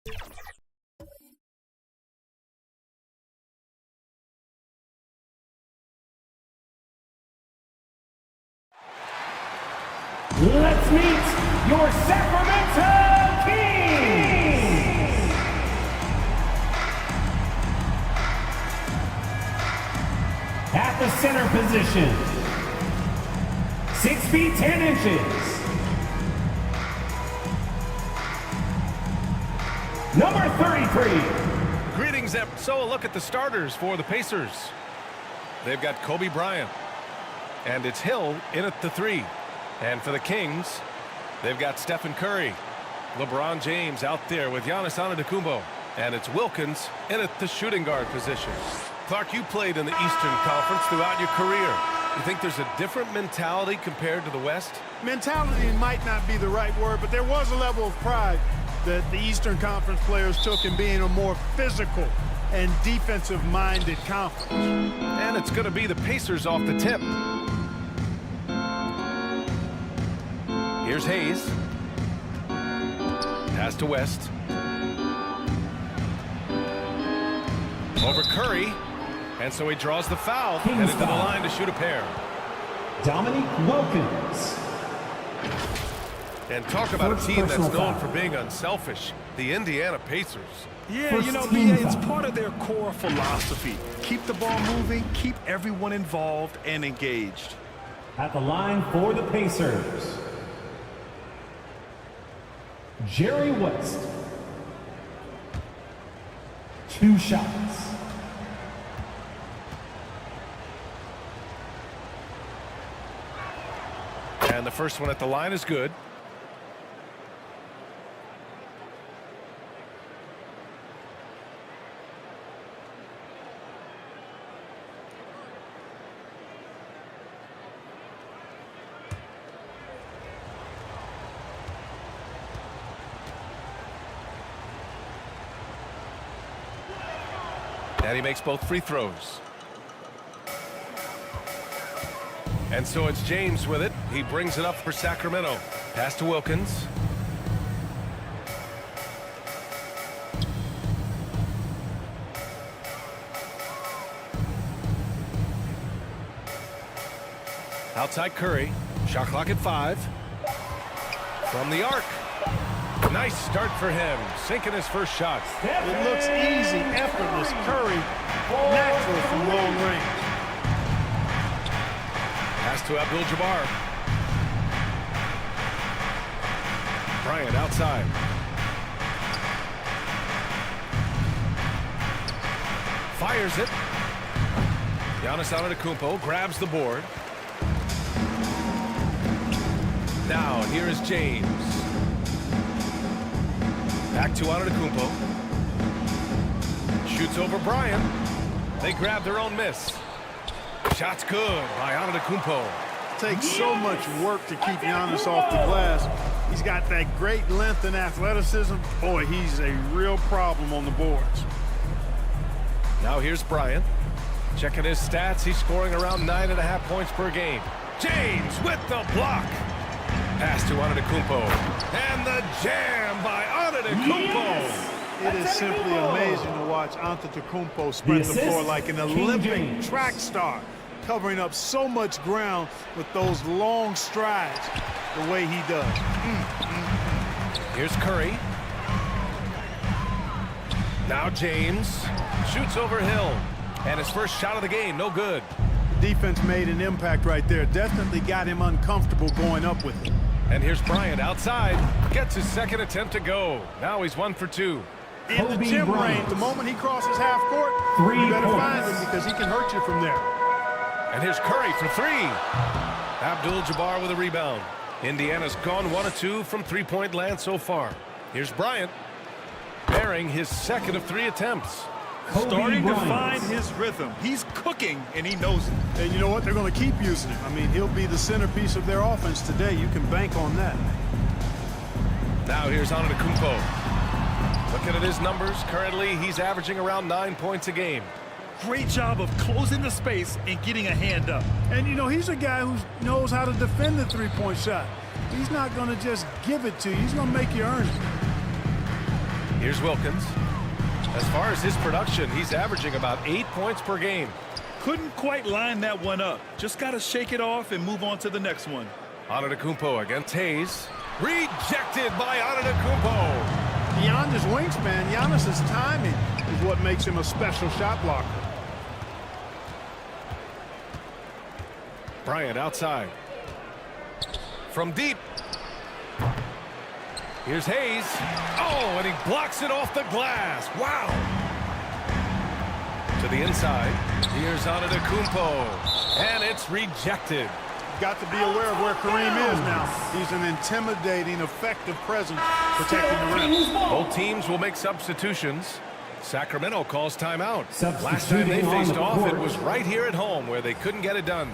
Let's meet your Sacramento Kings! At the center position, 6 feet 10 inches. Number 33. Greetings, so a look at the starters for the Pacers. They've got Kobe Bryant, and it's Hill in at the 3. And for the Kings, they've got Stephen Curry, LeBron James out there with Giannis Antetokounmpo, and it's Wilkins in at the shooting guard position. Clark, you played in the Eastern Conference throughout your career. You think there's a different mentality compared to the West? Mentality might not be the right word, but there was a level of pride that the Eastern Conference players took in being a more physical and defensive-minded conference. And it's going to be the Pacers off the tip. Here's Hayes. Pass to West. Over Curry. And so he draws the foul. Headed to the line to shoot a pair. Dominique Wilkins. And talk about a team that's known for being unselfish. The Indiana Pacers. Yeah, you know, BA, it's part of their core philosophy. Keep the ball moving, keep everyone involved and engaged. At the line for the Pacers, Jerry West. 2 shots. And the first one at the line is good. And he makes both free throws. And so it's James with it. He brings it up for Sacramento. Pass to Wilkins. Outside Curry. Shot clock at 5. From the arc. Nice start for him. Sinking his first shot. It looks easy, effortless. Curry, natural from long range. Pass to Abdul-Jabbar. Bryant outside. Fires it. Giannis Antetokounmpo grabs the board. Now here is James. Back to Antetokounmpo. Shoots over Bryant. They grab their own miss. Shot's good by Antetokounmpo. Takes so much work to keep Giannis off the glass. He's got that great length and athleticism. Boy, he's a real problem on the boards. Now here's Bryant. Checking his stats, he's scoring around 9.5 points per game. James with the block. Pass to Antetokounmpo. And the jam by Antetokounmpo. Yes! It is simply amazing to watch Antetokounmpo sprint the floor like an Olympic track star, covering up so much ground with those long strides the way he does. Here's Curry. Now James shoots over Hill. And his first shot of the game, no good. The defense made an impact right there. Definitely got him uncomfortable going up with it. And here's Bryant outside. Gets his second attempt to go. Now he's 1 for 2. In the gym range, the moment he crosses half court, you better find him because he can hurt you from there. And here's Curry for 3. Abdul-Jabbar with a rebound. Indiana's gone 1 of 2 from three-point land so far. Here's Bryant, bearing his second of 3 attempts. Starting to find his rhythm. He's cooking, and he knows it. And you know what? They're going to keep using him. I mean, he'll be the centerpiece of their offense today. You can bank on that. Now here's Antetokounmpo. Looking at his numbers, currently he's averaging around 9 points a game. Great job of closing the space and getting a hand up. And, you know, he's a guy who knows how to defend the three-point shot. He's not going to just give it to you. He's going to make you earn it. Here's Wilkins. As far as his production, he's averaging about 8 points per game. Couldn't quite line that one up. Just got to shake it off and move on to the next one. Antetokounmpo against Hayes. Rejected by Antetokounmpo. Beyond his wingspan, Giannis's timing is what makes him a special shot blocker. Bryant outside. From deep. Here's Hayes. Oh, and he blocks it off the glass. Wow. To the inside. Here's Antetokounmpo. And it's rejected. Got to be aware of where Kareem is now. He's an intimidating, effective presence protecting the rim. Both teams will make substitutions. Sacramento calls timeout. Last time Substituting they on faced the off, it court. was right here at home where they couldn't get it done.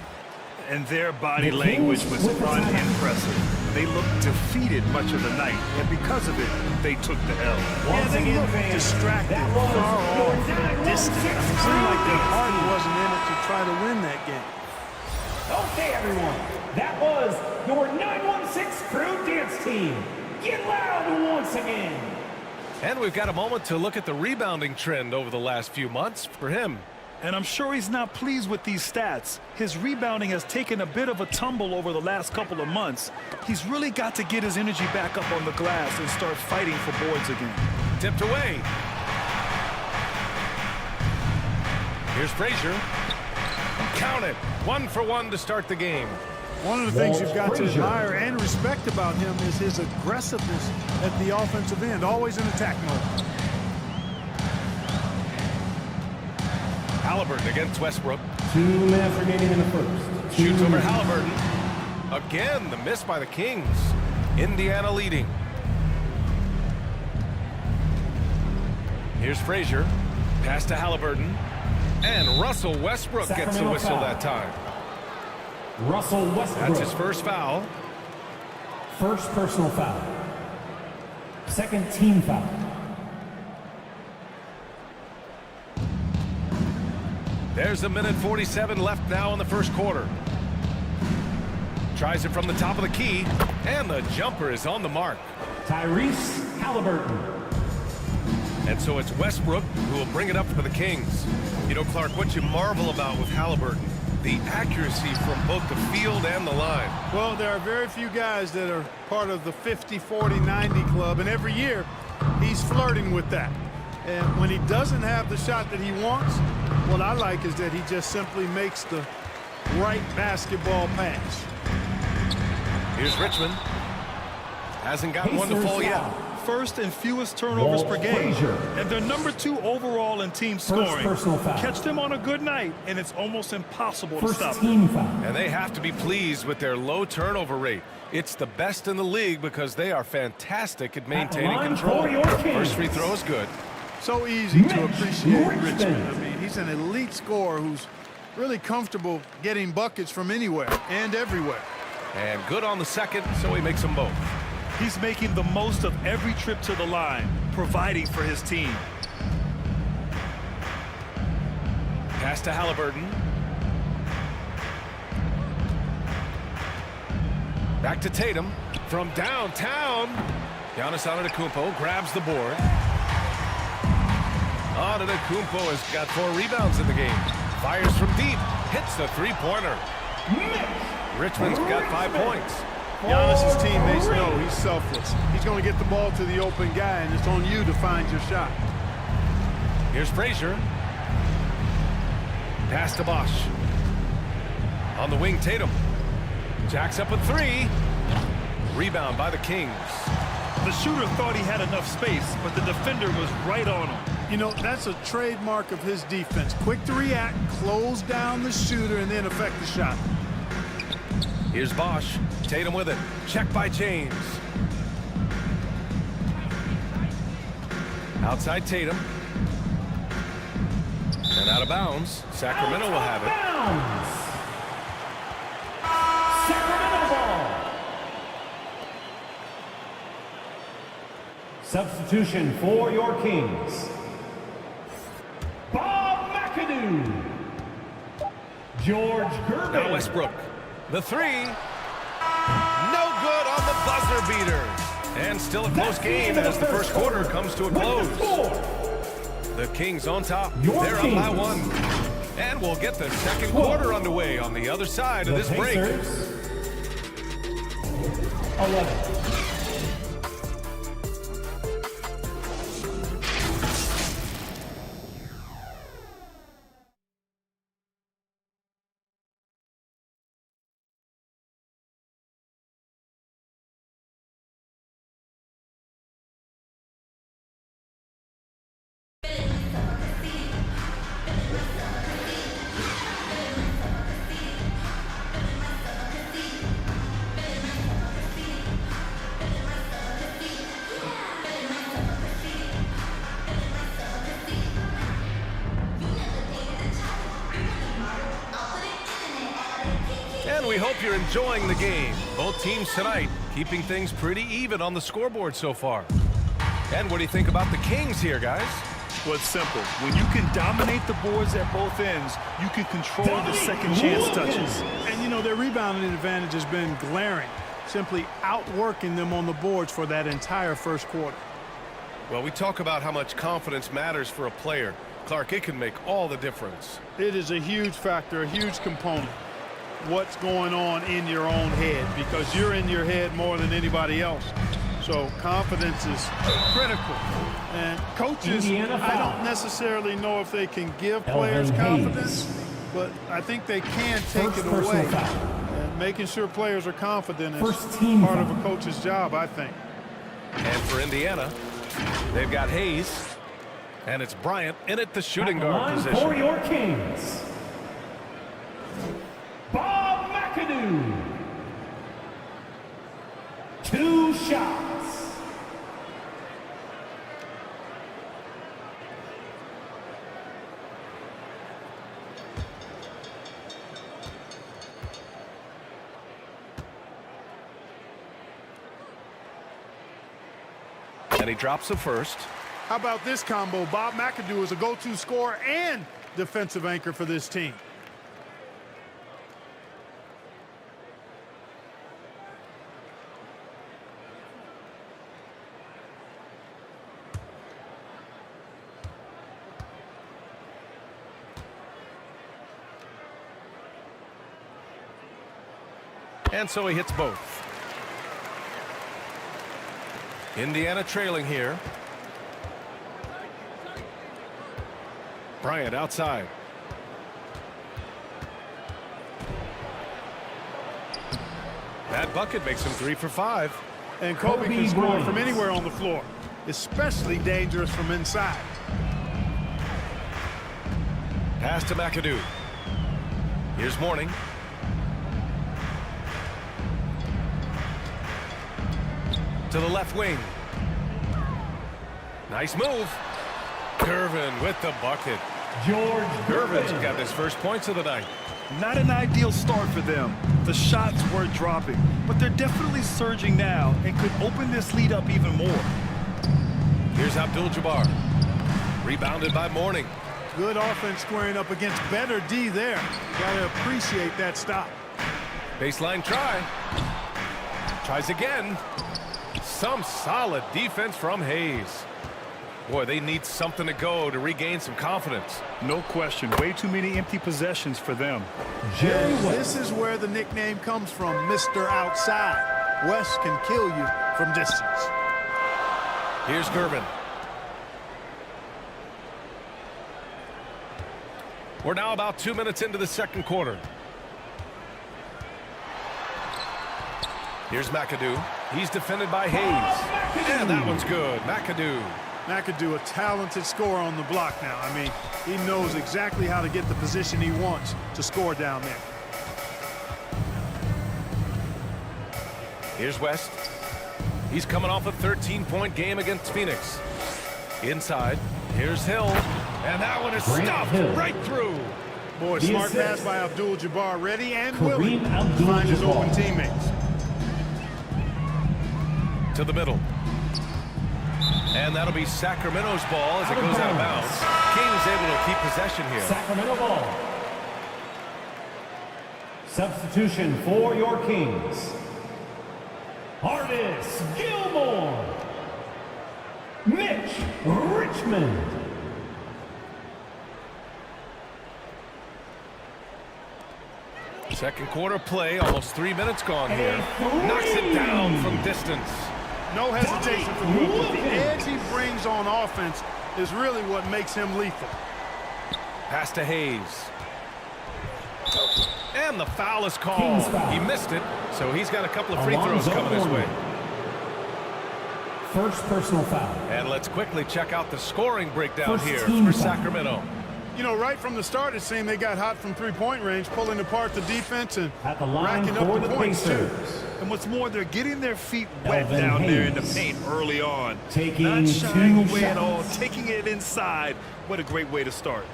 And their body The language Kings was with the timeout. unimpressive. They looked defeated much of the night, and because of it, they took the L. Yeah, they looked distracted, far off, distant. It seemed like their heart wasn't in it to try to win that game. Okay, everyone. That was your 916 Crew Dance Team. Get loud once again. And we've got a moment to look at the rebounding trend over the last few months for him. And I'm sure he's not pleased with these stats. His rebounding has taken a bit of a tumble over the last couple of months. He's really got to get his energy back up on the glass and start fighting for boards again. Tipped away. Here's Frazier. Count it. 1 for 1 to start the game. One of the things you've got to Frazier. admire and respect about him is his aggressiveness at the offensive end, always in attack mode. Halliburton against Westbrook. 2 minutes remaining in the first. Shoots over Halliburton. Again, the miss by the Kings. Indiana leading. Here's Frazier. Pass to Halliburton. And Russell Westbrook gets the Sacramento whistle foul. that time. Russell Westbrook. That's his first foul. First personal foul. Second team foul. There's 1:47 left now in the first quarter. Tries it from the top of the key, and the jumper is on the mark. Tyrese Halliburton. And so it's Westbrook who will bring it up for the Kings. You know, Clark, what you marvel about with Halliburton, the accuracy from both the field and the line. Well, there are very few guys that are part of the 50, 40, 90 club, and every year he's flirting with that. And when he doesn't have the shot that he wants, what I like is that he just simply makes the right basketball pass. Here's Richmond. Hasn't gotten one to Pacers fall yet. foul. First and fewest turnovers per game. Frazier. And they're number 2 overall in team scoring. personal foul. Catch them on a good night, and it's almost impossible to First stop them. team foul. And they have to be pleased with their low turnover rate. It's the best in the league because they are fantastic at maintaining line control. for your Kings. First free throw is good. So easy to Mitch appreciate Richmond. Richmond. I mean, he's an elite scorer who's really comfortable getting buckets from anywhere and everywhere. And good on the second, so he makes them both. He's making the most of every trip to the line, providing for his team. Pass to Halliburton. Back to Tatum. From downtown, Giannis Antetokounmpo grabs the board. Antetokounmpo has got 4 rebounds in the game. Fires from deep. Hits the three-pointer. Richmond's got 5 points. Giannis's teammates know he's selfless. He's going to get the ball to the open guy, and it's on you to find your shot. Here's Frazier. Pass to Bosch. On the wing, Tatum. Jacks up a 3. Rebound by the Kings. The shooter thought he had enough space, but the defender was right on him. You know, that's a trademark of his defense. Quick to react, close down the shooter, and then affect the shot. Here's Bosch. Tatum with it. Check by James. Outside Tatum. And out of bounds. Sacramento will have it. Bounds. Sacramento ball. Substitution for your Kings. Bob McAdoo. George Gervin. Now Westbrook. The 3. No good on the buzzer beater. And still a close game as the first quarter comes to a close. The Kings on top. They're up by 1. And we'll get the second quarter underway on the other side of this break. 11. And we hope you're enjoying the game. Both teams tonight keeping things pretty even on the scoreboard so far. And what do you think about the Kings here, guys? Well, it's simple. When you can dominate the boards at both ends, you can control the second chance touches. And, you know, their rebounding advantage has been glaring, simply outworking them on the boards for that entire first quarter. Well, we talk about how much confidence matters for a player. Clark, it can make all the difference. It is a huge factor, a huge component. What's going on in your own head, because you're in your head more than anybody else. So confidence is critical. And coaches, I don't necessarily know if they can give players confidence, but I think they can take it away. And making sure players are confident is part of a coach's job, I think. And for Indiana, they've got Hayes, and it's Bryant in at the shooting guard position. For your Kings, Bob McAdoo. 2 shots. And he drops the first. How about this combo? Bob McAdoo is a go-to scorer and defensive anchor for this team. And so he hits both. Indiana trailing here. Bryant outside. That bucket makes him 3 for 5. And Kobe can score from anywhere on the floor, especially dangerous from inside. Pass to McAdoo. Here's Mourning. To the left wing. Nice move. Gervin with the bucket. George Gervin's got his first points of the night. Not an ideal start for them. The shots were dropping, but they're definitely surging now and could open this lead up even more. Here's Abdul-Jabbar. Rebounded by Mourning. Good offense squaring up against better D there. Got to appreciate that stop. Baseline try. Tries again. Some solid defense from Hayes. Boy, they need something to go to regain some confidence. No question. Way too many empty possessions for them. This is where the nickname comes from, Mr. Outside. West can kill you from distance. Here's Gervin. We're now about 2 minutes into the second quarter. Here's McAdoo. He's defended by Hayes. And that one's good. McAdoo, a talented scorer on the block now. I mean, he knows exactly how to get the position he wants to score down there. Here's West. He's coming off a 13-point game against Phoenix. Inside. Here's Hill. And that one is stuffed right through. Boy, smart pass by Abdul-Jabbar. Ready and willing to find his open teammates. To the middle. And that'll be Sacramento's ball as it goes out of bounds. Kings able to keep possession here. Sacramento ball. Substitution for your Kings. Harden. Travis Gilmore. Mitch Richmond. Second quarter play, almost 3 minutes gone here. Knocks it down from distance. No hesitation from him. But the edge he brings on offense is really what makes him lethal. Pass to Hayes. And the foul is called. He missed it, so he's got a couple of free throws coming his way. First personal foul. And let's quickly check out the scoring breakdown First here team for foul. Sacramento. You know, right from the start, it seemed they got hot from three-point range, pulling apart the defense and At the line racking for up the the points, too. Pacers. And what's more, they're getting their feet wet Elvin down there in the Hayes. paint early on. Taking Not shying two away at all, shots. taking it inside. What a great way to start.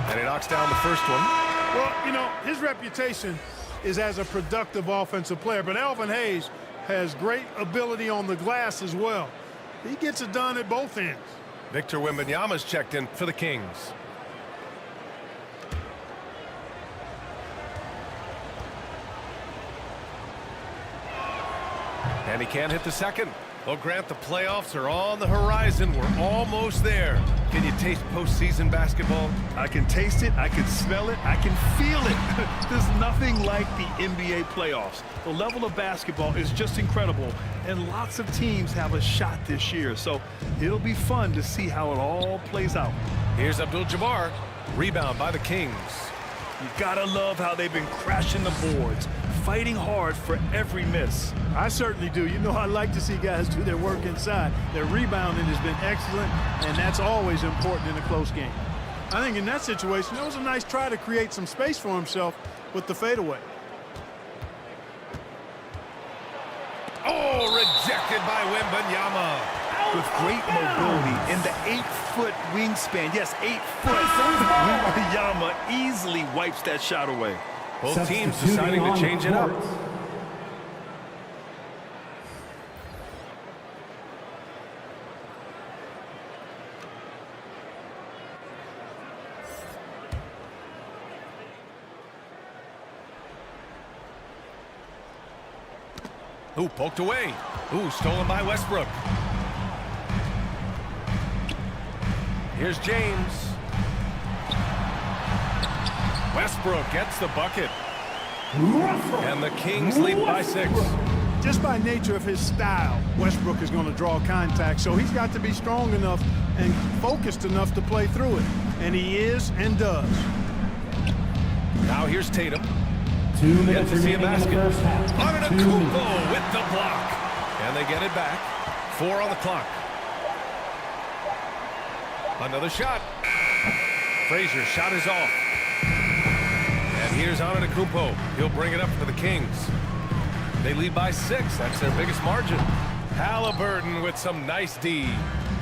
And he knocks down the first one. Well, you know, his reputation is as a productive offensive player, but Elvin Hayes has great ability on the glass as well. He gets it done at both ends. Victor Wembanyama's checked in for the Kings. And he can't hit the second. Well, Grant, the playoffs are on the horizon. We're almost there. Can you taste postseason basketball? I can taste it, I can smell it, I can feel it. There's nothing like the NBA playoffs. The level of basketball is just incredible, and lots of teams have a shot this year, so it'll be fun to see how it all plays out. Here's Abdul-Jabbar. Rebound by the Kings. You gotta love how they've been crashing the boards, fighting hard for every miss. I certainly do. You know, I like to see guys do their work inside. Their rebounding has been excellent, and that's always important in a close game. I think in that situation, it was a nice try to create some space for himself with the fadeaway. Oh, rejected by Wembanyama. With great mobility in the 8-foot wingspan. Yes, 8 foot. Wembanyama easily wipes that shot away. Both teams deciding to change it up. Ooh, poked away. Ooh, stolen by Westbrook. Here's James. Westbrook gets the bucket. And the Kings lead by 6. Just by nature of his style, Westbrook is going to draw contact, so he's got to be strong enough and focused enough to play through it. And he is and does. Now here's Tatum. 2 minutes Yet to see a remaining in the basket. first half. 2 minutes. Antetokounmpo with the block. And they get it back. 4 on the clock. Another shot. Frazier's shot is off. And here's Antetokounmpo. He'll bring it up for the Kings. They lead by 6. That's their biggest margin. Halliburton with some nice D.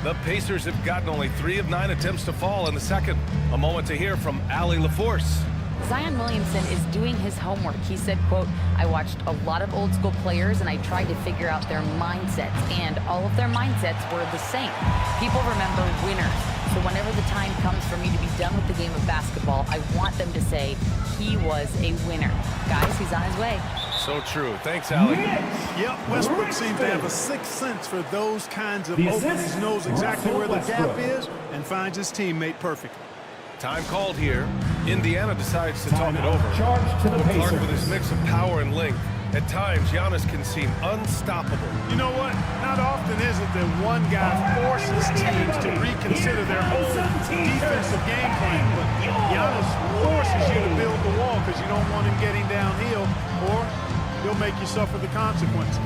The Pacers have gotten only 3 of 9 attempts to fall in the second. A moment to hear from Allie LaForce. Zion Williamson is doing his homework. He said, quote, "I watched a lot of old school players and I tried to figure out their mindsets, and all of their mindsets were the same. People remember winners. So whenever the time comes for me to be done with the game of basketball, I want them to say he was a winner." Guys, he's on his way. So true. Thanks, Allie. Yep, Westbrook seems to have a sixth sense for those kinds of The openings. assist, Knows exactly where the Russell gap is and finds his teammate perfectly. Time called here. Indiana decides to talk it over. Charge to the Clark with Pacers. his mix of power and length. At times, Giannis can seem unstoppable. You know what? Not often is it that one guy forces teams to reconsider their whole defensive game plan. But Giannis forces you to build the wall because you don't want him getting downhill, or he'll make you suffer the consequences.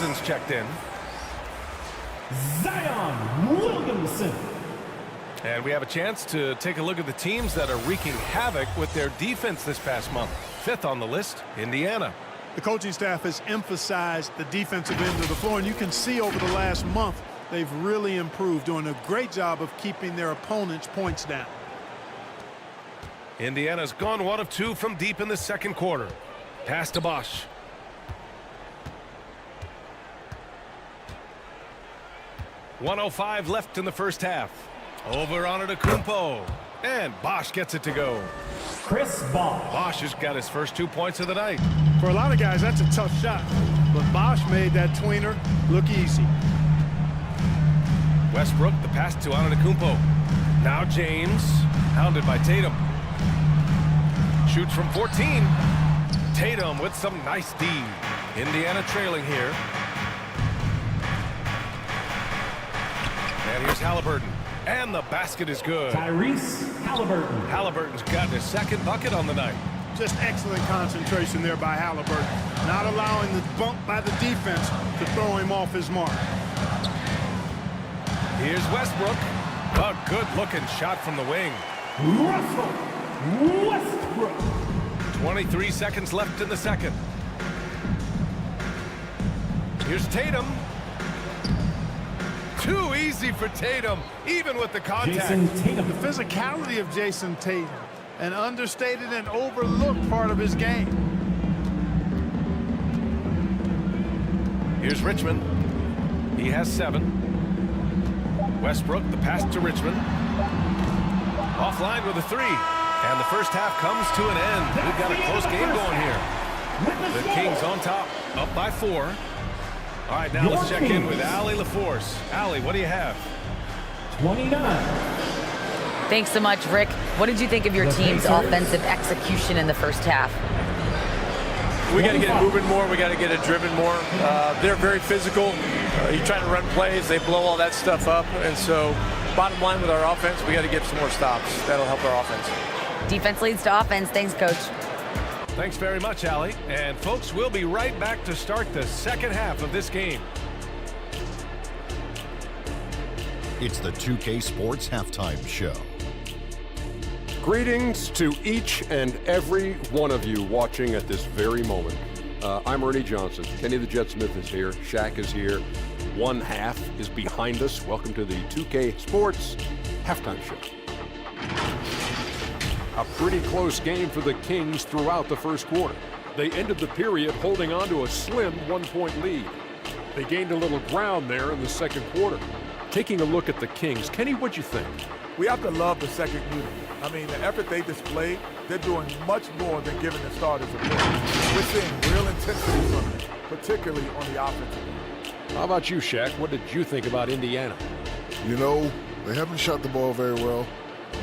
Williamson's checked in. Zion Williamson. And we have a chance to take a look at the teams that are wreaking havoc with their defense this past month. 5th on the list, Indiana. The coaching staff has emphasized the defensive end of the floor, and you can see over the last month they've really improved, doing a great job of keeping their opponents' points down. Indiana's gone 1 of 2 from deep in the second quarter. Pass to Bosch. .105 left in the first half. Over on Antetokounmpo. And Bosch gets it to go. Chris Bosch. Bosch has got his first 2 points of the night. For a lot of guys, that's a tough shot, but Bosch made that tweener look easy. Westbrook, the pass to Antetokounmpo. Now James, hounded by Tatum. Shoots from 14. Tatum with some nice D. Indiana trailing here. And here's Halliburton. And the basket is good. Tyrese Halliburton. Halliburton's gotten his second bucket on the night. Just excellent concentration there by Halliburton, not allowing the bump by the defense to throw him off his mark. Here's Westbrook. A good-looking shot from the wing. Russell Westbrook. 23 seconds left in the second. Here's Tatum. Too easy for Tatum, even with the contact. Jason Tatum. The physicality of Jason Tatum, an understated and overlooked part of his game. Here's Richmond. He has 7. Westbrook, the pass to Richmond. Offline with a 3. And the first half comes to an end. We've got a close game going here. The Kings on top, up by 4. All right, now let's check in with Allie LaForce. Allie, what do you have? 29. Thanks so much, Rick. What did you think of your team's offensive execution in the first half? We got to get it moving more. We got to get it driven more. They're very physical. You try to run plays, they blow all that stuff up. And so, bottom line with our offense, we got to get some more stops. That'll help our offense. Defense leads to offense. Thanks, Coach. Thanks very much, Allie. And folks, we'll be right back to start the second half of this game. It's the 2K Sports Halftime Show. Greetings to each and every one of you watching at this very moment. I'm Ernie Johnson. Kenny the Jet Smith is here. Shaq is here. One half is behind us. Welcome to the 2K Sports Halftime Show. A pretty close game for the Kings throughout the first quarter. They ended the period holding on to a slim 1-point lead. They gained a little ground there in the second quarter. Taking a look at the Kings, Kenny, what'd you think? We have to love the second unit. I mean, the effort they displayed, they're doing much more than giving the starters a break. We're seeing real intensity from them, particularly on the offensive end. How about you, Shaq? What did you think about Indiana? You know, they haven't shot the ball very well.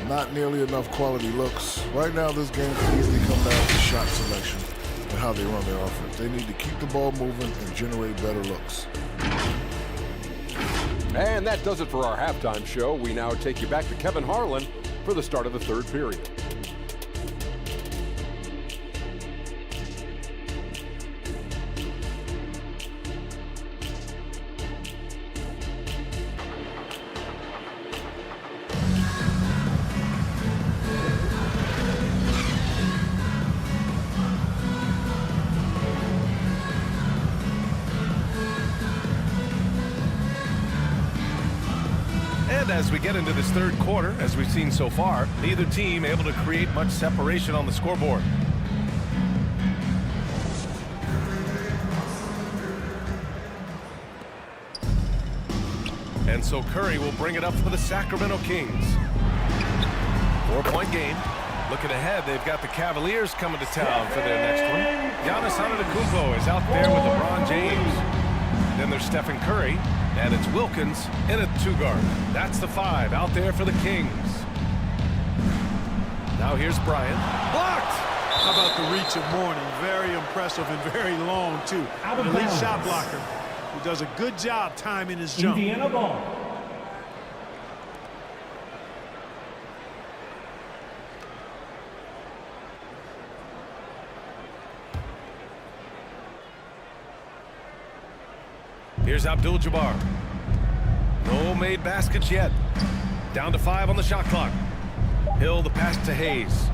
Not nearly enough quality looks. Right now, this game can easily come down to shot selection and how they run their offense. They need to keep the ball moving and generate better looks. And that does it for our halftime show. We now take you back to Kevin Harlan for the start of the third period. And as we get into this third quarter, as we've seen so far, neither team able to create much separation on the scoreboard. And so Curry will bring it up for the Sacramento Kings. 4-point game. Looking ahead, they've got the Cavaliers coming to town for their next one. Giannis Antetokounmpo is out there with LeBron James. Then there's Stephen Curry, and it's Wilkins in a 2-guard. That's the 5 out there for the Kings. Now here's Bryant. Blocked! How about the reach of Mourning? Very impressive and very long, too. An elite shot blocker who does a good job timing his jump. Indiana ball. Here's Abdul-Jabbar. No made baskets yet. Down to 5 on the shot clock. Hill the pass to Hayes.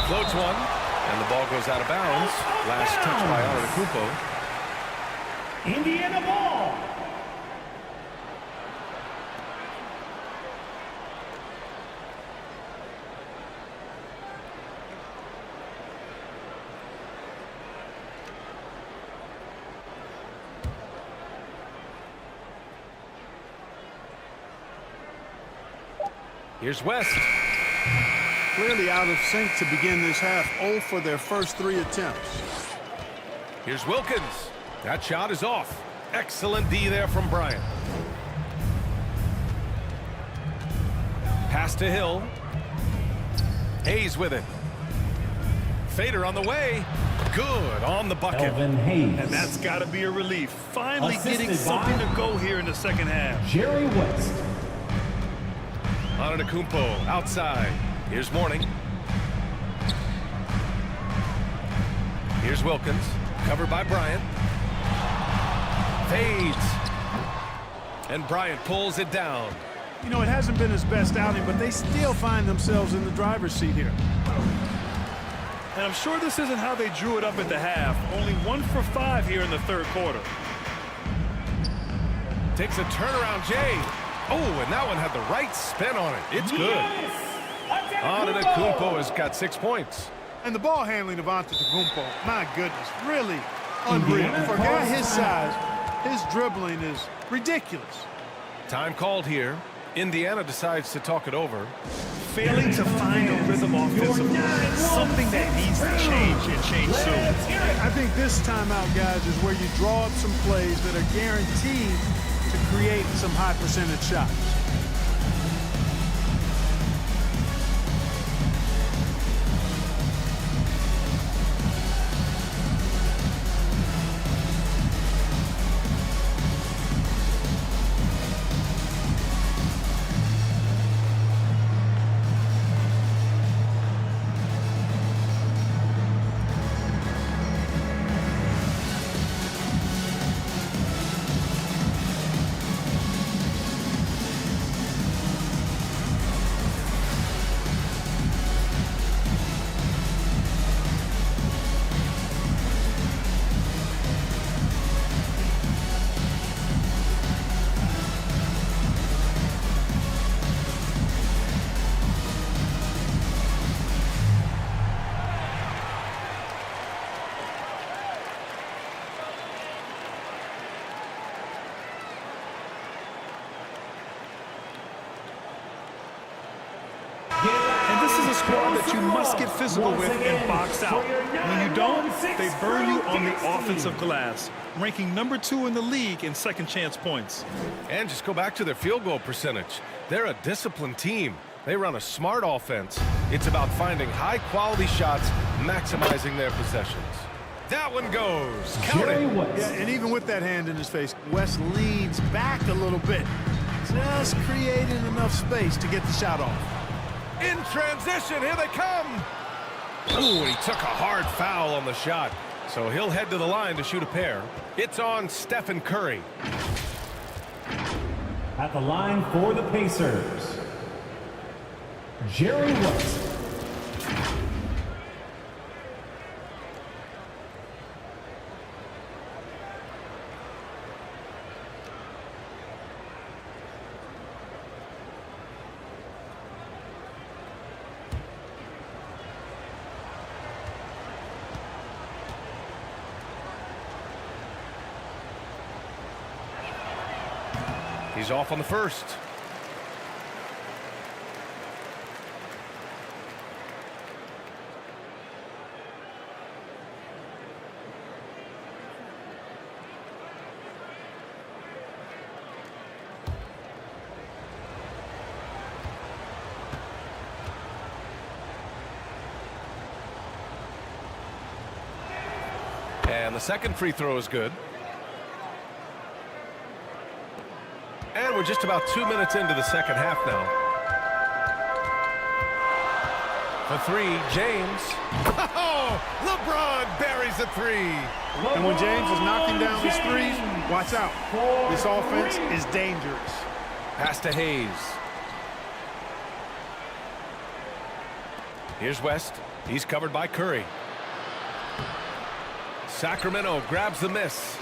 Floats one, and the ball goes out of bounds. Last touch by Antetokounmpo. Indiana ball. Here's West. Clearly out of sync to begin this half. 0 for their first 3 attempts. Here's Wilkins. That shot is off. Excellent D there from Bryant. Pass to Hill. Hayes with it. Fader on the way. Good on the bucket. Elvin Hayes. And that's got to be a relief. Finally Assisted getting something by to go here in the second half. Jerry West. Antetokounmpo outside. Here's Mourning. Here's Wilkins. Covered by Bryant. Fades. And Bryant pulls it down. You know, it hasn't been his best outing, but they still find themselves in the driver's seat here. And I'm sure this isn't how they drew it up at the half. Only 1 for 5 here in the third quarter. Takes a turnaround, Jay. Oh, and that one had the right spin on it. It's good. Antetokounmpo has got 6 points. And the ball handling of Antetokounmpo, my goodness, really unreal. For a guy his size, his dribbling is ridiculous. Time called here. Indiana decides to talk it over. Failing to find a rhythm offensively. Something that needs to change and change soon. I think this timeout, guys, is where you draw up some plays that are guaranteed to create some high percentage shots. And this is a squad that you must get physical with and box out. When you don't, they burn you on the offensive glass, ranking number 2 in the league in second chance points. And just go back to their field goal percentage. They're a disciplined team. They run a smart offense. It's about finding high-quality shots, maximizing their possessions. That one goes. Count it. Yeah, and even with that hand in his face, West leans back a little bit, just creating enough space to get the shot off. In transition, here they come. Ooh, and he took a hard foul on the shot. So he'll head to the line to shoot a pair. It's on Stephen Curry. At the line for the Pacers, Jerry West. He's off on the first. And the second free throw is good. And we're just about 2 minutes into the second half now. For three, James. Oh, LeBron buries a three. And when James is knocking down these threes, watch out. This offense is dangerous. Pass to Hayes. Here's West. He's covered by Curry. Sacramento grabs the miss.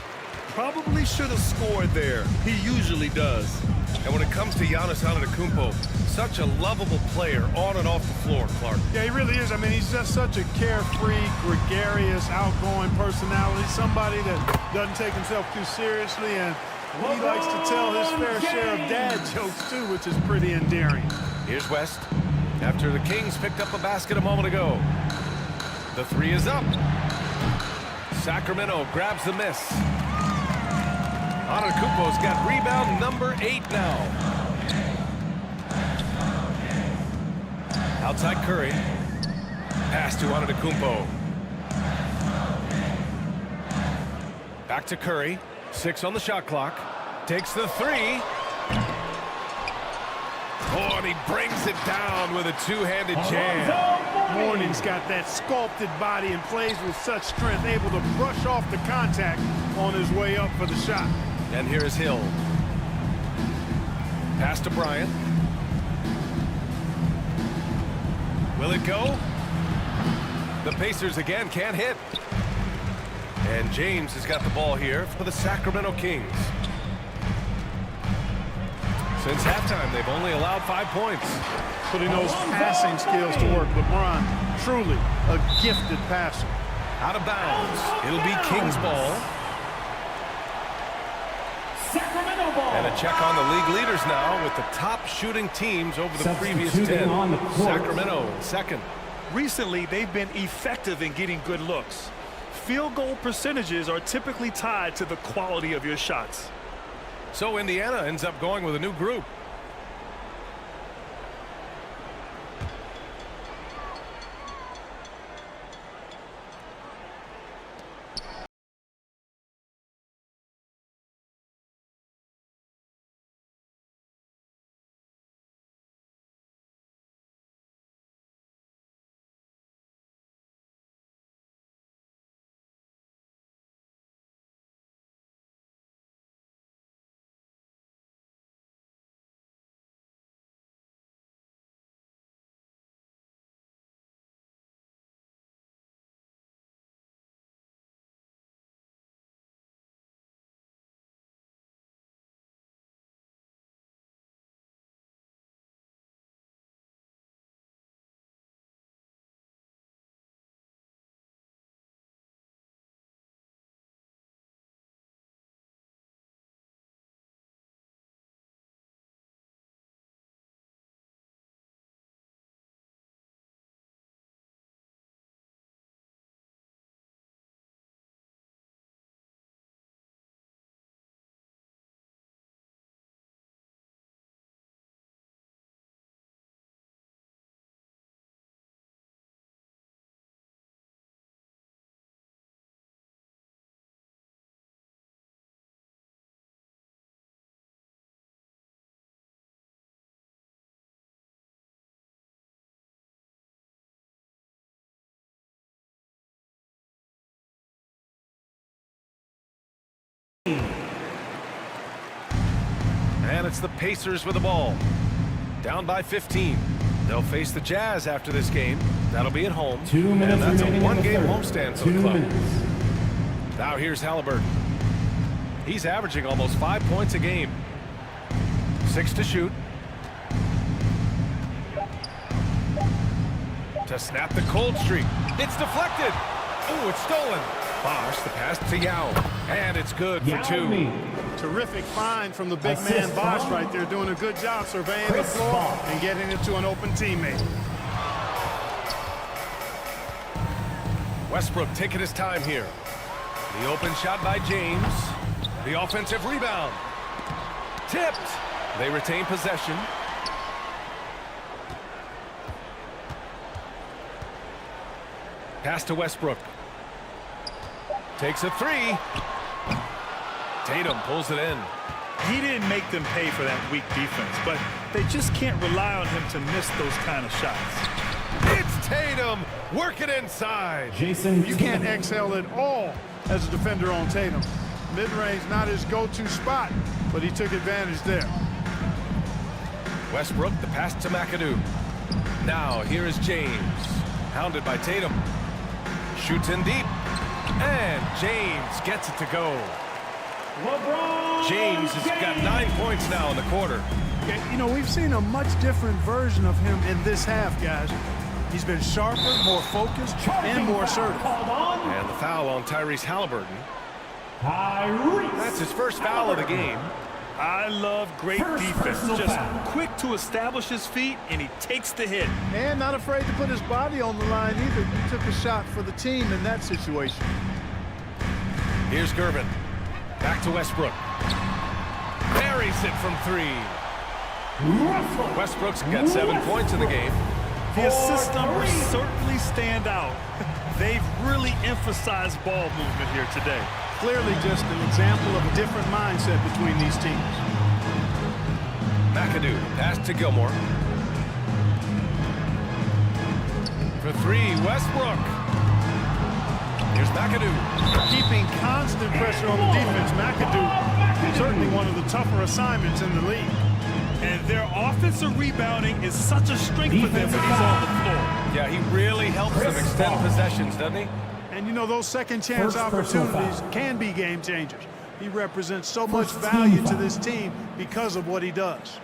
Probably should have scored there. He usually does. And when it comes to Giannis Antetokounmpo, such a lovable player on and off the floor, Clark. Yeah, he really is. I mean, he's just such a carefree, gregarious, outgoing personality. Somebody that doesn't take himself too seriously, and he likes to tell his fair share of dad jokes, too, which is pretty endearing. Here's West. After the Kings picked up a basket a moment ago. The three is up. Sacramento grabs the miss. Antetokounmpo's got rebound number 8 now. Outside Curry. Pass to Antetokounmpo. Back to Curry. 6 on the shot clock. Takes the three. Oh, and he brings it down with a two-handed jam. Mourning's got that sculpted body and plays with such strength, able to brush off the contact on his way up for the shot. And here is Hill. Pass to Bryant. Will it go? The Pacers again can't hit. And James has got the ball here for the Sacramento Kings. Since halftime, they've only allowed 5 points. Putting those passing skills to work. LeBron, truly a gifted passer. Out of bounds. It'll be Kings ball. Sacramento ball. And a check on the league leaders now with the top shooting teams over the previous 10. Sacramento in second. Recently, they've been effective in getting good looks. Field goal percentages are typically tied to the quality of your shots. So Indiana ends up going with a new group. And it's the Pacers with the ball. Down by 15. They'll face the Jazz after this game. That'll be at home. 2 minutes and that's a remaining in the one-game third. homestand for 2 the club. minutes. Now here's Halliburton. He's averaging almost 5 points a game. 6 to shoot. To snap the cold streak. It's deflected. Oh, it's stolen. Bosh, the pass to Yao. And it's good for 2. Terrific find from the big man Bosh right there, doing a good job surveying the floor and getting it to an open teammate. Westbrook taking his time here. The open shot by James. The offensive rebound. Tipped. They retain possession. Pass to Westbrook. Takes a 3. Tatum pulls it in. He didn't make them pay for that weak defense, but they just can't rely on him to miss those kind of shots. It's Tatum working inside. Jason You can't excel at all as a defender on Tatum. Mid-range, not his go-to spot, but he took advantage there. Westbrook, the pass to McAdoo. Now, here is James. Hounded by Tatum. Shoots in deep. And James gets it to go. LeBron James has got 9 points now in the quarter. Yeah, you know, we've seen a much different version of him in this half, guys. He's been sharper, more focused, and more assertive. And the foul on Tyrese Halliburton. Tyrese. That's his first foul of the game. I love great defense. Just quick to establish his feet, and he takes the hit. And not afraid to put his body on the line either. He took a shot for the team in that situation. Here's Gervin. Back to Westbrook. Buries it from 3. Westbrook's got 7 points in the game. The assist numbers certainly stand out. They've really emphasized ball movement here today. Clearly just an example of a different mindset between these teams. McAdoo, pass to Gilmore. For 3, Westbrook. Here's McAdoo. Keeping constant pressure on the defense, McAdoo, certainly one of the tougher assignments in the league. And their offensive rebounding is such a strength for them when he's on the floor. Yeah, he really helps them extend possessions, doesn't he? And you know, those second chance opportunities can be game changers. He represents so much value to this team because of what he does.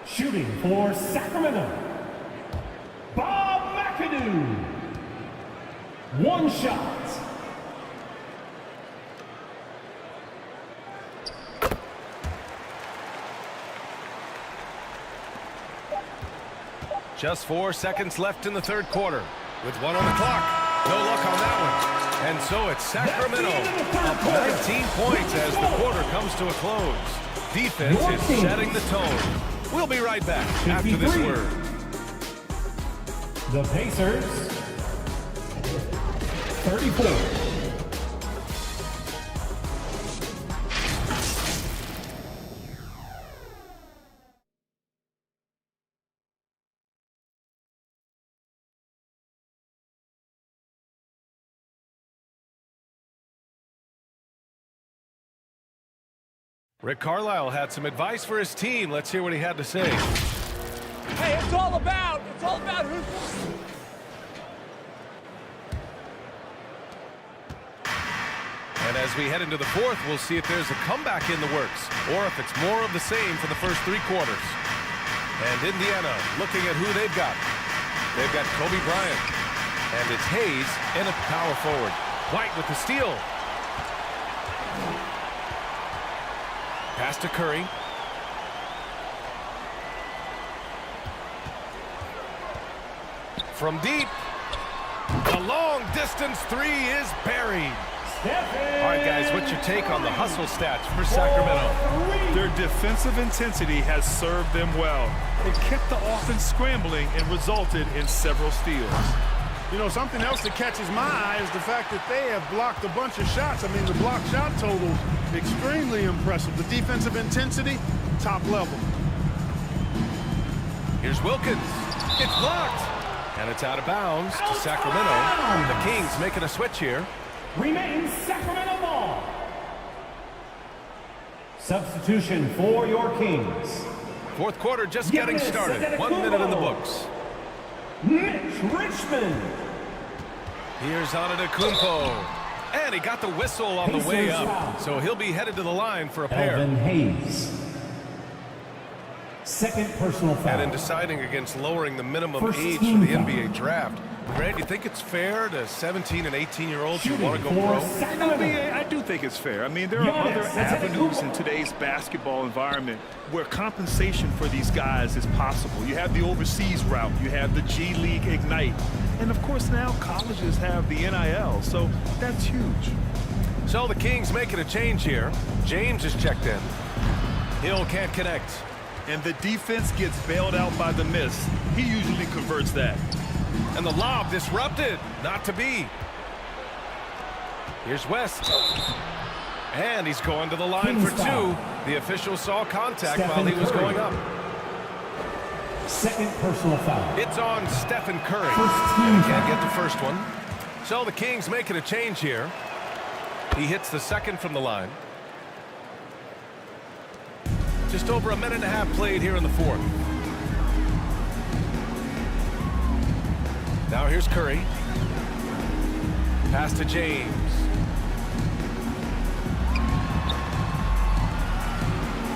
Shooting for Sacramento, Bob McAdoo. 1 shot. Just 4 seconds left in the third quarter. With 1 on the clock. No luck on that one. And so it's Sacramento up 19 points as the quarter comes to a close. Defense is setting the tone. We'll be right back after this word. The Pacers, 34. Rick Carlisle had some advice for his team. Let's hear what he had to say. Hey, it's all about who's... And as we head into the fourth, we'll see if there's a comeback in the works or if it's more of the same for the first 3 quarters. And Indiana looking at who they've got. They've got Kobe Bryant. And it's Hayes in a power forward. White with the steal. Pass to Curry. From deep. A long distance 3 is buried. All right, guys, what's your take on the hustle stats for Sacramento? Their defensive intensity has served them well. It kept the offense scrambling and resulted in several steals. You know, something else that catches my eye is the fact that they have blocked a bunch of shots. I mean, the blocked shot total, extremely impressive. The defensive intensity, top level. Here's Wilkins. It's blocked. And it's out of bounds to Sacramento. The Kings making a switch here. Remains Sacramento ball. Substitution for your Kings. Fourth quarter just getting started. 1 minute in the books. Mitch Richmond. Here's Antetokounmpo. And he got the whistle on the way up. So he'll be headed to the line for a pair. Elvin Hayes. Second personal foul. And in deciding against lowering the minimum age for the NBA draft, Grant, you think it's fair to 17 and 18-year-olds who want to go pro? I do think it's fair. I mean, there are other avenues in today's basketball environment where compensation for these guys is possible. You have the overseas route. You have the G League Ignite. And, of course, now colleges have the NIL, so that's huge. So the Kings making a change here. James is checked in. Hill can't connect. And the defense gets bailed out by the miss. He usually converts that. And the lob disrupted. Not to be. Here's West. And he's going to the line for 2. The official saw contact while he was going up. Second personal foul. It's on Stephen Curry. First team And he can't foul. get the first one. So the Kings making a change here. He hits the second from the line. Just over a minute and a half played here in the fourth. Now here's Curry. Pass to James.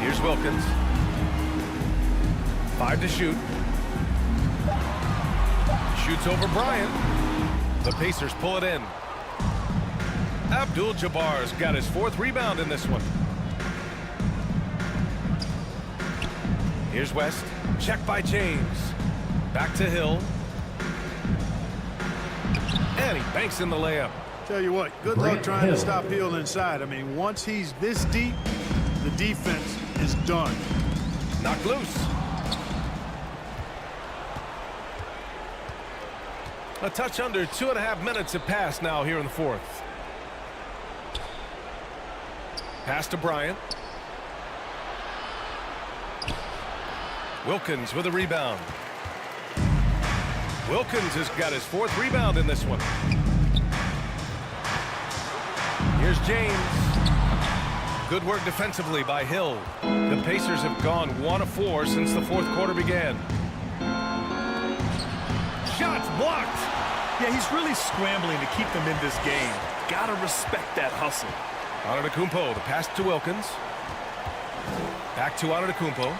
Here's Wilkins. 5 to shoot. Shoots over Bryant. The Pacers pull it in. Abdul-Jabbar's got his 4th rebound in this one. Here's West. Check by James. Back to Hill. And he banks in the layup. Tell you what, good luck trying to stop Hill inside. I mean, once he's this deep, the defense is done. Knocked loose. A touch under 2.5 minutes have passed now here in the fourth. Pass to Bryant. Wilkins with a rebound. Wilkins has got his 4th rebound in this one. Here's James. Good work defensively by Hill. The Pacers have gone 1 of 4 since the 4th quarter began. Shots blocked. Yeah, he's really scrambling to keep them in this game. Gotta respect that hustle. Antetokounmpo, the pass to Wilkins. Back to Antetokounmpo.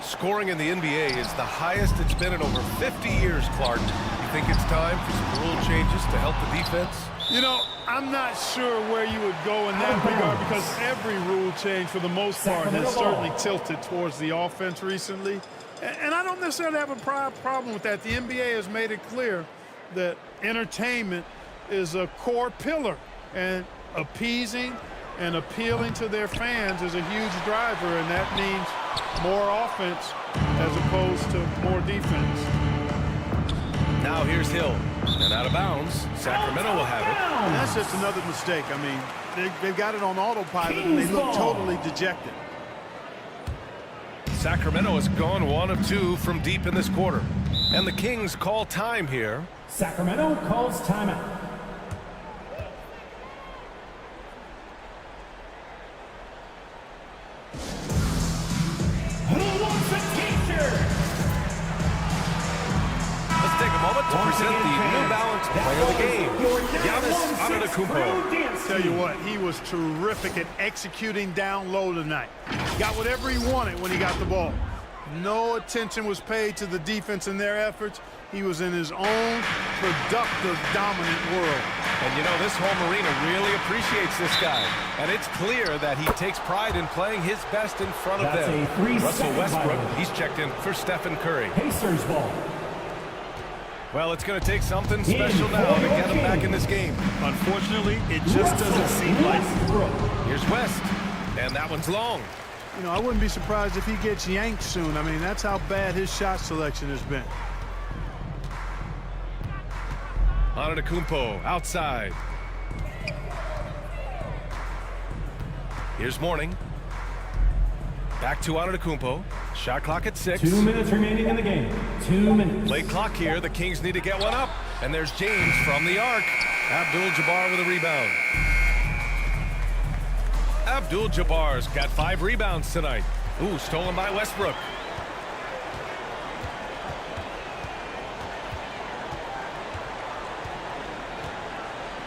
Scoring in the NBA is the highest it's been in over 50 years, Clark. You think it's time for some rule changes to help the defense? You know, I'm not sure where you would go in that regard because every rule change, for the most part, has certainly tilted towards the offense recently. And I don't necessarily have a problem with that. The NBA has made it clear that entertainment is a core pillar, and appeasing and appealing to their fans is a huge driver, and that means more offense as opposed to more defense. Now here's Hill, and out of bounds. Sacramento will have it. And that's just another mistake. I mean, they've got it on autopilot, and they look totally dejected. Sacramento has gone 1 of 2 from deep in this quarter. And the Kings call time here. Sacramento calls timeout. Who wants a t-shirt? Let's take a moment to present the New Balance player of the game, Giannis Antetokounmpo. Tell you what, he was terrific at executing down low tonight. Got whatever he wanted when he got the ball. No attention was paid to the defense in their efforts. He was in his own productive, dominant world. And you know, this home arena really appreciates this guy. And it's clear that he takes pride in playing his best in front of them. Russell Westbrook, he's checked in for Stephen Curry. Pacers ball. Well, it's going to take something special now to get him back in this game. Unfortunately, it just doesn't seem like it. Here's West, and that one's long. You know, I wouldn't be surprised if he gets yanked soon. I mean, that's how bad his shot selection has been. Antetokounmpo outside. Here's Mourning. Back to Antetokounmpo. Shot clock at 6. 2 minutes remaining in the game. 2 minutes. Late clock here. The Kings need to get one up. And there's James from the arc. Abdul-Jabbar with a rebound. Abdul-Jabbar's got 5 rebounds tonight. Ooh, stolen by Westbrook.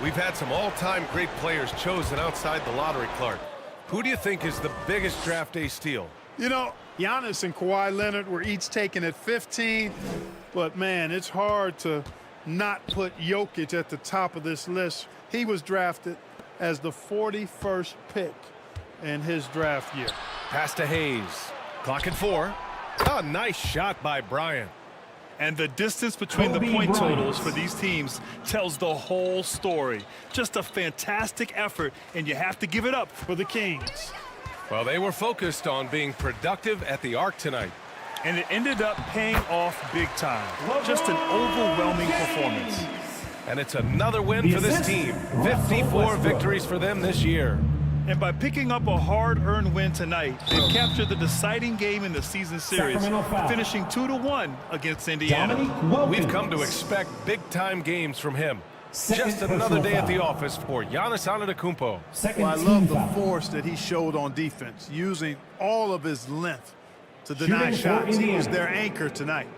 We've had some all-time great players chosen outside the lottery, Clark. Who do you think is the biggest draft day steal? You know, Giannis and Kawhi Leonard were each taken at 15, but man, it's hard to not put Jokic at the top of this list. He was drafted as the 41st pick in his draft year. Pass to Hayes. Clock at 4. A nice shot by Bryant. And the distance between the point totals for these teams tells the whole story. Just a fantastic effort, and you have to give it up for the Kings. Well, they were focused on being productive at the arc tonight. And it ended up paying off big time. Just an overwhelming performance. And it's another win for this team. 54 victories for them this year. And by picking up a hard-earned win tonight, they've captured the deciding game in the season series, finishing 2-1 against Indiana. We've come to expect big-time games from him. Just another day at the office for Giannis Antetokounmpo. Well, I love the force that he showed on defense, using all of his length to deny shots. He was their anchor tonight.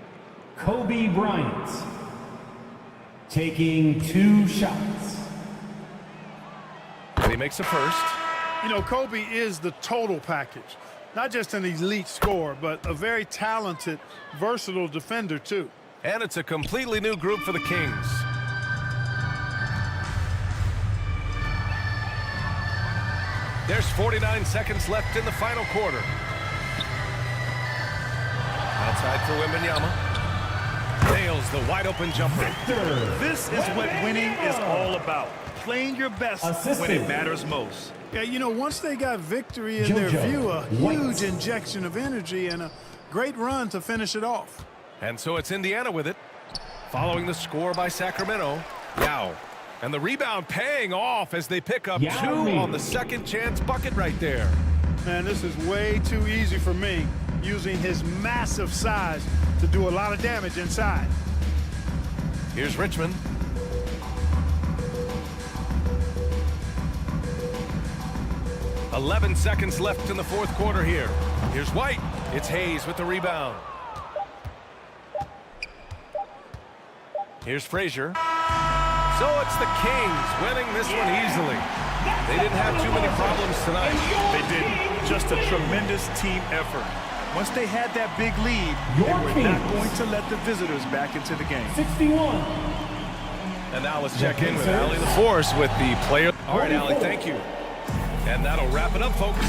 Kobe Bryant taking 2 shots. And he makes a first. You know, Kobe is the total package. Not just an elite scorer, but a very talented, versatile defender, too. And it's a completely new group for the Kings. There's 49 seconds left in the final quarter. Outside for Wembanyama. Nails the wide-open jumper. This is what winning is all about. Playing your best when it matters most. Yeah, you know, once they got victory in their view, a huge injection of energy and a great run to finish it off. And so it's Indiana with it. Following the score by Sacramento. Yao. And the rebound paying off as they pick up 2 on the second chance bucket right there. Man, this is way too easy for me, using his massive size to do a lot of damage inside. Here's Richmond. "11 seconds left in the fourth quarter here. Here's White. It's Hayes with the rebound. Here's Frazier. So it's the Kings winning this one easily. They didn't have too many problems tonight. They didn't. Just a tremendous team effort. Once they had that big lead, they were not going to let the visitors back into the game. 61. And now let's check in with Allie LaForce with the player. All right, Allie, thank you. And that'll wrap it up, folks.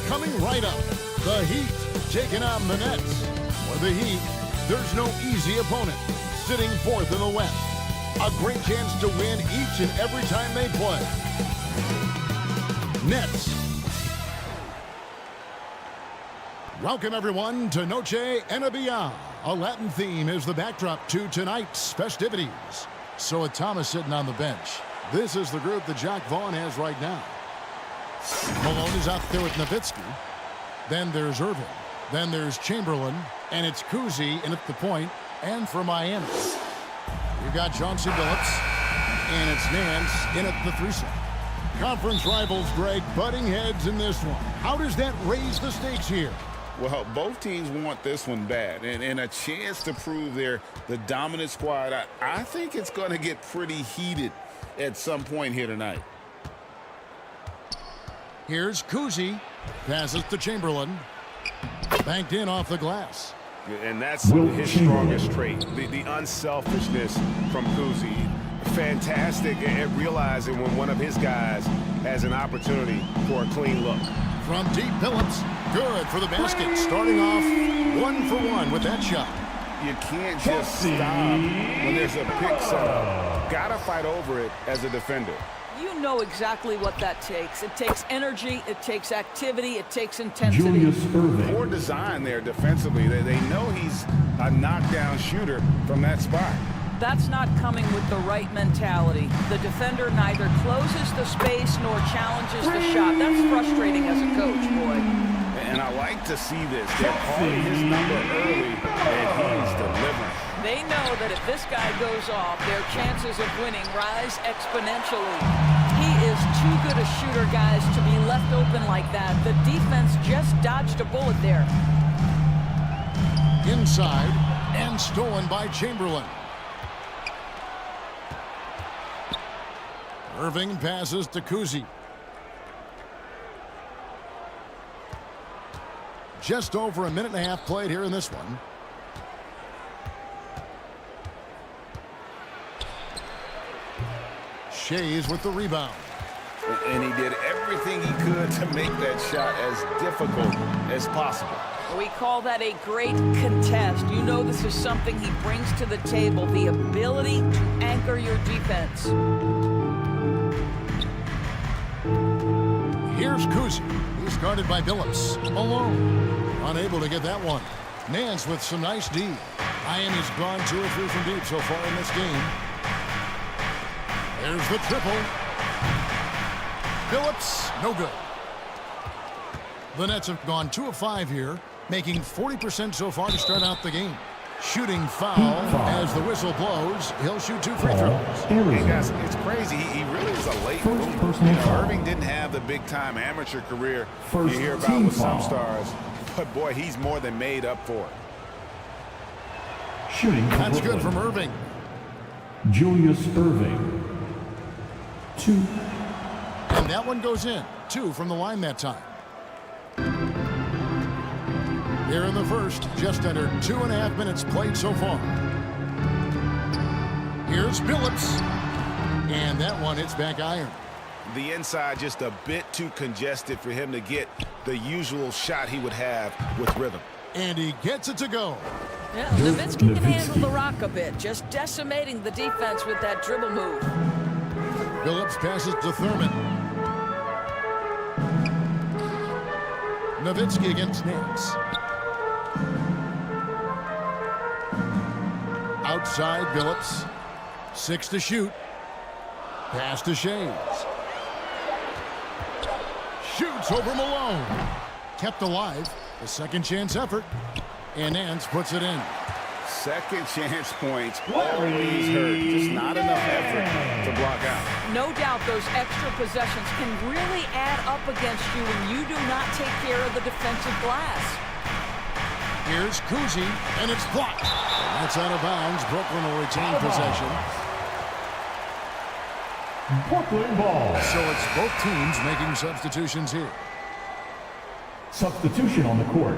Coming right up, the Heat taking on the Nets. For the Heat, there's no easy opponent. Sitting 4th in the West. A great chance to win each and every time they play. Nets. Welcome, everyone, to Noche Enabia. A Latin theme is the backdrop to tonight's festivities. So with Thomas sitting on the bench, this is the group that Jacques Vaughn has right now. Malone is out there with Nowitzki. Then there's Irving. Then there's Chamberlain. And it's Kuzi in at the point. And for Miami, you got Chauncey Billups. And it's Nance in at the 3-set. Conference rivals, Greg, butting heads in this one. How does that raise the stakes here? Well, both teams want this one bad, and a chance to prove they're the dominant squad. I think it's going to get pretty heated at some point here tonight. Here's Kuzi. Passes to Chamberlain. Banked in off the glass. And that's his strongest trait, the unselfishness from Kuzi. Fantastic at realizing when one of his guys has an opportunity for a clean look. From deep, Billups. Good for the basket. Starting off 1 for 1 with that shot. You can't just stop when there's a pick set up. Gotta fight over it as a defender. You know exactly what that takes. It takes energy, it takes activity, it takes intensity. Poor design there defensively. They know he's a knockdown shooter from that spot. That's not coming with the right mentality. The defender neither closes the space nor challenges the shot. That's frustrating as a coach, boy. And I like to see this. They're calling his number early, and he's delivering. They know that if this guy goes off, their chances of winning rise exponentially. He is too good a shooter, guys, to be left open like that. The defense just dodged a bullet there. Inside, and stolen by Chamberlain. Irving passes to Kuzi. Just over a minute and a half played here in this one. Shays with the rebound. And he did everything he could to make that shot as difficult as possible. We call that a great contest. You know this is something he brings to the table, the ability to anchor your defense. Here's Kuzi. He's guarded by Billups. Malone. Unable to get that one. Nance with some nice D. Miami's gone 2 or 3 from deep so far in this game. There's the triple. Billups, no good. The Nets have gone 2 of 5 here, making 40% so far to start out the game. Shooting foul as the whistle blows. He'll shoot 2 free throws. Hey guys, it's crazy. He really is a late bloomer. Irving didn't have the big-time amateur career you hear about with some stars, but boy, he's more than made up for it. Shooting. That's good from Irving. Julius Irving. 2. And that one goes in. 2 from the line that time. Here in the first, just under 2.5 minutes played so far. Here's Billups. And that one hits back iron. The inside just a bit too congested for him to get the usual shot he would have with rhythm. And he gets it to go. Yeah, Nowitzki can handle the rock a bit, just decimating the defense with that dribble move. Billups passes to Thurman. Nowitzki against Nance. Outside Billups. 6 to shoot. Pass to Shays. Shoots over Malone. Kept alive. A second chance effort. And Nance puts it in. Second chance points always hurt. Just not enough effort to block out. No doubt those extra possessions can really add up against you when you do not take care of the defensive glass. Here's Kuzi, and it's blocked. That's out of bounds. Brooklyn will retain possession. Brooklyn ball. So it's both teams making substitutions here. Substitution on the court.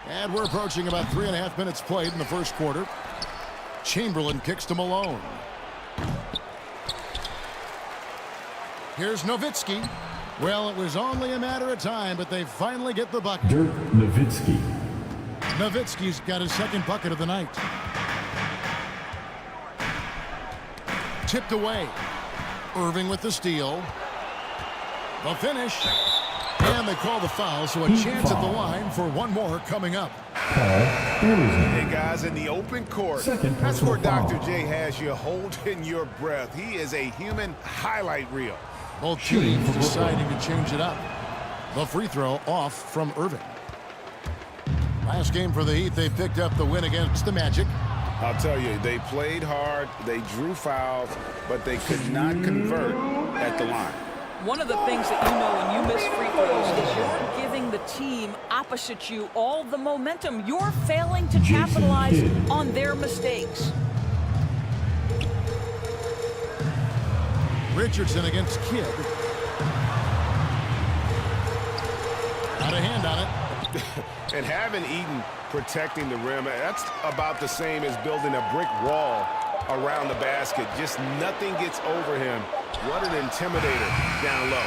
And we're approaching about 3.5 minutes played in the first quarter. Chamberlain kicks to Malone. Here's Nowitzki. Well, it was only a matter of time, but they finally get the bucket. Dirk Nowitzki. Nowitzki's got his second bucket of the night. Tipped away. Irving with the steal. The finish. And they call the foul, so a chance at the line for one more coming up. Hey, guys, in the open court, that's where foul. Dr. J has you holding your breath. He is a human highlight reel. Both teams deciding to change it up. The free throw off from Irving. Last game for the Heat, they picked up the win against the Magic. I'll tell you, they played hard, they drew fouls, but they could not convert at the line. One of the things that you know when you miss free throws is you're giving the team opposite you all the momentum. You're failing to capitalize on their mistakes. Richardson against Kidd. Got a hand on it. And having Eaton protecting the rim, that's about the same as building a brick wall around the basket. Just nothing gets over him. What an intimidator down low.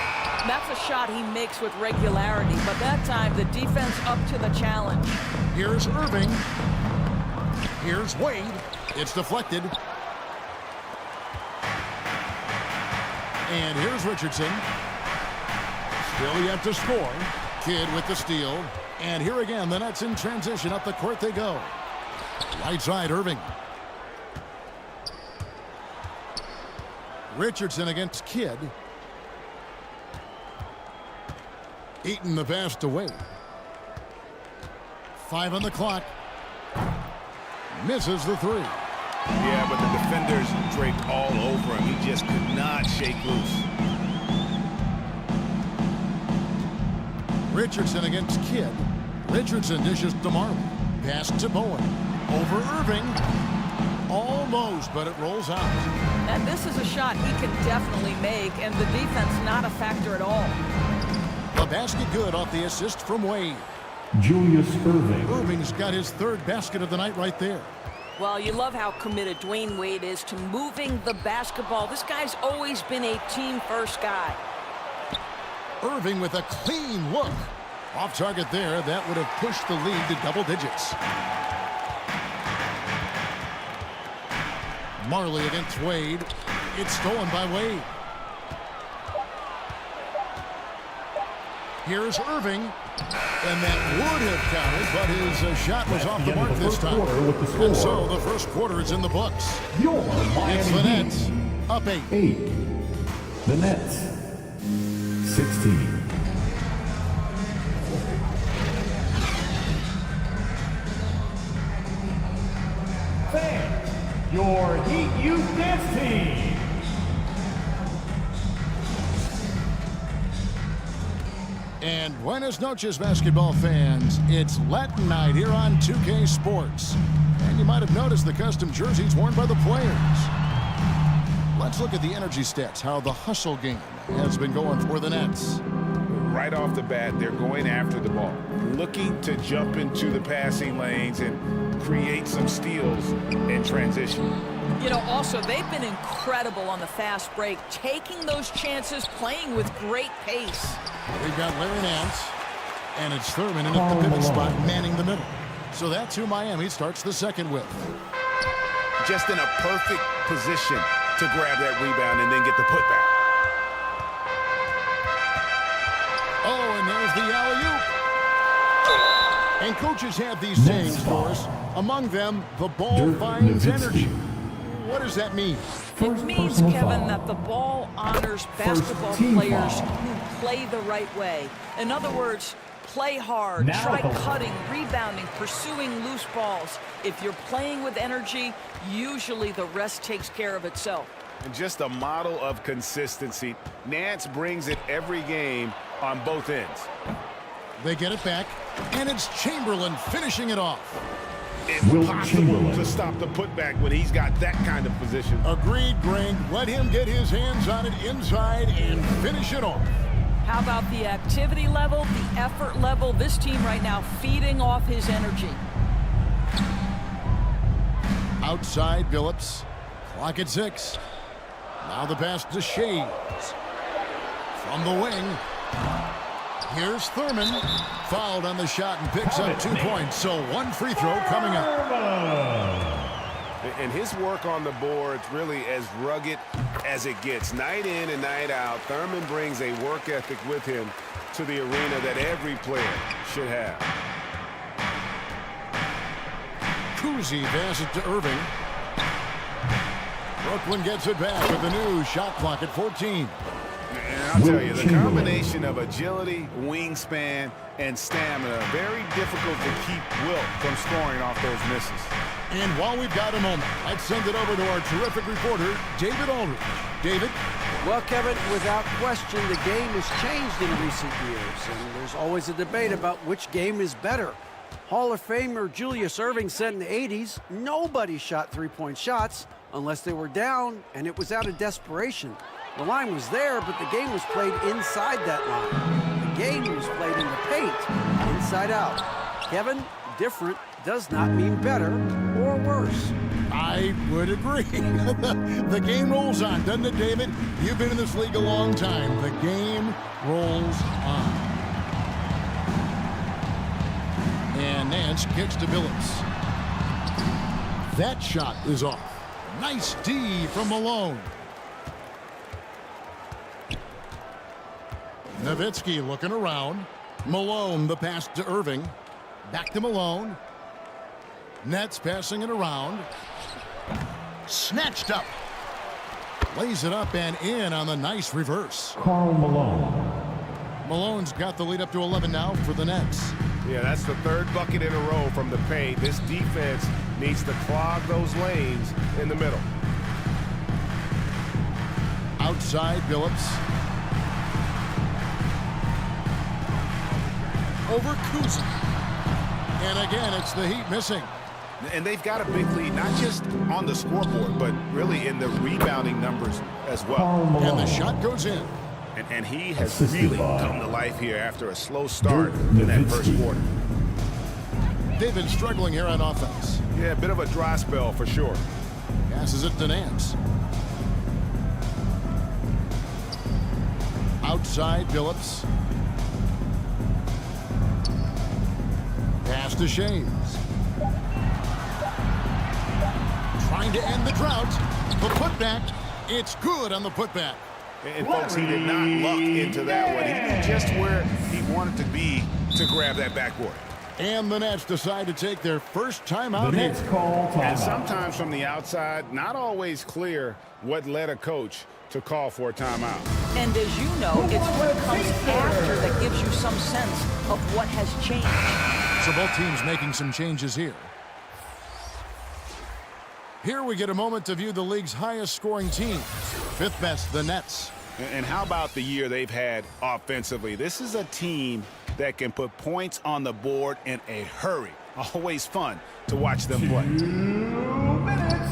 That's a shot he makes with regularity, but that time the defense up to the challenge. Here's Irving. Here's Wade. It's deflected. And here's Richardson. Still yet to score. Kidd with the steal. And here again, the Nets in transition. Up the court they go. Right side, Irving. Richardson against Kidd. Eaton the pass to Wade. 5 on the clock. Misses the 3. Yeah, but the defenders draped all over him. He just could not shake loose. Richardson against Kidd. Richardson dishes to Marley. Pass to Bowen. Over Irving. Almost, but it rolls out. And this is a shot he can definitely make, and the defense not a factor at all. The basket good off the assist from Wade. Julius Irving. Irving's got his third basket of the night right there. Well, you love how committed Dwayne Wade is to moving the basketball. This guy's always been a team-first guy. Irving with a clean look. Off target there. That would have pushed the lead to double digits. Marley against Wade. It's stolen by Wade. Here's Irving. And that would have counted, but his shot was off the mark this time. And so the first quarter is in the books. It's the Nets up 8. The Nets 16. Fans, your Heat Youth Dance Team. And buenas noches, basketball fans. It's Latin night here on 2K Sports. And you might have noticed the custom jerseys worn by the players. Let's look at the energy stats, how the hustle game has been going for the Nets. Right off the bat, they're going after the ball, looking to jump into the passing lanes and create some steals in transition. You know, also, they've been incredible on the fast break, taking those chances, playing with great pace. We've got Larry Nance, and it's Thurman in at the pivot spot, manning the middle. So that's who Miami starts the second with. Just in a perfect position to grab that rebound and then get the putback. Oh, and there's the alley-oop. And coaches have these sayings for us. Among them, the ball finds energy. What does that mean? It means, Kevin, that the ball honors basketball players who play the right way. In other words, play hard, try cutting, rebounding, pursuing loose balls. If you're playing with energy, usually the rest takes care of itself. And just a model of consistency. Nance brings it every game on both ends. They get it back, and it's Chamberlain finishing it off. Impossible to stop the putback when he's got that kind of position. Agreed, Greg. Let him get his hands on it inside and finish it off. How about the activity level, the effort level? This team right now feeding off his energy. Outside, Billups. Clock at 6. Now the pass to Shades. From the wing. Here's Thurman. Fouled on the shot and picks up 2 points. So one free throw coming up. And his work on the boards really as rugged as it gets. Night in and night out, Thurman brings a work ethic with him to the arena that every player should have. Kuzi passes to Irving. Brooklyn gets it back with a new shot clock at 14. And I'll tell you, the combination of agility, wingspan, and stamina, very difficult to keep Wilt from scoring off those misses. And while we've got a moment, let's send it over to our terrific reporter, David Aldridge. David? Well, Kevin, without question, the game has changed in recent years, and there's always a debate about which game is better. Hall of Famer Julius Irving said in the 80s, nobody shot three-point shots unless they were down, and it was out of desperation. The line was there, but the game was played inside that line. The game was played in the paint, inside out. Kevin, different does not mean better or worse. I would agree. The game rolls on, doesn't it, David? You've been in this league a long time. The game rolls on. And Nance kicks to Billups. That shot is off. Nice D from Malone. Nowitzki looking around. Malone, the pass to Irving. Back to Malone. Nets passing it around. Snatched up. Lays it up and in on the nice reverse. Karl Malone. Malone's got the lead up to 11 now for the Nets. Yeah, that's the third bucket in a row from the paint. This defense needs to clog those lanes in the middle. Outside, Billups. over Kuzi. And again, it's the Heat missing. And they've got a big lead, not just on the scoreboard, but really in the rebounding numbers as well. And the shot goes in. And he has really come to life here after a slow start in that first quarter. They've been struggling here on offense. Yeah, a bit of a dry spell for sure. Passes it to Nance. Outside, Billups. Pass to Shames. Trying to end the drought. The putback. It's good on the putback. And folks, he did not luck into that one. He knew just where he wanted to be to grab that backboard. And the Nets decide to take their first timeout here. And sometimes from the outside, not always clear what led a coach to call for a timeout. And as you know, it's what comes after that gives you some sense of what has changed. So both teams making some changes here. Here we get a moment to view the league's highest scoring teams. Fifth best, the Nets. And how about the year they've had offensively? This is a team that can put points on the board in a hurry. Always fun to watch them play. 2 minutes.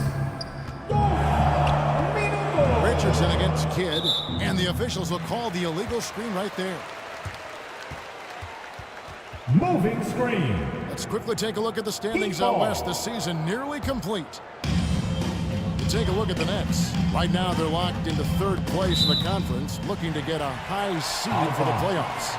Go! Richardson against Kidd, and the officials will call the illegal screen right there. Moving screen. Let's quickly take a look at the standings out west. The season nearly complete. Take a look at the Nets. Right now, they're locked into third place in the conference, looking to get a high seed for the playoffs.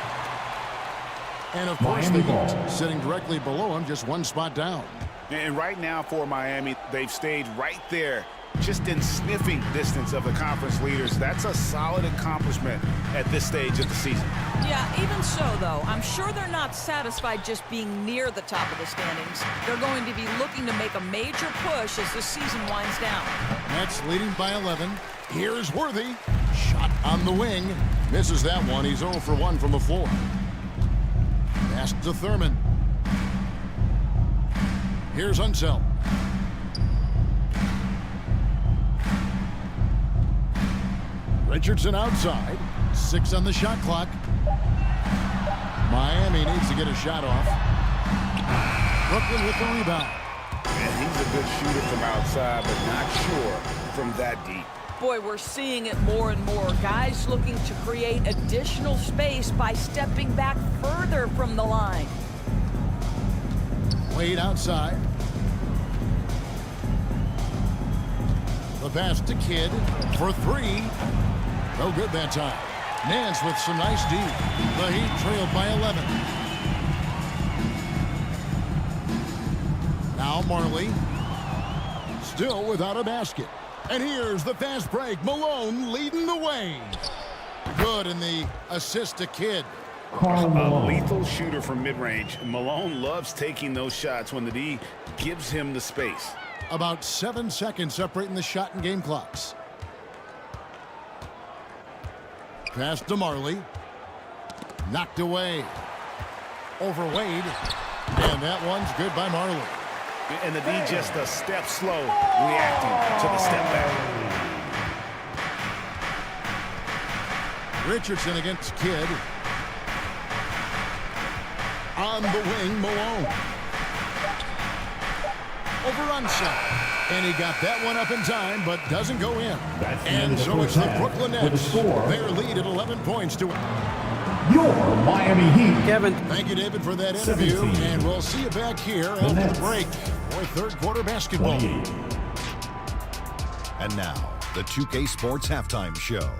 And, of course, the Heat sitting directly below them, just one spot down. And right now for Miami, they've stayed right there, just in sniffing distance of the conference leaders. That's a solid accomplishment at this stage of the season. Yeah, even so, though, I'm sure they're not satisfied just being near the top of the standings. They're going to be looking to make a major push as the season winds down. Nets leading by 11. Here's Worthy. Shot on the wing. Misses that one. He's 0 for 1 from the floor. Pass to Thurman. Here's Unseld. Richardson outside. 6 on the shot clock. Miami needs to get a shot off. Brooklyn with the rebound. And he's a good shooter from outside, but not sure from that deep. Boy, we're seeing it more and more. Guys looking to create additional space by stepping back further from the line. Wade outside. The pass to Kidd for 3. No good that time. Nance with some nice D. The Heat trailed by 11. Now Marley. Still without a basket. And here's the fast break. Malone leading the way. Good in the assist to Kidd. A lethal shooter from mid-range. Malone loves taking those shots when the D gives him the space. About 7 seconds separating the shot and game clocks. Pass to Marley. Knocked away. Over Wade. And that one's good by Marley. And the D just a step slow, reacting to the step back. Richardson against Kidd. On the wing, Malone. Over Unseld. And he got that one up in time, but doesn't go in. And so it's the Brooklyn Nets. Their lead at 11 points to your Miami Heat. Kevin. Thank you, David, for that interview. 17. And we'll see you back here after the break for third quarter basketball. 28. And now, the 2K Sports Halftime Show.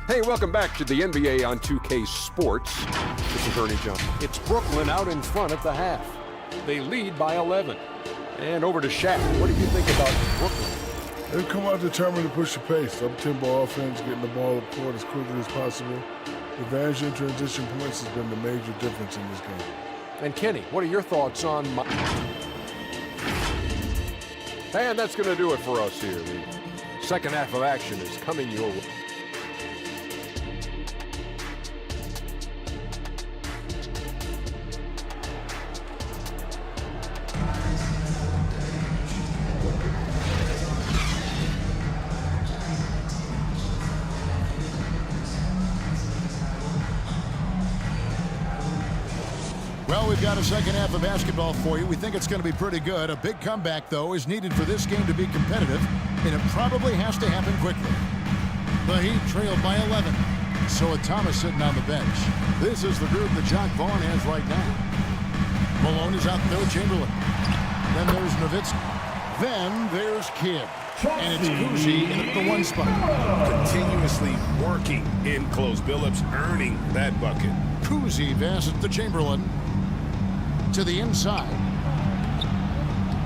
Hey, welcome back to the NBA on 2K Sports. This is Ernie Johnson. It's Brooklyn out in front at the half. They lead by 11. And over to Shaq. What do you think about Brooklyn? They've come out determined to push the pace. Up-tempo offense, getting the ball up court as quickly as possible. Advantage in transition points has been the major difference in this game. And Kenny, what are your thoughts on And that's going to do it for us here. The second half of action is coming your way. Well, we've got a second half of basketball for you. We think it's going to be pretty good. A big comeback, though, is needed for this game to be competitive, and it probably has to happen quickly. The Heat trailed by 11. So with Thomas sitting on the bench, this is the group that Jacques Vaughn has right now. Malone is out there with Chamberlain. Then there's Nowitzki. Then there's Kidd. And it's Cousy in at the 1 spot. Continuously working in close. Billups earning that bucket. Cousy passes to Chamberlain. To the inside.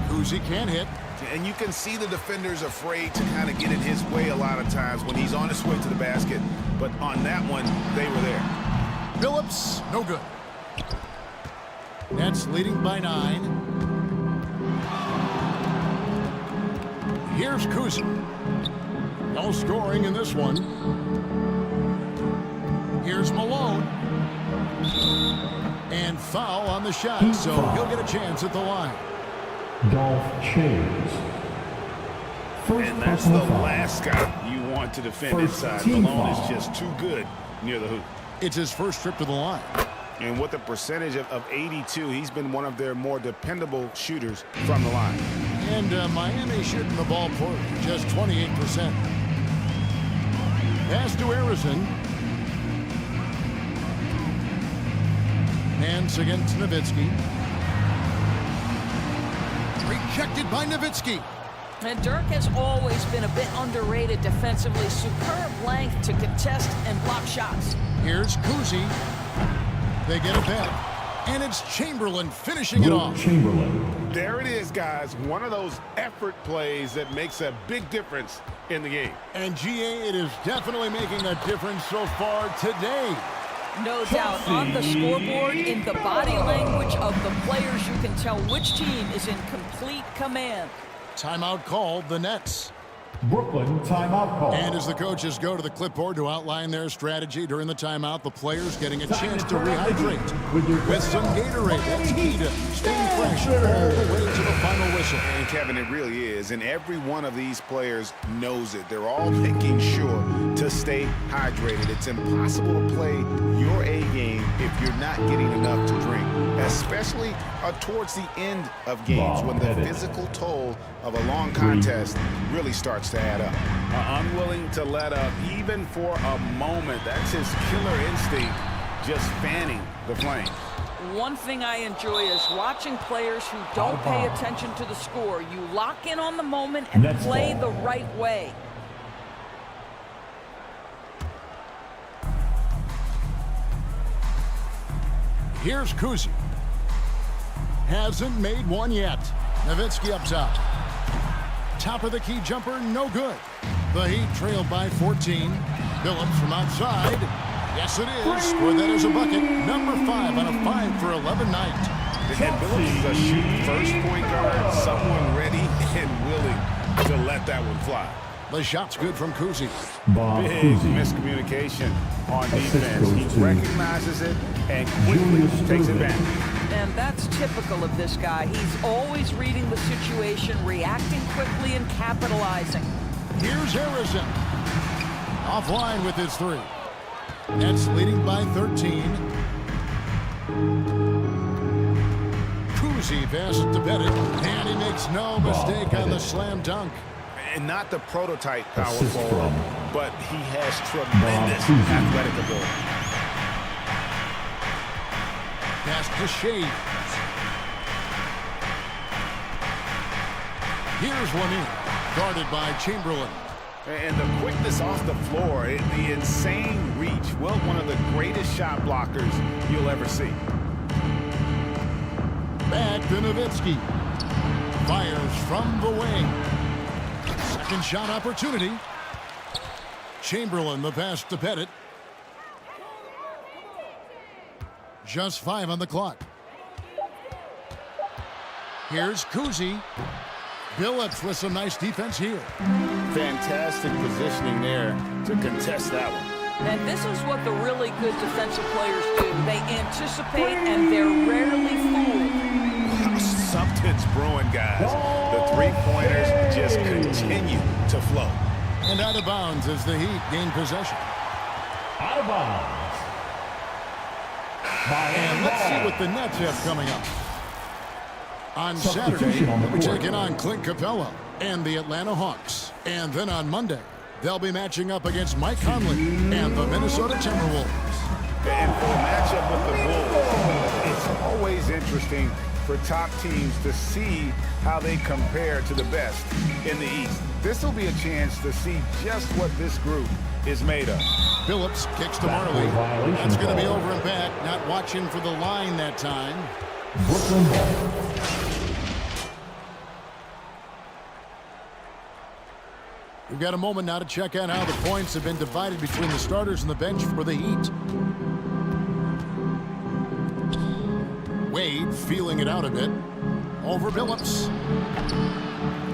Cousy can't hit. And you can see the defenders afraid to kind of get in his way a lot of times when he's on his way to the basket. But on that one, they were there. Billups, no good. Nets leading by 9. Here's Cousy. No scoring in this one. Here's Malone. And foul on the shot, so he'll get a chance at the line. Dolph Chains. And that's the last guy you want to defend inside. Malone is just too good near the hoop. It's his first trip to the line. And with a percentage of 82, he's been one of their more dependable shooters from the line. And Miami shooting the ball poorly, just 28%. Pass to Harrison. Hands against Nowitzki. Rejected by Nowitzki. And Dirk has always been a bit underrated defensively. Superb length to contest and block shots. Here's Cousy. They get it back. And it's Chamberlain finishing it off. Chamberlain. There it is, guys. One of those effort plays that makes a big difference in the game. And GA, it is definitely making a difference so far today. No doubt. On the scoreboard, in the body language of the players, you can tell which team is in complete command. Timeout called, the Nets. Brooklyn timeout call. And as the coaches go to the clipboard to outline their strategy during the timeout, the players getting a chance to rehydrate with some Gatorade. That's key to staying fresh all the way to the final whistle. And Kevin, it really is. And every one of these players knows it. They're all making sure to stay hydrated. It's impossible to play your A game if you're not getting enough to drink, especially towards the end of games when the physical toll of a long contest really starts to add up. Unwilling to let up even for a moment. That's his killer instinct, just fanning the flames. One thing I enjoy is watching players who don't pay attention to the score. You lock in on the moment and play the right way. Here's Cousy. Hasn't made one yet. Nowitzki up top. Top of the key jumper, no good. The Heat trailed by 14. Billups from outside. Yes, it is. Score that as a bucket. Number 5 on a 5 for 11 night. And Billups is a shooting first point guard, someone ready and willing to let that one fly. The shot's good from Cousy. Big miscommunication on defense. He recognizes it and quickly takes advantage. And that's typical of this guy. He's always reading the situation, reacting quickly, and capitalizing. Here's Harrison. Offline with his 3. Nets leading by 13. Cousy passes to Bennett, and he makes no mistake on the slam dunk. And not the prototype power forward, but he has tremendous athletic ability. Pass to Shea. Here's one in, guarded by Chamberlain. And the quickness off the floor, the insane reach. Well, one of the greatest shot blockers you'll ever see. Back to Nowitzki. Fires from the wing. Second shot opportunity. Chamberlain, the pass to Pettit. Just 5 on the clock. Here's Cousy. Billups with some nice defense here. Fantastic positioning there to contest that one. And this is what the really good defensive players do. They anticipate and they're rarely fooled. Something's brewing, guys. The three-pointers just continue to flow. And out of bounds as the Heat gain possession. Out of bounds. And let's see what the Nets have coming up. On Saturday, they'll be taking on Clint Capella and the Atlanta Hawks. And then on Monday, they'll be matching up against Mike Conley and the Minnesota Timberwolves. And for the matchup with the Bulls, it's always interesting for top teams to see how they compare to the best in the East. This will be a chance to see just what this group is made of. Phillips kicks to Marley. That's going to be over and back. Not watching for the line that time. Brooklyn ball. We've got a moment now to check out how the points have been divided between the starters and the bench for the Heat. Wade feeling it out a bit. Over Phillips.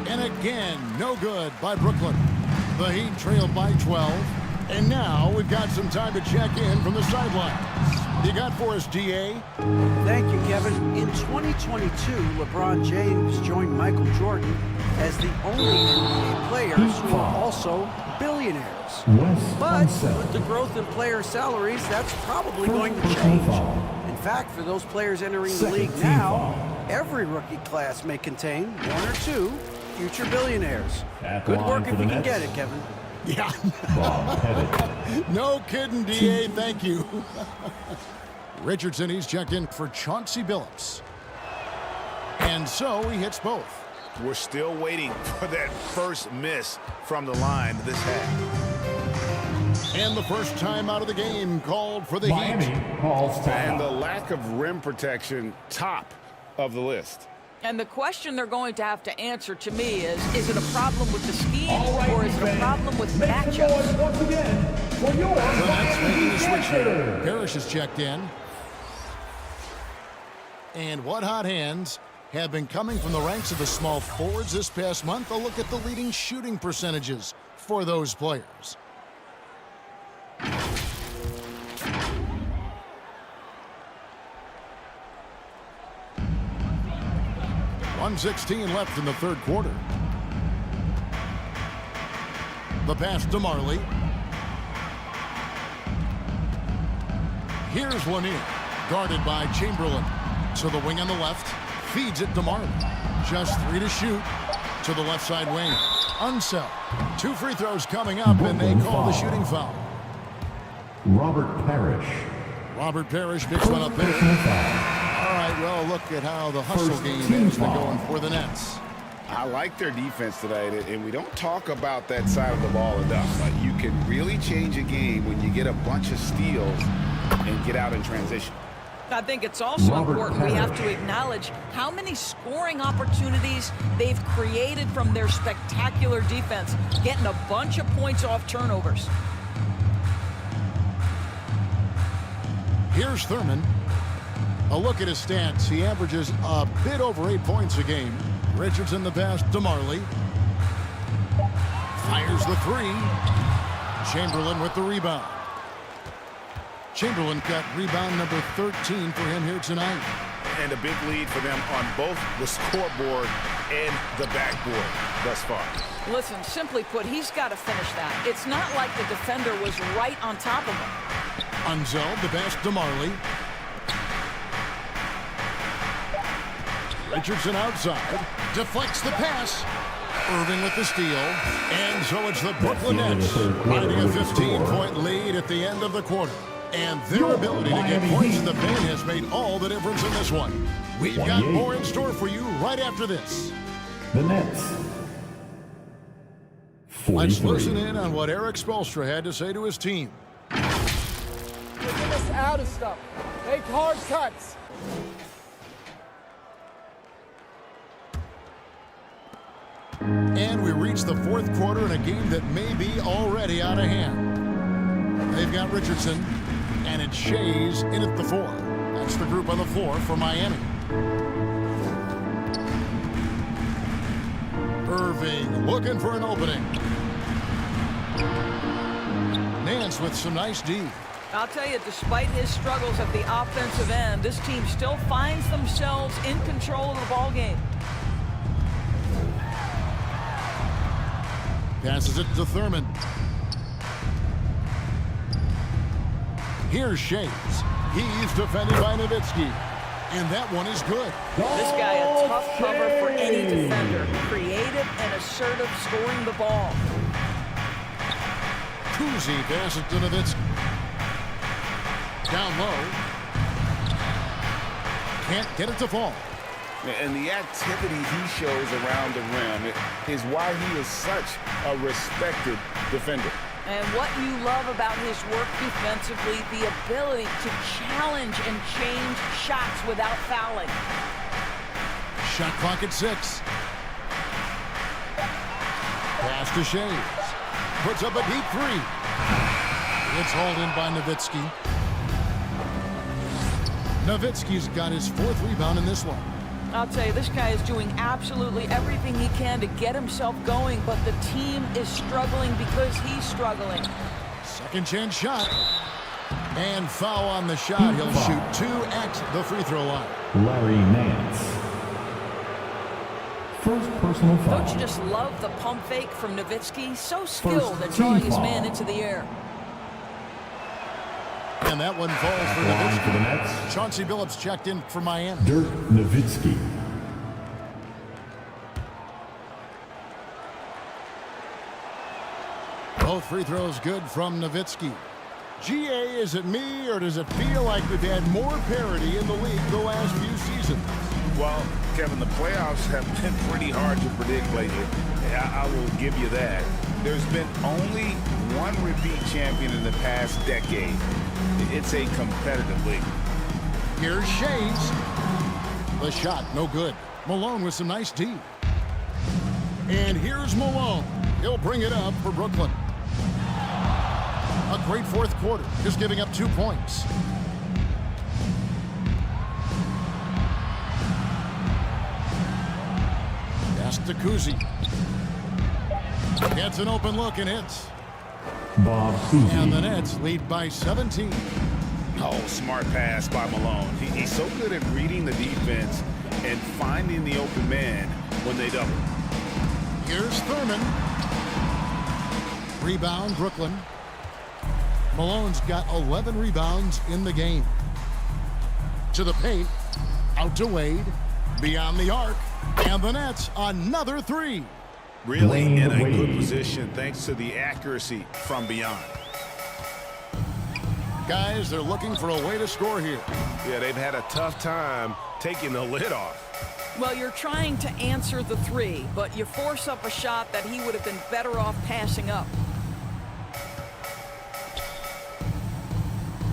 And again, no good by Brooklyn. The Heat trailed by 12. And now we've got some time to check in from the sidelines. You got for us, DA? Thank you, Kevin. In 2022, LeBron James joined Michael Jordan as the only NBA players who are also billionaires. But with the growth in player salaries, that's probably going to change. In fact, for those players entering the league now, every rookie class may contain one or two future billionaires. Good work if you can get it, Kevin. Yeah. No kidding, DA. Thank you. Richardson, he's checked in for Chauncey Billups. And so he hits both. We're still waiting for that first miss from the line this half. And the first time out of the game called for the Heat. And the lack of rim protection, top of the list. And the question they're going to have to answer to me is it a problem with the scheme or is it a problem with matchups? Once again, for your The Nets making the switch here. Parrish is checked in. And what hot hands have been coming from the ranks of the small forwards this past month. A look at the leading shooting percentages for those players. .116 left in the third quarter. The pass to Marley. Here's Lanier, guarded by Chamberlain. To the wing on the left, feeds it to Marley. Just 3 to shoot. To the left side wing. Unsell. 2 free throws coming up, and they call the shooting foul. Robert Parrish. Robert Parrish picks one up there. All right, well, look at how the hustle game has been going for the Nets. I like their defense tonight, and we don't talk about that side of the ball enough. You can really change a game when you get a bunch of steals and get out in transition. I think it's also important we have to acknowledge how many scoring opportunities they've created from their spectacular defense, getting a bunch of points off turnovers. Here's Thurman. A look at his stats. He averages a bit over 8 points a game. Richardson the pass to Marley. Fires the 3. Chamberlain with the rebound. Chamberlain got rebound number 13 for him here tonight. And a big lead for them on both the scoreboard and the backboard thus far. Listen, simply put, he's got to finish that. It's not like the defender was right on top of him. Unzell, the pass to Marley. Richardson outside. Deflects the pass. Irving with the steal. And so it's the Brooklyn Nets finding a 15-point lead at the end of the quarter. And their ability to get points in the paint has made all the difference in this one. We've got more in store for you right after this. The Nets. 43. Let's listen in on what Eric Spoelstra had to say to his team. Get us out of stuff. Make hard cuts. And we reach the fourth quarter in a game that may be already out of hand. They've got Richardson, and it's Shays in at the 4. That's the group on the floor for Miami. Irving looking for an opening. Nance with some nice D. I'll tell you, despite his struggles at the offensive end, this team still finds themselves in control of the ball game. Passes it to Thurman. Here's Shays. He's defended by Nowitzki. And that one is good. This guy a tough cover for any defender. Creative and assertive scoring the ball. Kuzi passes to Nowitzki. Down low. Can't get it to fall. And the activity he shows around the rim is why he is such a respected defender. And what you love about his work defensively, the ability to challenge and change shots without fouling. Shot clock at 6. Pass to Shays. Puts up a deep 3. It's hauled in by Nowitzki. Nowitzki's got his 4th rebound in this one. I'll tell you, this guy is doing absolutely everything he can to get himself going, but the team is struggling because he's struggling. Second chance shot. And foul on the shot. He'll shoot 2 at the free throw line. Larry Nance. First personal foul. Don't you just love the pump fake from Nowitzki? So skilled at drawing his man into the air. And that one falls for Nowitzki. Chauncey Billups checked in for Miami. Dirk Nowitzki. Both free throws good from Nowitzki. GA, is it me, or does it feel like we've had more parity in the league the last few seasons? Well, Kevin, the playoffs have been pretty hard to predict lately. I will give you that. There's been only one repeat champion in the past decade. It's a competitive league. Here's Shays. The shot, no good. Malone with some nice D. And here's Malone. He'll bring it up for Brooklyn. A great 4th quarter, just giving up 2 points. Pass to Kuzi. Gets an open look and hits. Bob Cousy. And the Nets lead by 17. Oh, smart pass by Malone. He's so good at reading the defense and finding the open man when they double. Here's Thurman. Rebound, Brooklyn. Malone's got 11 rebounds in the game. To the paint. Out to Wade. Beyond the arc. And the Nets, another 3. Really in a good position thanks to the accuracy from beyond. Guys, they're looking for a way to score here. Yeah, they've had a tough time taking the lid off. Well, you're trying to answer the 3, but you force up a shot that he would have been better off passing up.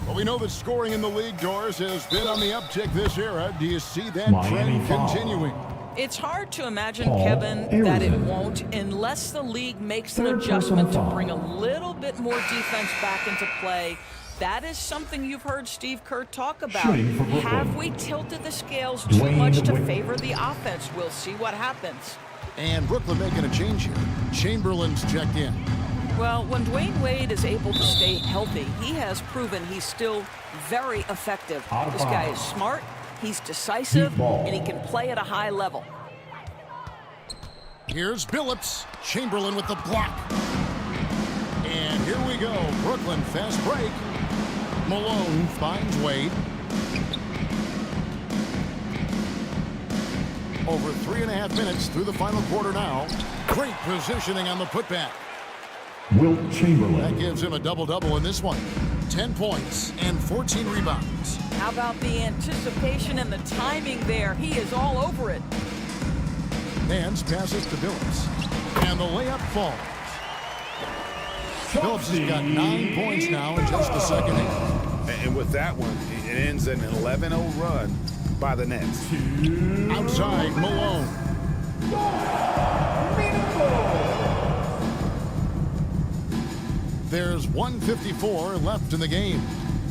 Well, we know that scoring in the league, Doris, has been on the uptick this era. Do you see that Miami trend foul. continuing? It's hard to imagine, Paul Kevin, that it Arizona. won't unless the league makes an Third adjustment to personal foul. bring a little bit more defense back into play. That is something you've heard Steve Kerr talk about. Shooting for Brooklyn. Have we tilted the scales too Dwayne much to Wade. favor the offense? We'll see what happens. And Brooklyn making a change here. Chamberlain's checked in. Well, when Dwayne Wade is able to stay healthy, he has proven he's still very effective. Out of This guy is bounds. smart, he's decisive, Deep ball. and he can play at a high level. Here's Billups. Chamberlain with the block. And here we go. Brooklyn fast break. Malone finds Wade. Over 3.5 minutes through the final quarter now. Great positioning on the putback. Wilt Chamberlain. That gives him a double-double in this one. 10 points and 14 rebounds. How about the anticipation and the timing there? He is all over it. Nance passes to Billups. And the layup falls. Billups has got 9 points now in just the second half. And with that one, it ends an 11-0 run by the Nets. Outside, Malone. There's 1:54 left in the game.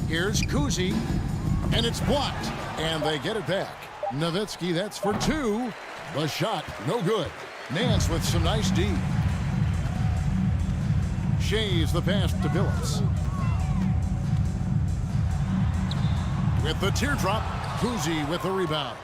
Here's Kuzi, and it's blocked, and they get it back. Nowitzki, that's for 2. The shot, no good. Nance with some nice D. Shays the pass to Billups. With the teardrop, Kuzi with the rebound.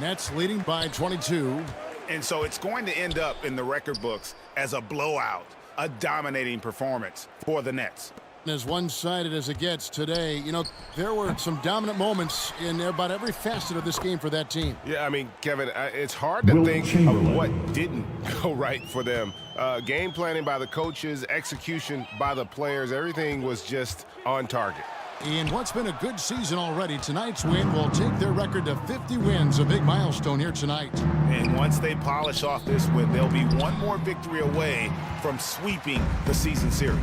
Nets leading by 22. And so it's going to end up in the record books as a blowout, a dominating performance for the Nets. As one-sided as it gets today, you know, there were some dominant moments in about every facet of this game for that team. Yeah, I mean, Kevin, it's hard to think of what didn't go right for them. Game planning by the coaches, execution by the players, everything was just on target. In what's been a good season already, tonight's win will take their record to 50 wins, a big milestone here tonight. And once they polish off this win, they'll be one more victory away from sweeping the season series.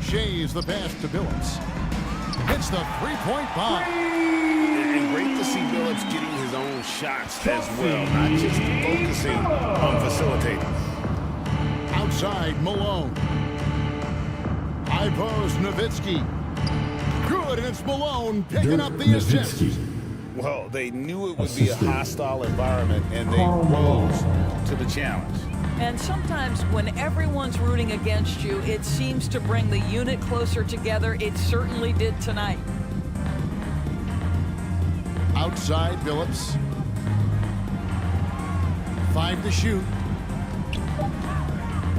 Shays the pass to Billups. Hits the three-point bomb. And great to see Billups getting his own shots as well, not just focusing on facilitating. Outside, Malone. High post, Nowitzki. Good, and it's Malone picking up the assist. Well, they knew it would be a hostile environment, and they rose to the challenge. And sometimes when everyone's rooting against you, it seems to bring the unit closer together. It certainly did tonight. Outside, Billups. 5 to shoot.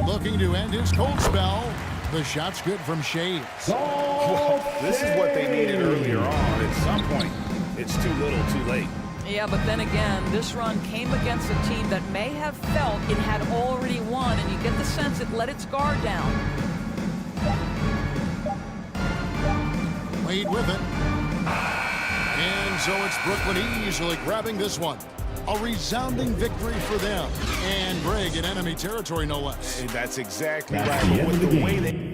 Looking to end his cold spell. The shot's good from Shays. Well, this is what they needed earlier on. At some point, it's too little, too late. Yeah, but then again, this run came against a team that may have felt it had already won, and you get the sense it let its guard down. Wade with it. And so it's Brooklyn easily grabbing this one. A resounding victory for them. And Greg in enemy territory, no less. And that's exactly right. But with the way they...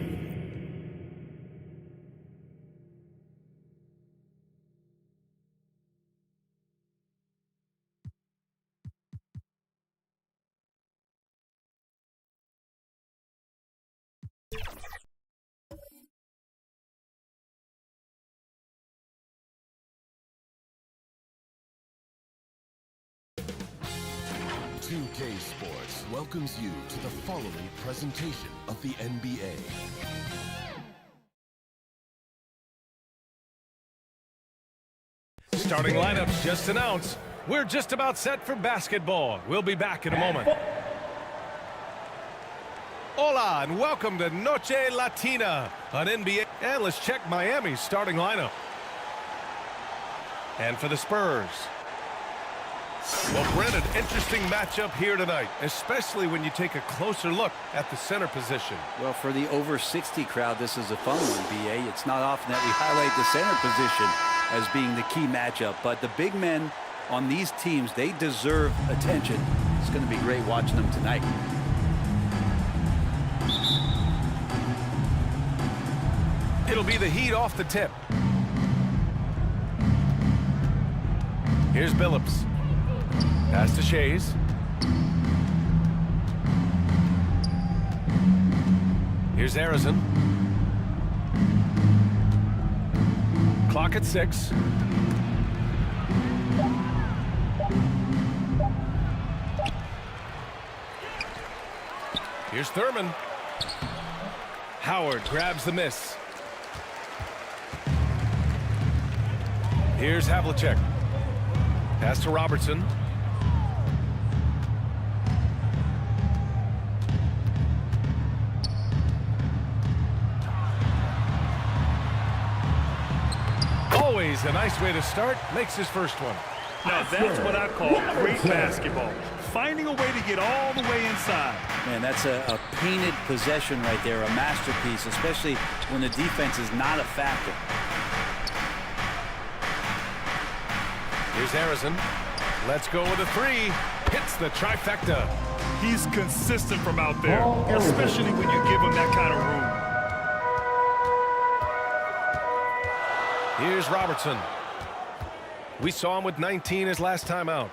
UK Sports welcomes you to the following presentation of the NBA. Starting lineups just announced. We're just about set for basketball. We'll be back in a moment. Hola and welcome to Noche Latina on NBA. And let's check Miami's starting lineup. And for the Spurs. Well, Brent, an interesting matchup here tonight, especially when you take a closer look at the center position. Well, for the over 60 crowd, this is a fun one, BA. It's not often that we highlight the center position as being the key matchup, but the big men on these teams, they deserve attention. It's going to be great watching them tonight. It'll be the Heat off the tip. Here's Billups. Pass to Shays. Here's Harrison. Clock at 6. Here's Thurman. Howard grabs the miss. Here's Havlicek. Pass to Robertson. Always a nice way to start. Makes his first one. Now that's what I call great basketball. Finding a way to get all the way inside. Man, that's a painted possession right there, a masterpiece, especially when the defense is not a factor. Here's Harrison. Let's go with a 3. Hits the trifecta. He's consistent from out there, especially when you give him that kind of room. Here's Robertson. We saw him with 19 his last time out.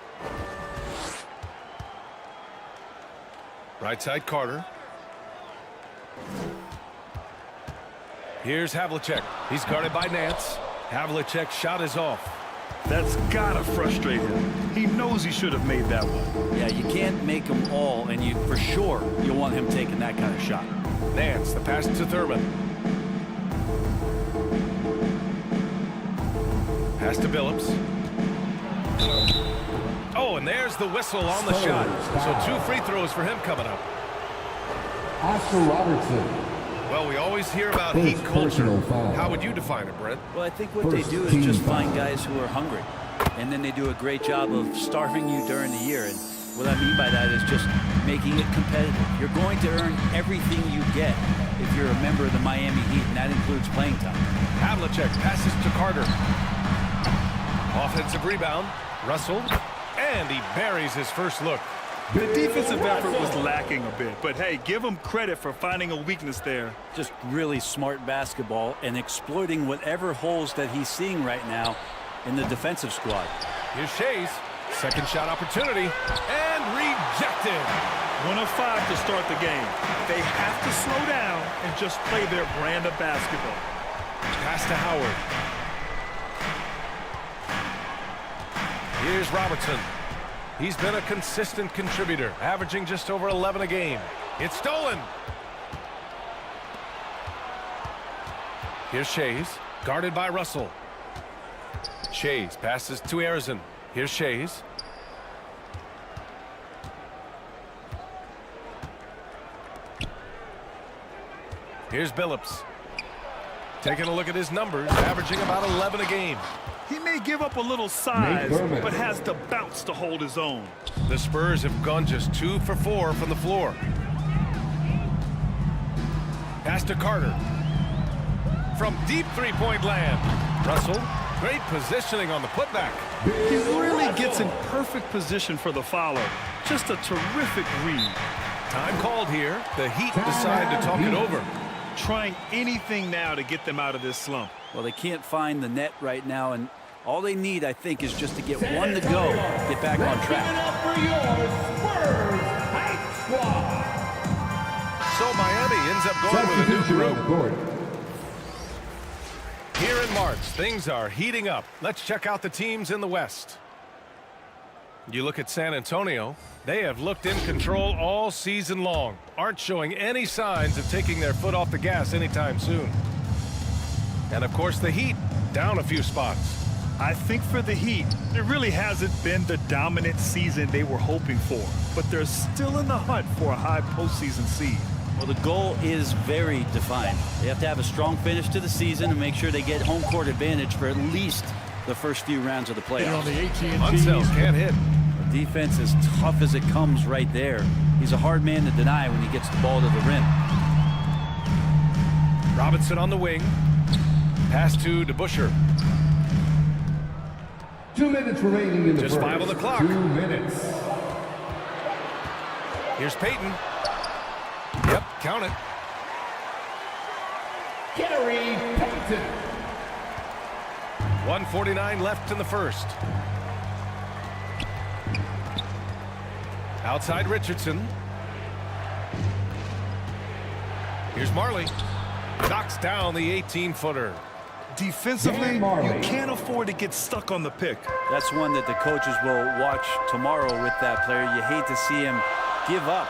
Right side Carter. Here's Havlicek. He's guarded by Nance. Havlicek's shot is off. That's gotta frustrate him. He knows he should have made that one. Yeah, you can't make them all, and you for sure you want him taking that kind of shot. Nance, the pass to Thurman. Pass to Billups. Oh, and there's the whistle on the shot. So 2 free throws for him coming up. Oscar Robertson. Well, we always hear about Heat culture. How would you define it, Brent? Well, I think what they do is just find guys who are hungry. And then they do a great job of starving you during the year. And what I mean by that is just making it competitive. You're going to earn everything you get if you're a member of the Miami Heat, and that includes playing time. Havlicek passes to Carter. Offensive rebound. Russell. And he buries his first look. The defensive effort was lacking a bit, but hey, give them credit for finding a weakness there. Just really smart basketball and exploiting whatever holes that he's seeing right now in the defensive squad. Here's Shays. Second shot opportunity. And rejected. 1 of 5 to start the game. They have to slow down and just play their brand of basketball. Pass to Howard. Here's Robertson. He's been a consistent contributor, averaging just over 11 a game. It's stolen. Here's Shays, guarded by Russell. Shays passes to Arizin. Here's Shays. Here's Billups. Taking a look at his numbers, averaging about 11 a game. He may give up a little size, but has the bounce to hold his own. The Spurs have gone just 2 for 4 from the floor. Pass to Carter. From deep three-point land. Russell, great positioning on the putback. He really gets in perfect position for the follow. Just a terrific read. Time called here. The Heat decide to talk it over. Trying anything now to get them out of this slump. Well, they can't find the net right now, and all they need, I think, is just to get one to go, get back on track. So Miami ends up going with a new group. Here in March, things are heating up. Let's check out the teams in the West. You look at San Antonio. They have looked in control all season long. Aren't showing any signs of taking their foot off the gas anytime soon. And of course the Heat, down a few spots. I think for the Heat, it really hasn't been the dominant season they were hoping for. But they're still in the hunt for a high postseason seed. Well, the goal is very defined. They have to have a strong finish to the season and make sure they get home court advantage for at least the first few rounds of the playoffs. Unseld can't hit. The defense is tough as it comes right there. He's a hard man to deny when he gets the ball to the rim. Robinson on the wing. Pass to DeBusschere. 2 minutes remaining in the just first. 5 on the clock. 2 minutes. Here's Payton. Yep, count it. Gary Payton. 1:49 left in the first. Outside Richardson. Here's Marley. Knocks down the 18-footer. Defensively, you can't afford to get stuck on the pick. That's one that the coaches will watch tomorrow with that player. You hate to see him give up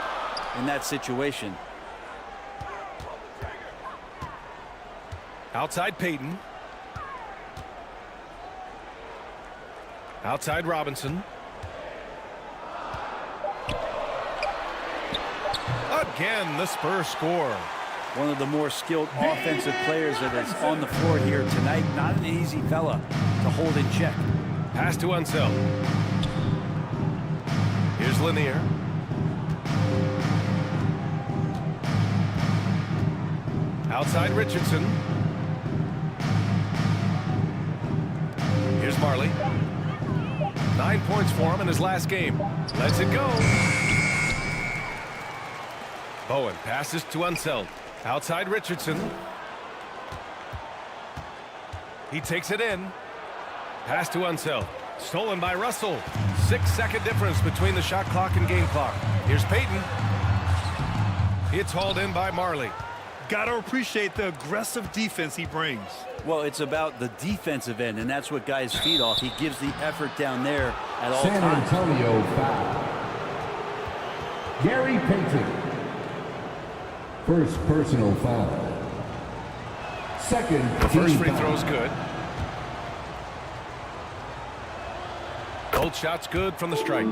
in that situation. Outside Payton. Outside Robinson. Again, the Spurs score. One of the more skilled offensive players that is on the floor here tonight. Not an easy fella to hold in check. Pass to Unseld. Here's Lanier. Outside Richardson. Here's Marley. 9 points for him in his last game. Lets it go. Bowen passes to Unseld. Outside Richardson. He takes it in. Pass to Unseld. Stolen by Russell. 6-second difference between the shot clock and game clock. Here's Payton. It's hauled in by Marley. Got to appreciate the aggressive defense he brings. Well, it's about the defensive end, and that's what guys feed off. He gives the effort down there at all San times. Antonio foul. Gary Payton. First personal foul. Second The first team free foul. throw's good. Both shots good from the strike.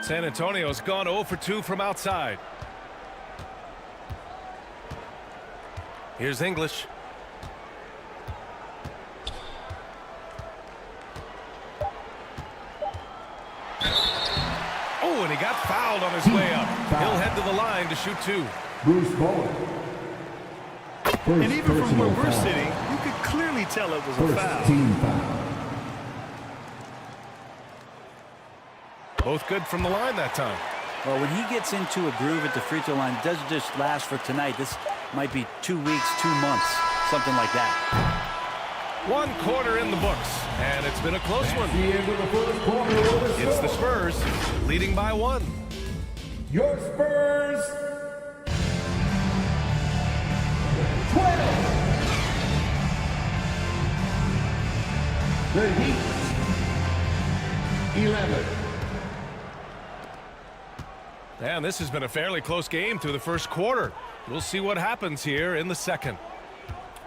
San Antonio's gone 0 for 2 from outside. Here's English. Oh, and he got fouled on his way up. He'll head to the line to shoot 2. Bruce Bowen. And even from where we're sitting, you could clearly tell it was a foul. Team foul. Both good from the line that time. Well, when he gets into a groove at the free throw line, it doesn't just last for tonight. This might be 2 weeks, 2 months, something like that. 1 quarter in the books, and it's been a close one. It's the Spurs leading by 1. Your Spurs 12. The Heat 11. And this has been a fairly close game through the first quarter. We'll see what happens here in the second.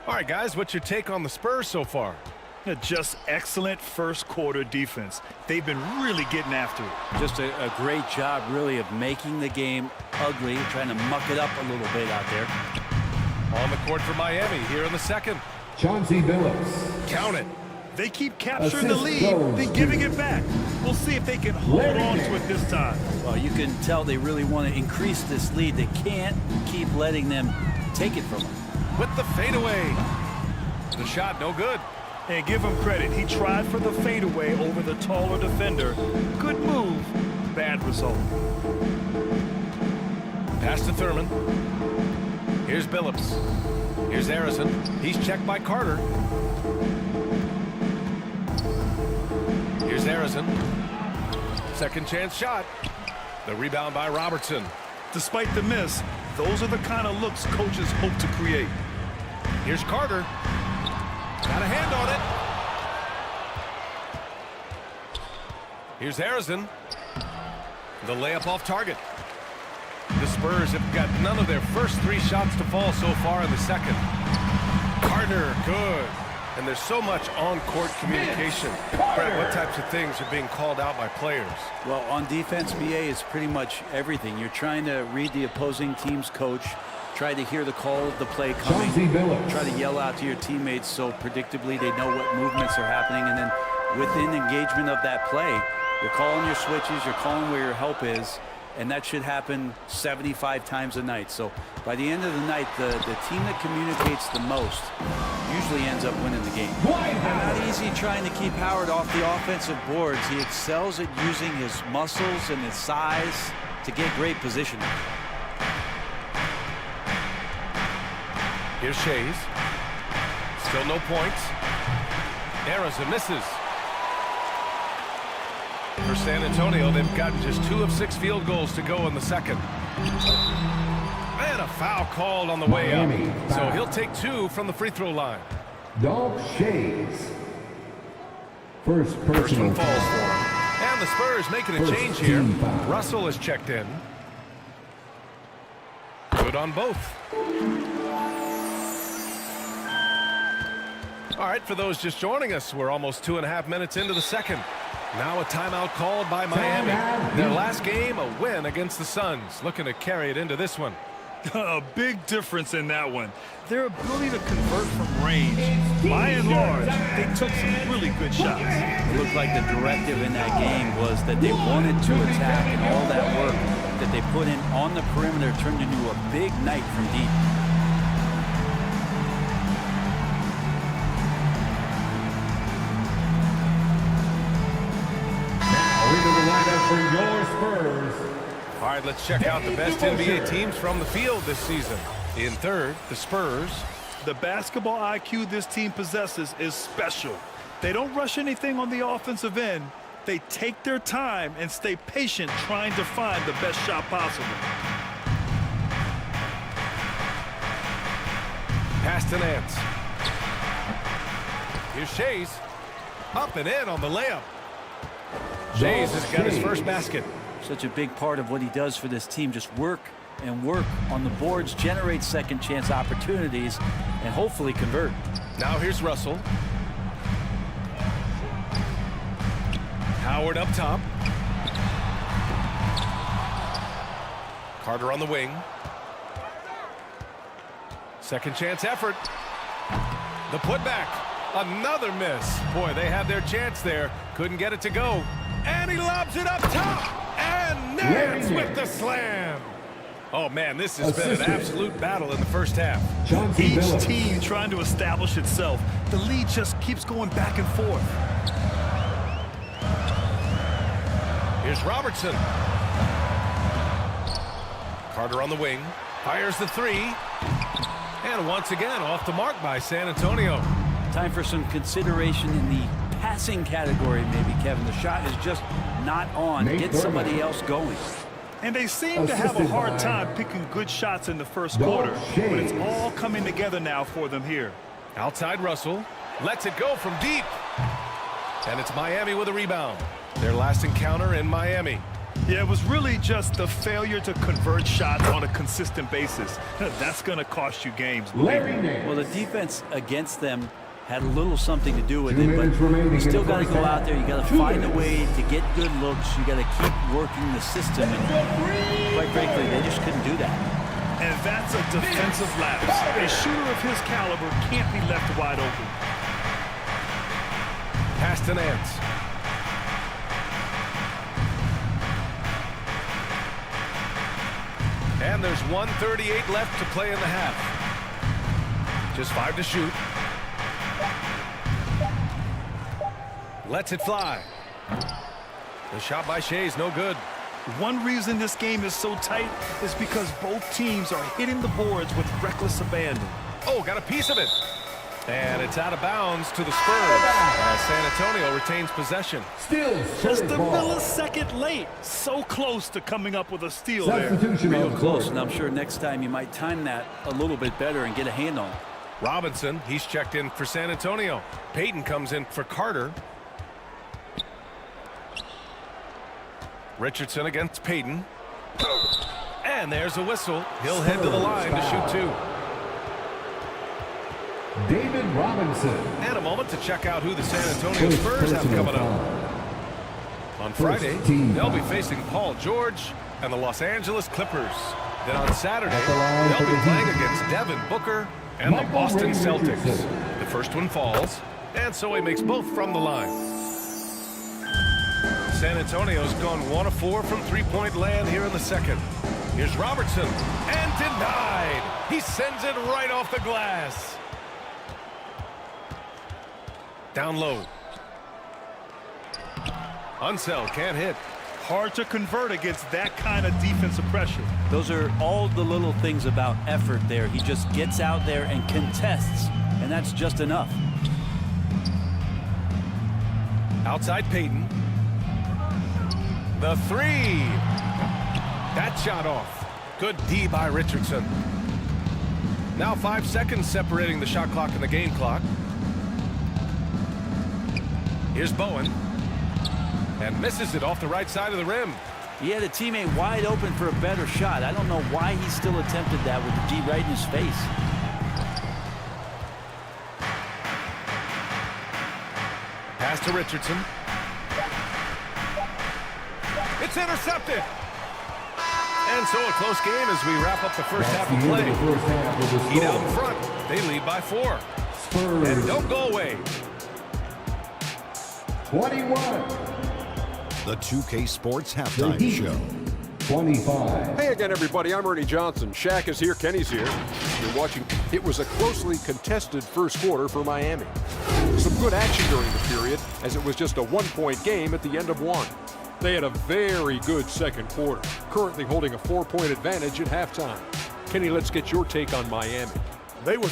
All right, guys, what's your take on the Spurs so far? Just excellent first quarter defense. They've been really getting after it. Just a great job, really, of making the game ugly, trying to muck it up a little bit out there. On the court for Miami here in the second. Chauncey Billups. Count it. They keep capturing the lead, then giving it back. We'll see if they can hold on to it this time. Well, you can tell they really want to increase this lead. They can't keep letting them take it from them. With the fadeaway. The shot no good. And give him credit. He tried for the fadeaway over the taller defender. Good move. Bad result. Pass to Thurman. Here's Billups. Here's Harrison. He's checked by Carter. Here's Harrison. Second chance shot. The rebound by Robertson. Despite the miss, those are the kind of looks coaches hope to create. Here's Carter. Got a hand on it. Here's Harrison. The layup off target. The Spurs have got none of their first 3 shots to fall so far in the second. Carter, good. And there's so much on-court communication. Brad, what types of things are being called out by players? Well, on defense, BA, is pretty much everything. You're trying to read the opposing team's coach, try to hear the call of the play coming, try to yell out to your teammates so predictably they know what movements are happening, and then within engagement of that play, you're calling your switches, you're calling where your help is, and that should happen 75 times a night. So by the end of the night, the team that communicates the most usually ends up winning the game. Not easy trying to keep Howard off the offensive boards. He excels at using his muscles and his size to get great positioning. Here's Shays. Still no points. Harrison misses. For San Antonio, they've gotten just 2 of 6 field goals to go in the second. And a foul called on the way up. So he'll take 2 from the free throw line. Dolph Shays. First personal one falls for him. And the Spurs making a change here. Russell is checked in. Good on both. All right, for those just joining us, we're almost 2.5 minutes into the second. Now a timeout called by Miami. Their last game, a win against the Suns. Looking to carry it into this one. A big difference in that one. Their ability to convert from range. By and large, they took some really good shots. It looked like the directive in that game was that they wanted to attack, and all that work that they put in on the perimeter turned into a big night from deep. For your Spurs. All right, let's check out the best NBA teams from the field this season. In third, the Spurs. The basketball IQ this team possesses is special. They don't rush anything on the offensive end. They take their time and stay patient trying to find the best shot possible. Pass to Nance. Here's Shays. Up and in on the layup. Shays has got his first basket. Such a big part of what he does for this team. Just work and work on the boards, generate second chance opportunities, and hopefully convert. Now here's Russell. Howard up top. Carter on the wing. Second chance effort. The putback. Another miss. Boy, they had their chance there. Couldn't get it to go. And he lobs it up top. And Nance with the slam. Oh, man, this has been an absolute battle in the first half. Each team trying to establish itself. The lead just keeps going back and forth. Here's Robertson. Carter on the wing. Fires the three. And once again, off the mark by San Antonio. Time for some consideration in the passing category, maybe, Kevin. The shot is just not on. Get somebody else going. And they seem to have a hard time picking good shots in the first quarter. But it's all coming together now for them here. Outside Russell. Lets it go from deep. And it's Miami with a rebound. Their last encounter in Miami. Yeah, it was really just the failure to convert shots on a consistent basis. That's going to cost you games. Well, the defense against them had a little something to do with it, but you still got to go out there. You got to find a way to get good looks. You got to keep working the system. And quite frankly, they just couldn't do that. And that's a defensive lapse. A shooter of his caliber can't be left wide open. Pass to Nance. And there's 1:38 left to play in the half. Just 5 to shoot. Lets it fly. The shot by Shea's no good. One reason this game is so tight is because both teams are hitting the boards with reckless abandon. Oh, got a piece of it. And it's out of bounds to the Spurs. San Antonio retains possession. Just a millisecond late. So close to coming up with a steal there. Real close, and I'm sure next time you might time that a little bit better and get a hand on it. Robinson, he's checked in for San Antonio. Payton comes in for Carter. Richardson against Payton. And there's a whistle. He'll head to the line to shoot two. David Robinson. And a moment to check out who the San Antonio Spurs have coming up. On Friday, they'll be facing Paul George and the Los Angeles Clippers. Then on Saturday, they'll be playing against Devin Booker and the Boston Celtics. The first one falls, and so he makes both from the line. San Antonio's gone 1 of 4 from three-point land here in the second. Here's Robertson, and denied. He sends it right off the glass. Down low. Unseld can't hit. Hard to convert against that kind of defensive pressure. Those are all the little things about effort there. He just gets out there and contests, and that's just enough. Outside Payton. The three. That shot off. Good D by Richardson. Now 5 seconds separating the shot clock and the game clock. Here's Bowen. And misses it off the right side of the rim. He had a teammate wide open for a better shot. I don't know why he still attempted that with the D right in his face. Pass to Richardson. It's intercepted. And so a close game as we wrap up the first half of play. Heat out in front. They lead by 4. Spurs. And don't go away. 21. The 2K Sports Halftime Show. 25. Hey again, everybody. I'm Ernie Johnson. Shaq is here. Kenny's here. You're watching. It was a closely contested first quarter for Miami. Some good action during the period, as it was just a 1-point game at the end of one. They had a very good second quarter, currently holding a 4-point advantage at halftime. Kenny, let's get your take on Miami. They were...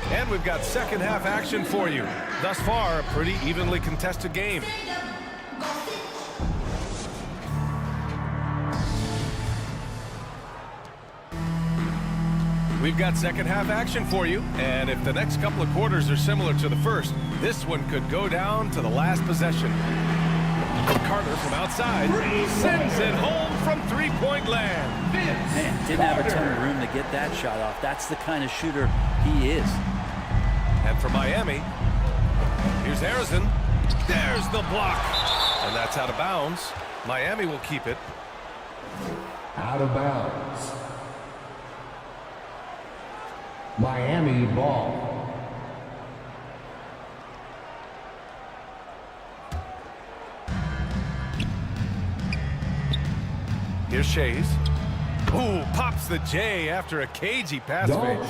And we've got second half action for you. Thus far, a pretty evenly contested game. We've got second half action for you, and if the next couple of quarters are similar to the first, this one could go down to the last possession. Carter from outside sends it home from three-point land. Man, didn't have a ton of room to get that shot off. That's the kind of shooter he is. And for Miami, here's Harrison. There's the block. And that's out of bounds. Miami will keep it. Out of bounds. Miami ball. Here's Shays. Ooh, pops the J after a cagey pass fake.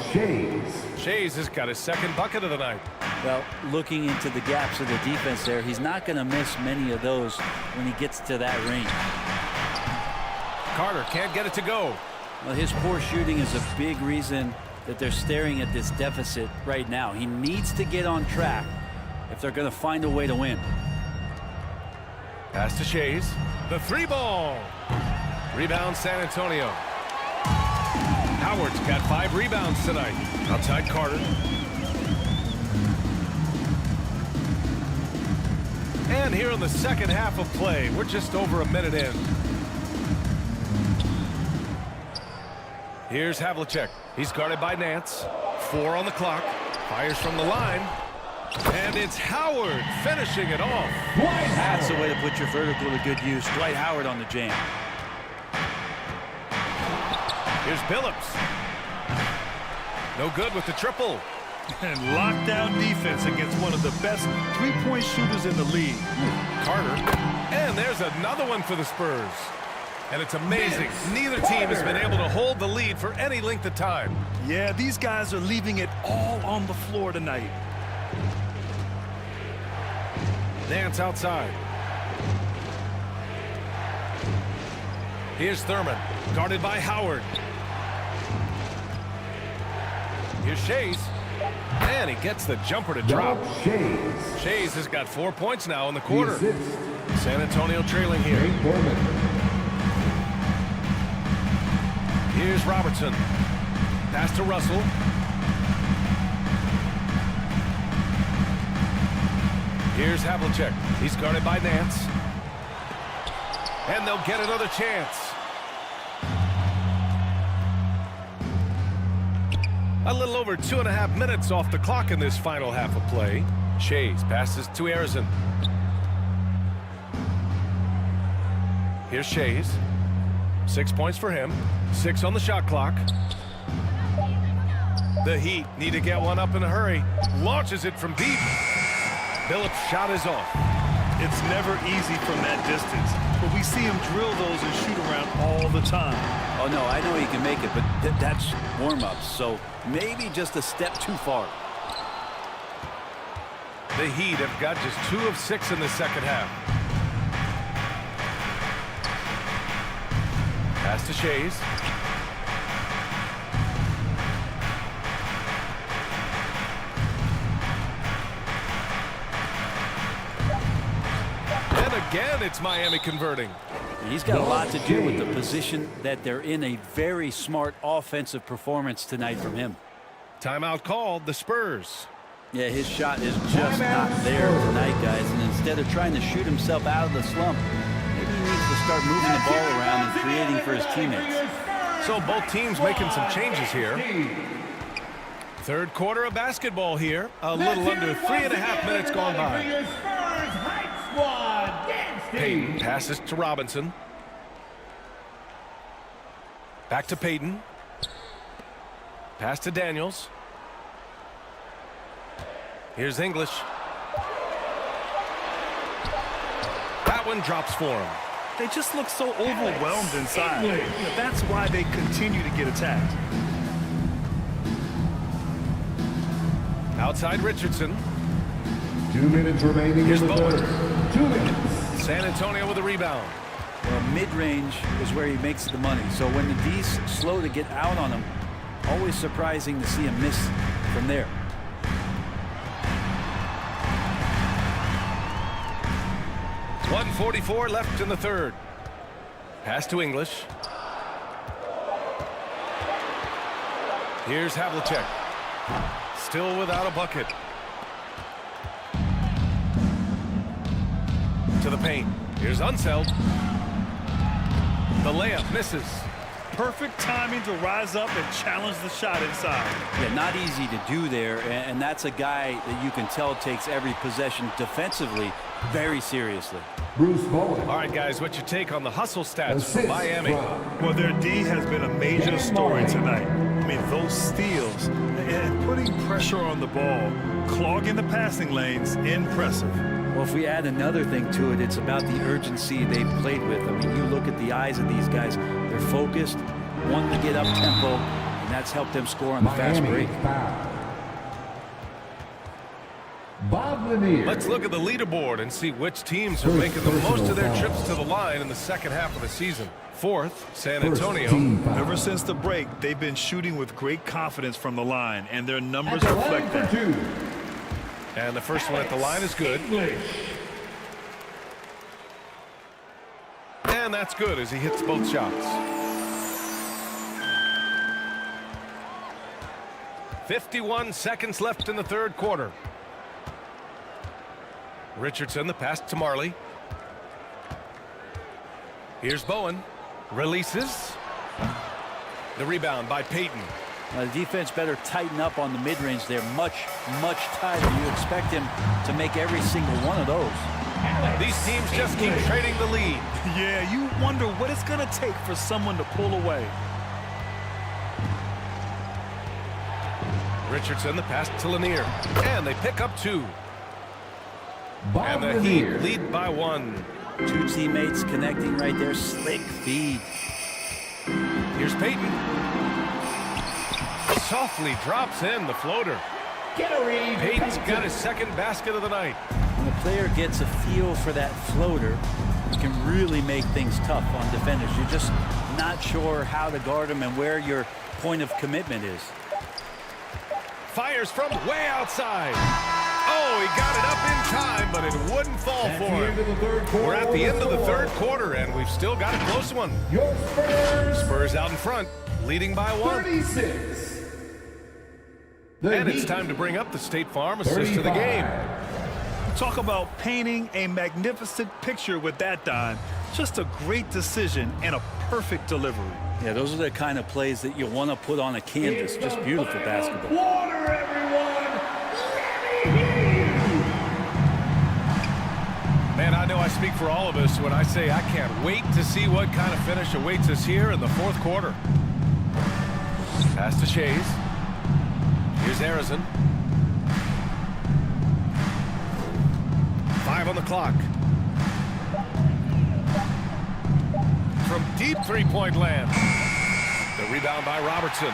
Shays has got his second bucket of the night. Well, looking into the gaps of the defense there, he's not going to miss many of those when he gets to that range. Carter can't get it to go. Well, his poor shooting is a big reason that they're staring at this deficit right now. He needs to get on track if they're going to find a way to win. Pass to Shays. The three ball. Rebound San Antonio. Howard's got 5 rebounds tonight. Outside Carter. And here in the second half of play, we're just over a minute in. Here's Havlicek. He's guarded by Nance. 4 on the clock. Fires from the line. And it's Howard finishing it off. That's the way to put your vertical to good use. Dwight Howard on the jam. Here's Billups. No good with the triple. And lockdown defense against one of the best three-point shooters in the league. Carter. And there's another one for the Spurs. And it's amazing. Neither team has been able to hold the lead for any length of time. Yeah, these guys are leaving it all on the floor tonight. Nance outside. Here's Thurman, guarded by Howard. Here's Shays. And he gets the jumper to drop. Shays has got 4 points now in the quarter. San Antonio trailing here. Here's Robertson. Pass to Russell. Here's Havlicek. He's guarded by Nance. And they'll get another chance. A little over 2.5 minutes off the clock in this final half of play. Shays passes to Harrison. Here's Shays. 6 points for him. 6 on the shot clock. The Heat need to get one up in a hurry. Launches it from deep. Billups' shot is off. It's never easy from that distance, but we see him drill those and shoot around all the time. Oh, no, I know he can make it, but that's warm-ups, so maybe just a step too far. The Heat have got just 2 of 6 in the second half. Pass to Shays. And again, it's Miami converting. He's got a lot to do with the position that they're in. A very smart offensive performance tonight from him. Timeout called, the Spurs. Yeah, his shot is just not there tonight, guys. And instead of trying to shoot himself out of the slump, maybe he needs to start moving the ball around and creating for his teammates. So both teams making some changes here. Third quarter of basketball here. A little under 3.5 minutes gone by. Payton passes to Robinson. Back to Payton. Pass to Daniels. Here's English. That one drops for him. They just look so overwhelmed inside. That's why they continue to get attacked. Outside Richardson. 2 minutes remaining. Here's in the Bowen. third. 2 minutes. San Antonio with a rebound. Well, mid-range is where he makes the money. So when the D's slow to get out on him, always surprising to see him miss from there. .144 left in the third. Pass to English. Here's Havlicek. Still without a bucket. To the paint. Here's Unseld. The layup misses. Perfect timing to rise up and challenge the shot inside. Yeah, not easy to do there, and that's a guy that you can tell takes every possession defensively very seriously. Bruce Bowen. All right, guys, what's your take on the hustle stats from Miami? Well, their D has been a major story tonight. I mean, those steals and putting pressure on the ball, clogging the passing lanes, impressive. Well, if we add another thing to it, it's about the urgency they've played with. I mean, you look at the eyes of these guys. They're focused, wanting to get up tempo, and that's helped them score on the fast break. Bob Lanier. Let's look at the leaderboard and see which teams are making the most of their trips to the line in the second half of the season. Fourth, San Antonio. Ever since the break, they've been shooting with great confidence from the line, and their numbers reflect that. And the first one at the line is good. And that's good as he hits both shots. 51 seconds left in the third quarter. Richardson, the pass to Marley. Here's Bowen. Releases. The rebound by Payton. The defense better tighten up on the mid-range. They're much, much tighter. You expect him to make every single one of those. These teams just keep trading the lead. Yeah, you wonder what it's going to take for someone to pull away. Richardson, the pass to Lanier. And they pick up two. Bob and the Lanier. Heat lead by one. Two teammates connecting right there. Slick feed. Here's Payton. Softly drops in the floater. Payton's got his second basket of the night. When a player gets a feel for that floater, it can really make things tough on defenders. You're just not sure how to guard them and where your point of commitment is. Fires from way outside. Oh, he got it up in time, but it wouldn't fall for him. We're at the end of the third quarter, and we've still got a close one. Your Spurs. Spurs out in front, leading by one. 36. And it's time to bring up the State Farm assist to the game. Talk about painting a magnificent picture with that dime. Just a great decision and a perfect delivery. Yeah, those are the kind of plays that you want to put on a canvas. Just beautiful basketball. Quarter, everyone. Let me hear you. Man, I know I speak for all of us when I say I can't wait to see what kind of finish awaits us here in the fourth quarter. Pass to Shays. Here's Harrison. 5 on the clock. From deep three-point land. The rebound by Robertson.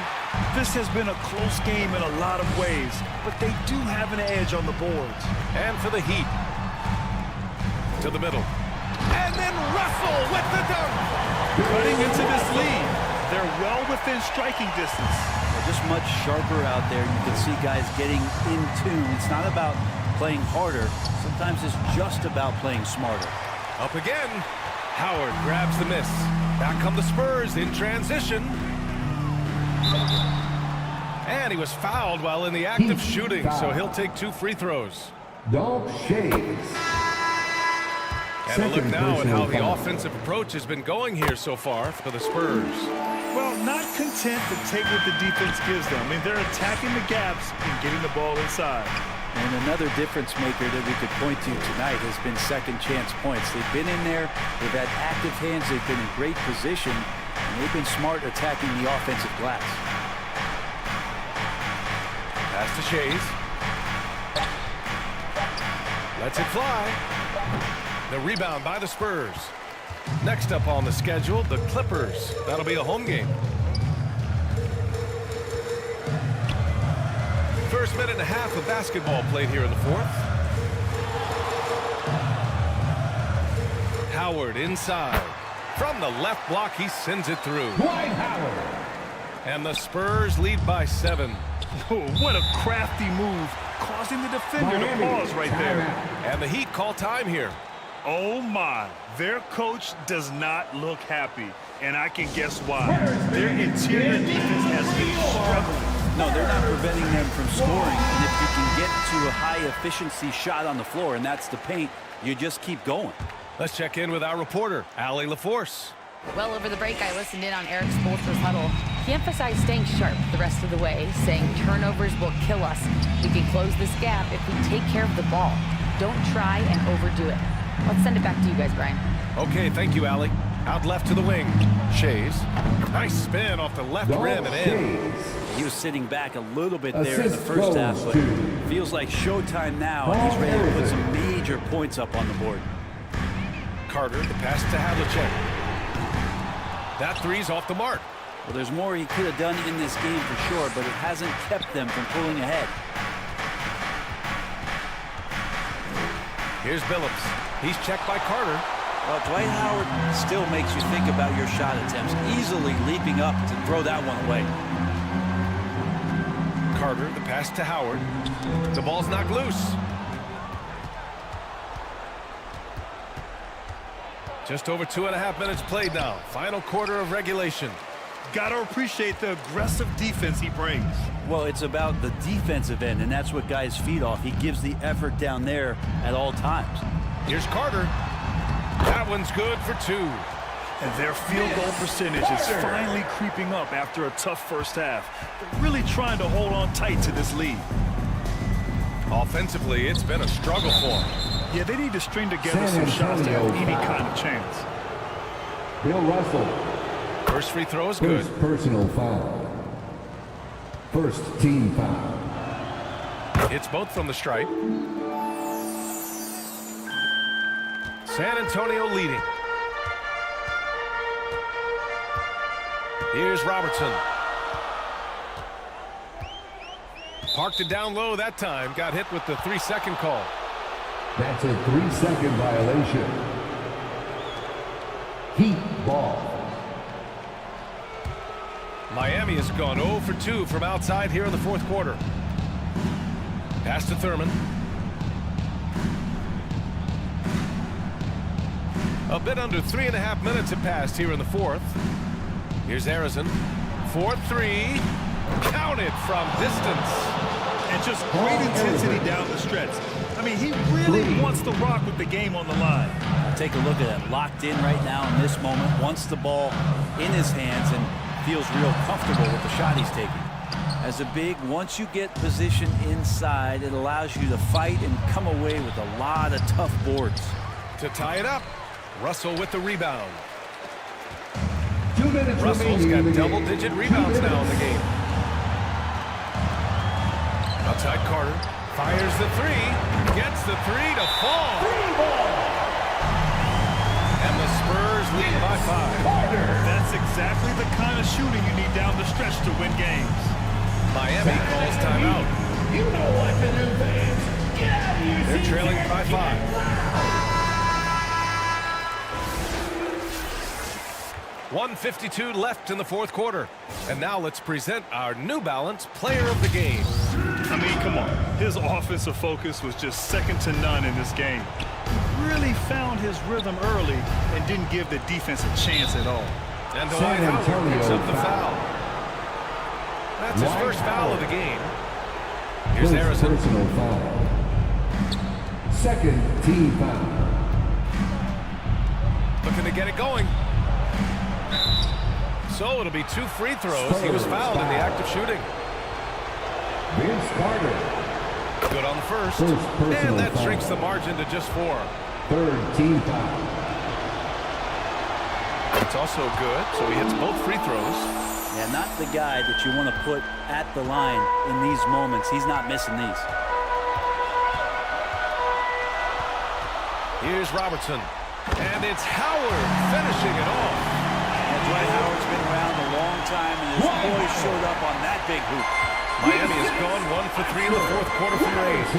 This has been a close game in a lot of ways, but they do have an edge on the boards. And for the Heat. To the middle. And then Russell with the dunk. Cutting into this lead. They're well within striking distance. They're just much sharper out there. You can see guys getting in tune. It's not about playing harder. Sometimes it's just about playing smarter. Up again. Howard grabs the miss. Back come the Spurs in transition. And he was fouled while in the act of shooting, so he'll take 2 free throws. Don't shades. And a look now at how the offensive approach has been going here so far for the Spurs. Well, not content to take what the defense gives them. I mean, they're attacking the gaps and getting the ball inside. And another difference maker that we could point to tonight has been second chance points. They've been in there, they've had active hands, they've been in great position, and they've been smart attacking the offensive glass. Pass to Shays. Lets it fly. The rebound by the Spurs. Next up on the schedule, the Clippers. That'll be a home game. First minute and a half of basketball played here in the fourth. Howard inside. From the left block, he sends it through. Dwight Howard. And the Spurs lead by 7. Oh, what a crafty move, causing the defender to pause right there. And the Heat call time here. Oh my, their coach does not look happy, and I can guess why. Their interior defense has been struggling. No, they're not preventing them from scoring. And if you can get to a high-efficiency shot on the floor, and that's the paint, you just keep going. Let's check in with our reporter, Allie LaForce. Well, over the break, I listened in on Eric Spoelstra's huddle. He emphasized staying sharp the rest of the way, saying turnovers will kill us. We can close this gap if we take care of the ball. Don't try and overdo it. Let's send it back to you guys, Brian. Okay, thank you, Allie. Out left to the wing. Shays. Nice spin off the left rim and in. He was sitting back a little bit there in the first half, but feels like showtime now, and he's ready to put some major points up on the board. Carter, the pass to Havlicek. That three's off the mark. Well, there's more he could have done in this game for sure, but it hasn't kept them from pulling ahead. Here's Billups. He's checked by Carter. Well, Dwight Howard still makes you think about your shot attempts, easily leaping up to throw that one away. Carter, the pass to Howard. The ball's knocked loose. Just over 2.5 minutes played now. Final quarter of regulation. Gotta appreciate the aggressive defense he brings. Well, it's about the defensive end, and that's what guys feed off. He gives the effort down there at all times. Here's Carter. That one's good for 2. And their field goal percentage is finally creeping up after a tough first half. They're really trying to hold on tight to this lead. Offensively, it's been a struggle for them. Yeah, they need to string together some shots to have any kind of chance. Bill Russell. First free throw is good. First personal foul. First team foul. It's both from the stripe. San Antonio leading. Here's Robertson. Parked it down low that time. Got hit with the 3-second call. That's a 3-second violation. Heat ball. Miami has gone 0 for 2 from outside here in the fourth quarter. Pass to Thurman. A bit under 3.5 minutes have passed here in the fourth. Here's Harrison. 4-3. Counted from distance. And just great intensity down the stretch. I mean, he really wants to rock with the game on the line. Take a look at that. Locked in right now in this moment. Wants the ball in his hands and feels real comfortable with the shot he's taking. As a big, once you get position inside, it allows you to fight and come away with a lot of tough boards. To tie it up, Russell with the rebound. 2 minutes Russell's got double-digit rebounds now in the game. Outside Carter. Fires the 3. Gets the 3 to fall. And the Spurs lead by 5. That's exactly the kind of shooting you need down the stretch to win games. Miami calls timeout. You know what to do, fans. Get out of your They're trailing by 5. 1:52 left in the fourth quarter. And now let's present our New Balance Player of the Game. I mean, come on. His offensive focus was just second to none in this game. He really found his rhythm early and didn't give the defense a chance at all. And Dwight Howard picks up the foul. That's his first foul of the game. Here's Harrison. Personal foul. Second team foul. Looking to get it going. So it'll be 2 free throws. He was fouled in the act of shooting. Vince Carter. Good on the first. And that shrinks the margin to just 4. Third team foul. It's also good, so he hits both free throws. Yeah, not the guy that you want to put at the line in these moments. He's not missing these. Here's Robertson. And it's Howard finishing it off. And Dwight Howard's been around a long time, and his boys showed up on that big hoop. Miami has gone 1 for 3 in the fourth quarter from range.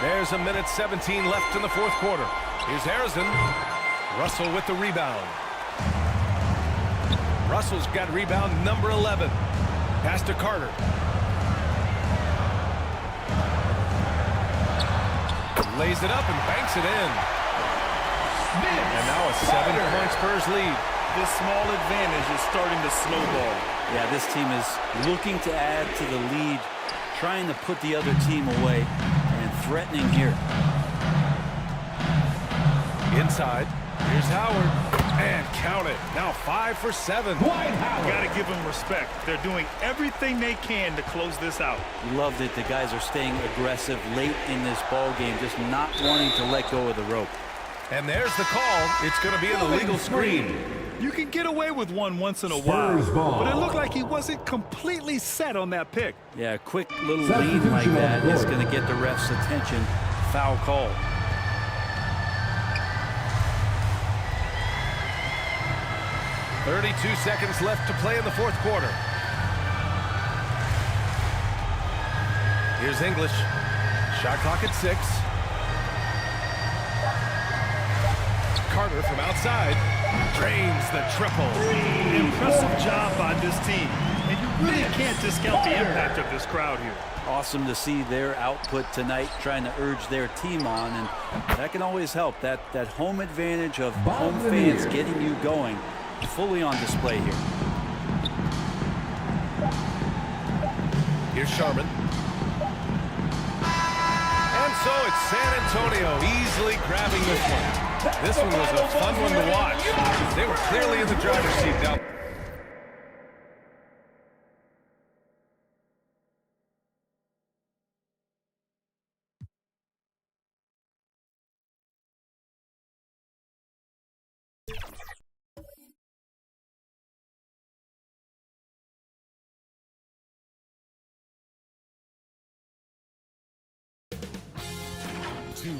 There's 1:17 left in the fourth quarter. Here's Harrison. Russell with the rebound. Russell's got rebound number 11. Pass to Carter. Lays it up and banks it in. And now a 7-point Spurs lead. this small advantage is starting to snowball. Yeah, this team is looking to add to the lead, trying to put the other team away, and threatening here. Inside. Here's Howard. And count it. Now 5 for 7. Got to give them respect. They're doing everything they can to close this out. Love that the guys are staying aggressive late in this ball game, just not wanting to let go of the rope. And there's the call. It's going to be an illegal screen. You can get away with one once in a while, but it looked like he wasn't completely set on that pick. Yeah, a quick little lead like that is going to get the ref's attention. Foul call. .32 seconds left to play in the fourth quarter. Here's English. Shot clock at 6. Carter from outside drains the triple. Impressive job by this team. And you really can't discount the impact of this crowd here. Awesome to see their output tonight, trying to urge their team on, and that can always help. That home advantage of home fans getting you going, fully on display here. Here's Sharman. And so it's San Antonio easily grabbing this one. This one was a fun one to watch. They were clearly in the driver's seat now.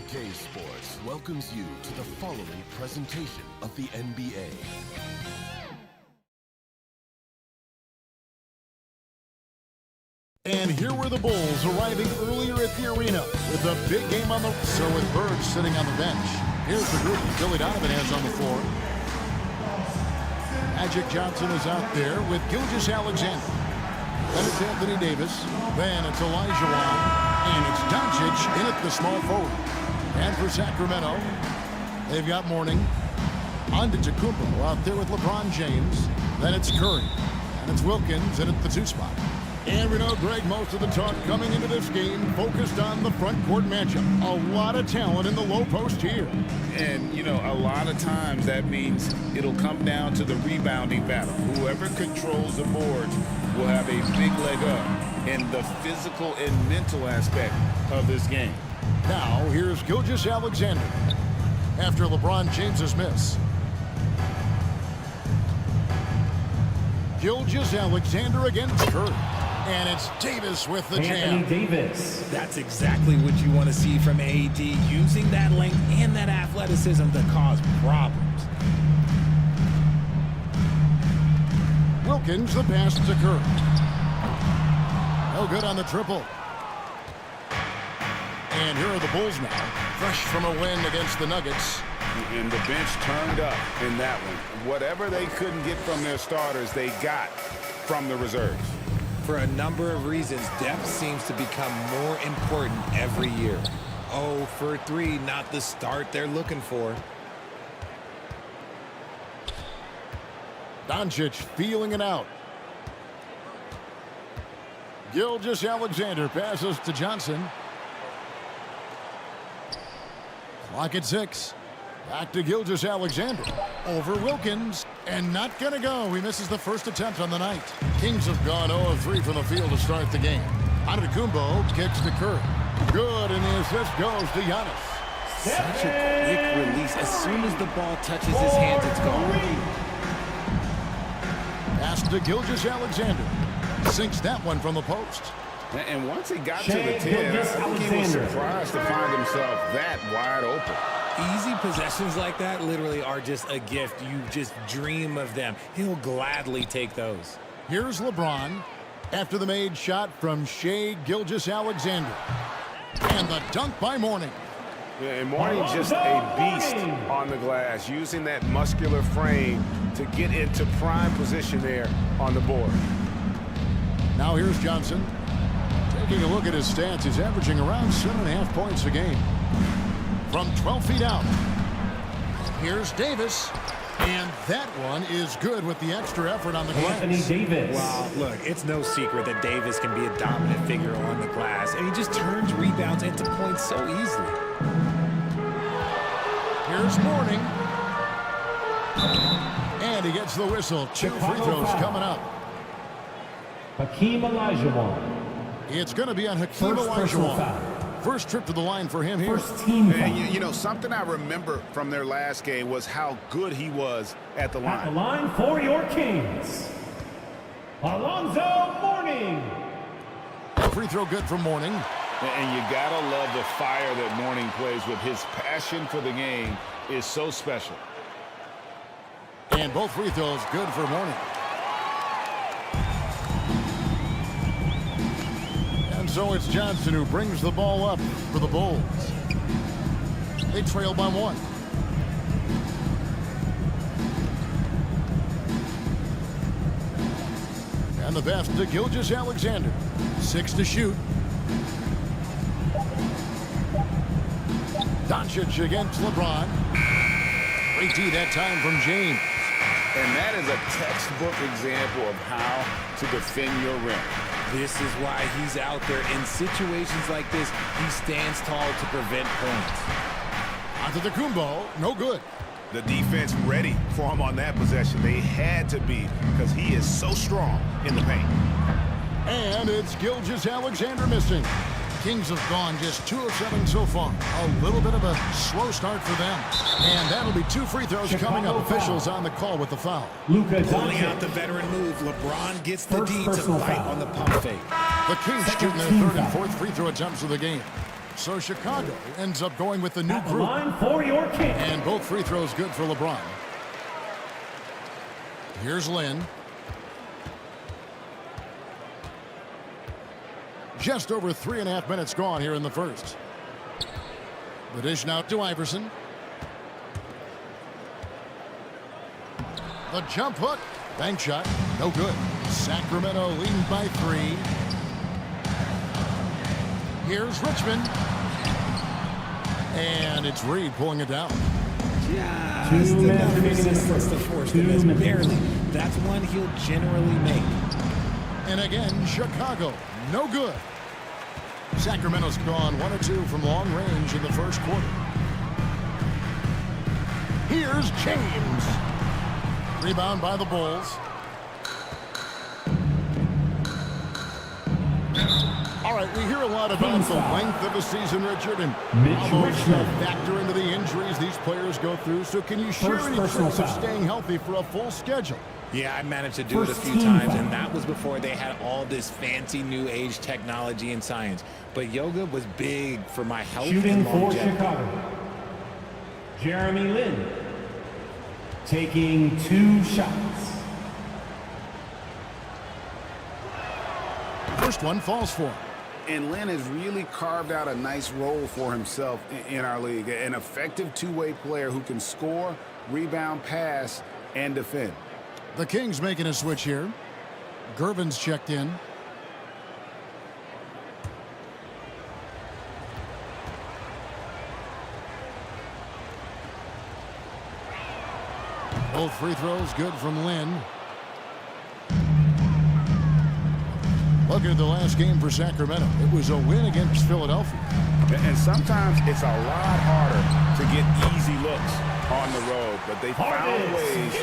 K Sports welcomes you to the following presentation of the NBA. And here were the Bulls arriving earlier at the arena with a big game on the... So with Bird sitting on the bench, here's the group Billy Donovan has on the floor. Magic Johnson is out there with Gilgeous-Alexander. Then it's Anthony Davis. Then it's Elijah Wan. And it's Doncic in at the small forward. And for Sacramento, they've got Mourning. Antetokounmpo out there with LeBron James. Then it's Curry. And it's Wilkins in at the 2 spot. And we know, Greg, most of the talk coming into this game focused on the front court matchup. A lot of talent in the low post here. And, you know, a lot of times that means it'll come down to the rebounding battle. Whoever controls the boards will have a big leg up in the physical and mental aspect of this game. Now, here's Gilgeous-Alexander after LeBron James's miss. Gilgeous-Alexander against Curry. And it's Davis with the jam. Anthony Davis. That's exactly what you want to see from AD, using that length and that athleticism to cause problems. Wilkins, the pass to Curry. No good on the triple. And here are the Bulls now, fresh from a win against the Nuggets. And the bench turned up in that one. Whatever they couldn't get from their starters, they got from the reserves. For a number of reasons, depth seems to become more important every year. 0 for 3, not the start they're looking for. Doncic feeling it out. Gilgeous-Alexander passes to Johnson. Clock at 6. Back to Gilgeous-Alexander. Over Wilkins. And not going to go. He misses the first attempt on the night. Kings have gone 0 of 3 from the field to start the game. Antetokounmpo kicks to Curry. Good, and the assist goes to Giannis. Such a quick release. As soon as the ball touches his hands, it's gone. Pass to Gilgeous-Alexander. Sinks that one from the post. And once he got to the 10, I think he was surprised to find himself that wide open. Easy possessions like that literally are just a gift. You just dream of them. He'll gladly take those. Here's LeBron after the made shot from Shai Gilgeous-Alexander. And the dunk by Mourning. Yeah, and Mourning just a beast on the glass, using that muscular frame to get into prime position there on the board. Now here's Johnson. Taking a look at his stats, he's averaging around 7.5 points a game. From 12 feet out. Here's Davis. And that one is good with the extra effort on the glass. Anthony Davis. Well, look, it's no secret that Davis can be a dominant figure on the glass, and he just turns rebounds into points so easily. Here's Mourning. And he gets the whistle. 2 free throws coming up. Hakeem Olajuwon. It's going to be on Hakeem Olajuwon. First trip to the line for him here. First team foul. And you know, something I remember from their last game was how good he was at the line. At the line for your Kings, Alonzo Mourning. Free throw good from Mourning. And you gotta love the fire that Mourning plays with. His passion for the game is so special. And both free throws good for Mourning. And so it's Johnson who brings the ball up for the Bulls. They trail by 1. And the pass to Gilgeous-Alexander. 6 to shoot. Doncic against LeBron. Great D that time from James. And that is a textbook example of how to defend your rim. This is why he's out there. In situations like this, he stands tall to prevent points. Antetokounmpo, no good. The defense ready for him on that possession. They had to be, because he is so strong in the paint. And it's Gilgeous-Alexander missing. Kings have gone just 2 of 7 so far. A little bit of a slow start for them. And that'll be 2 free throws coming up. Officials on the call with the foul. Pulling out the veteran move. LeBron gets the D to fight on the pump fake. The Kings shooting their 3rd and 4th free throw attempts of the game. So Chicago ends up going with the new group. Line for your Kings. And both free throws good for LeBron. Here's Lynn. Just over 3.5 minutes gone here in the first. The dish now to Iverson. The jump hook. Bank shot. No good. Sacramento leading by 3. Here's Richmond. And it's Reed pulling it down. Just enough resistance to force the miss. Barely. That's one he'll generally make. And again, Chicago. No good. Sacramento's gone 1 of 2 from long range in the first quarter. Here's James. Rebound by the Bulls. All right, we hear a lot about the length of a season, Richard, and almost a factor into the injuries these players go through. So can you share any tricks of staying healthy for a full schedule? Yeah, I managed to do it a few times, and that was before they had all this fancy new age technology and science. But yoga was big for my health Shooting and for longevity. Chicago, Jeremy Lin taking 2 shots. First one falls for him. And Lin has really carved out a nice role for himself in our league. An effective two-way player who can score, rebound, pass, and defend. The Kings making a switch here. Gervin's checked in. Both free throws good from Lin. Look at the last game for Sacramento. It was a win against Philadelphia. And sometimes it's a lot harder to get easy looks on the road, but they found ways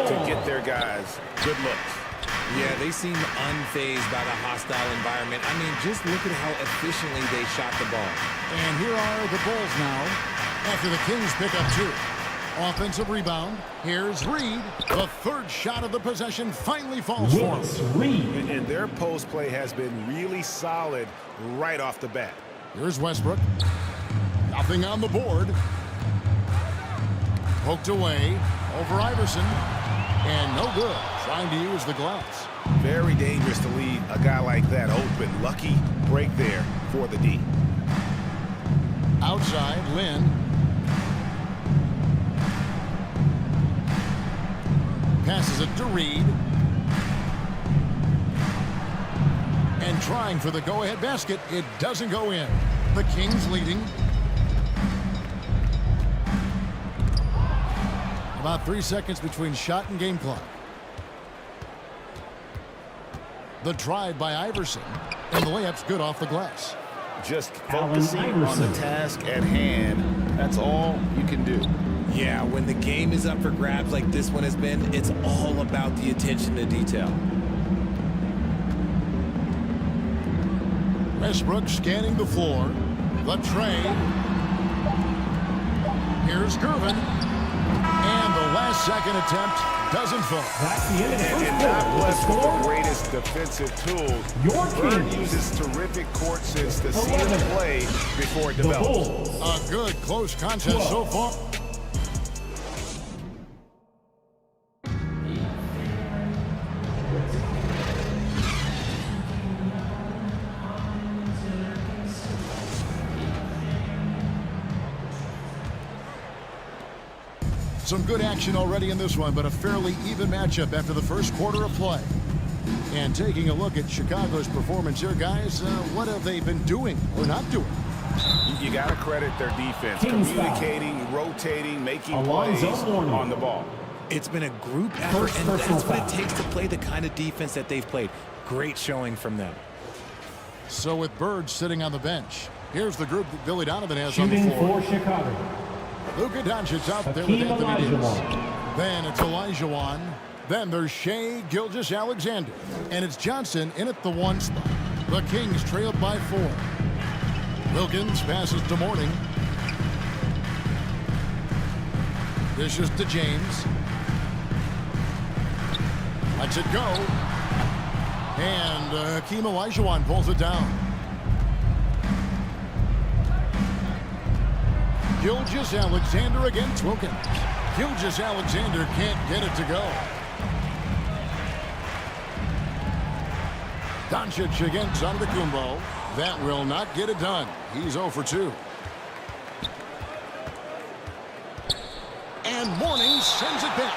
to get their guys good looks. Yeah, they seem unfazed by the hostile environment. I mean, just look at how efficiently they shot the ball. And here are the Bulls now after the Kings pick up 2. Offensive rebound. Here's Reed. The 3rd shot of the possession finally falls for him. And their post play has been really solid right off the bat. Here's Westbrook. Nothing on the board. Poked away over Iverson. And no good. Trying to use the glass. Very dangerous to leave a guy like that open. Lucky break there for the D. Outside, Lin. Passes it to Reed. And trying for the go-ahead basket. It doesn't go in. The Kings leading. About 3 seconds between shot and game clock. The drive by Iverson, and the layup's good off the glass. Just focusing on the task at hand, that's all you can do. Yeah, when the game is up for grabs like this one has been, it's all about the attention to detail. Westbrook scanning the floor. The trade. Here's Gervin. And the last second attempt doesn't fall. That's the end of the first And quarter. not blessed with the greatest defensive tools. Bird uses terrific court sense to see the play before it develops. A good close contest so far. Some good action already in this one, but a fairly even matchup after the first quarter of play. And taking a look at Chicago's performance here, guys, what have they been doing or not doing? You got to credit their defense, communicating, rotating, making plays on the ball. It's been a group effort, and that's what it takes to play the kind of defense that they've played. Great showing from them. So with Bird sitting on the bench, here's the group that Billy Donovan has on the floor. Shooting for Chicago. Luka Doncic out there with Anthony Davis. Then it's Olajuwon. Then there's Shai Gilgeous-Alexander. And it's Johnson in at the 1 spot. The Kings trailed by 4. Wilkins passes to Mourning. Dishes to James. Lets it go. And Hakeem Olajuwon pulls it down. Gilgeous-Alexander against Wilkins. Gilgeous-Alexander can't get it to go. Doncic against Antetokounmpo. That will not get it done. He's 0 for 2. And Mourning sends it back.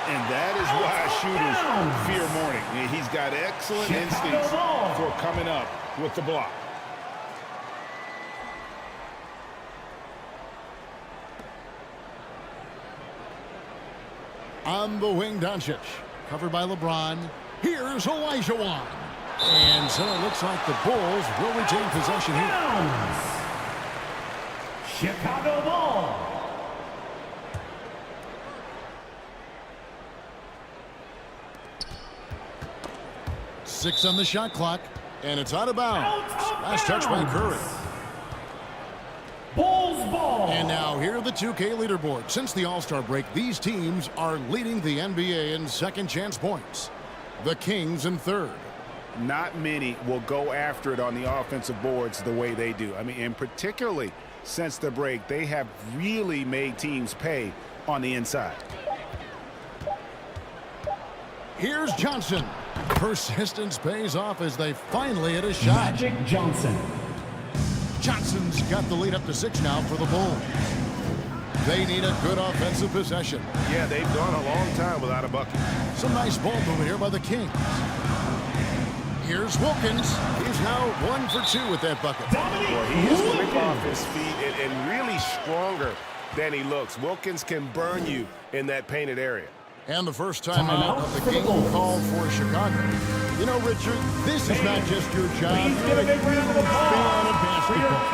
And that is why shooters fear Mourning. He's got excellent instincts for coming up with the block. On the wing, Doncic. Covered by LeBron. Here's Olajuwon. And so it looks like the Bulls will retain possession here. Chicago ball. Six on the shot clock. And it's out of bounds. Last touch by Curry. Bulls ball. And now here are the 2K leaderboard. Since the All-Star break, these teams are leading the NBA in second chance points. The Kings in third. Not many will go after it on the offensive boards the way they do. I mean, and particularly since the break, they have really made teams pay on the inside. Here's Johnson. Persistence pays off as they finally hit a shot. Magic Johnson. Johnson's got the lead up to 6 now for the Bulls. They need a good offensive possession. Yeah, they've gone a long time without a bucket. Some nice ball movement here by the Kings. Here's Wilkins. He's now 1 for 2 with that bucket. Well, he is quick off his feet and really stronger than he looks. Wilkins can burn you in that painted area. And the first time out of the game called for Chicago. You know, Richard, this is not just your job. You're a huge fan of basketball.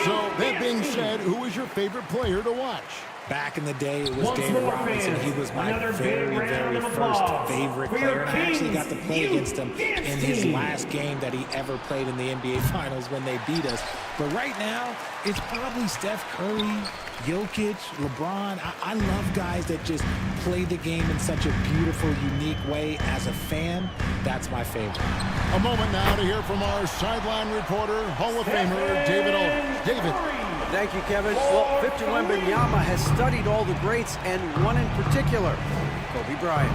So, that being said, who is your favorite player to watch? Back in the day, it was David Robinson. He was my very, very first favorite player. And I actually got to play against him in his last game that he ever played in the NBA Finals when they beat us. But right now, it's probably Steph Curry, Jokic, LeBron. I love guys that just play the game in such a beautiful, unique way. As a fan, that's my favorite. A moment now to hear from our sideline reporter, Hall of Famer David Aldridge. David. Thank you, Kevin. Well, Victor Wembanyama has studied all the greats and one in particular, Kobe Bryant.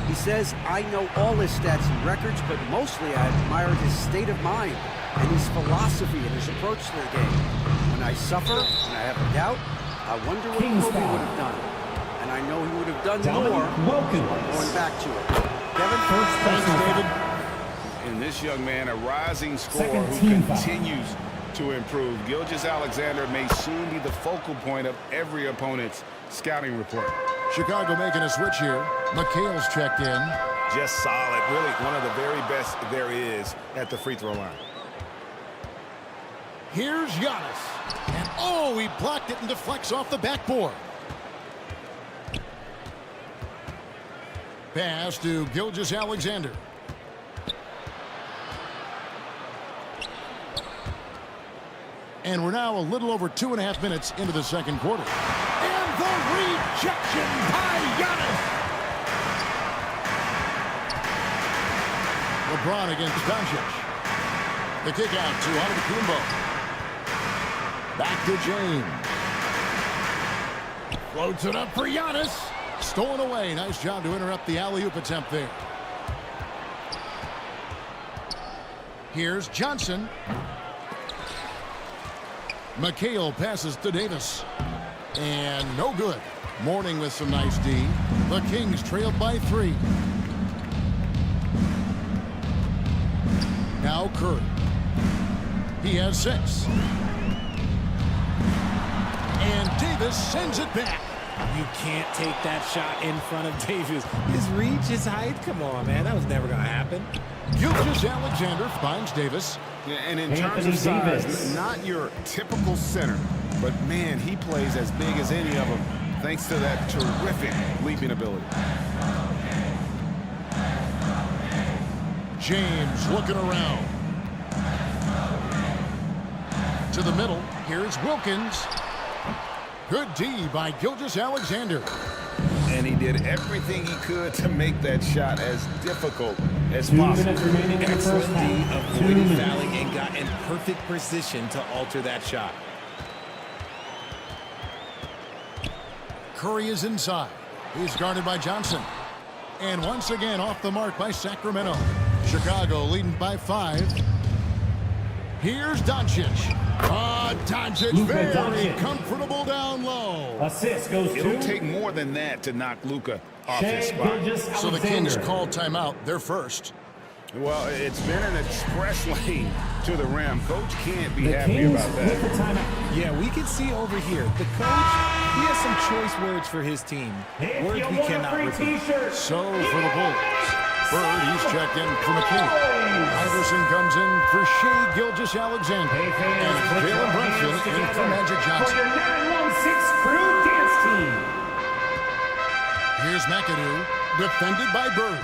He says, I know all his stats and records, but mostly I admired his state of mind and his philosophy and his approach to the game. When I suffer and I have a doubt, I wonder what Kobe would have done. And I know he would have done more going back to it. Kevin? Thanks, David. And this young man, a rising scorer who continues to improve. Gilgeous-Alexander may soon be the focal point of every opponent's scouting report. Chicago making a switch here. McHale's checked in. Just solid. Really one of the very best there is at the free throw line. Here's Giannis. And oh, he blocked it and deflects off the backboard. Pass to Gilgeous-Alexander. And we're now a little over 2.5 minutes into the second quarter. And the rejection by Giannis. LeBron against Doncic. The kick out to Antetokounmpo. Back to James. Floats it up for Giannis. Stolen away. Nice job to interrupt the alley-oop attempt there. Here's Johnson. McHale passes to Davis. And no good. Mourning with some nice D. The Kings trailed by 3. Now Curry. He has 6. And Davis sends it back. You can't take that shot in front of Davis. His reach, his height, come on, man. That was never going to happen. Gilgeous-Alexander finds Davis. Yeah, and in terms of size, not your typical center, but man, he plays as big as any of them thanks to that terrific leaping ability. James looking around. To the middle. Here's Wilkins. Good D by Gilgeous-Alexander. And he did everything he could to make that shot as difficult as possible. Excellent D, avoided fouling and got in perfect position to alter that shot. Curry is inside. He's guarded by Johnson. And once again off the mark by Sacramento. Chicago leading by 5. Here's Doncic. Doncic very comfortable down low. Assist goes to... It'll take more than that to knock Luka off his spot. So the Kings call timeout. They're first. Well, it's been an express lane to the rim. Coach can't be happy about that. Yeah, we can see over here. The coach, he has some choice words for his team. Words we cannot repeat. So for the Bulls. Bird, he's checked in for McKinney. Iverson comes in for Shai Gilgeous-Alexander. And Jalen Brunson in for Magic Johnson. For your 916 crew dance team. Here's McAdoo, defended by Bird.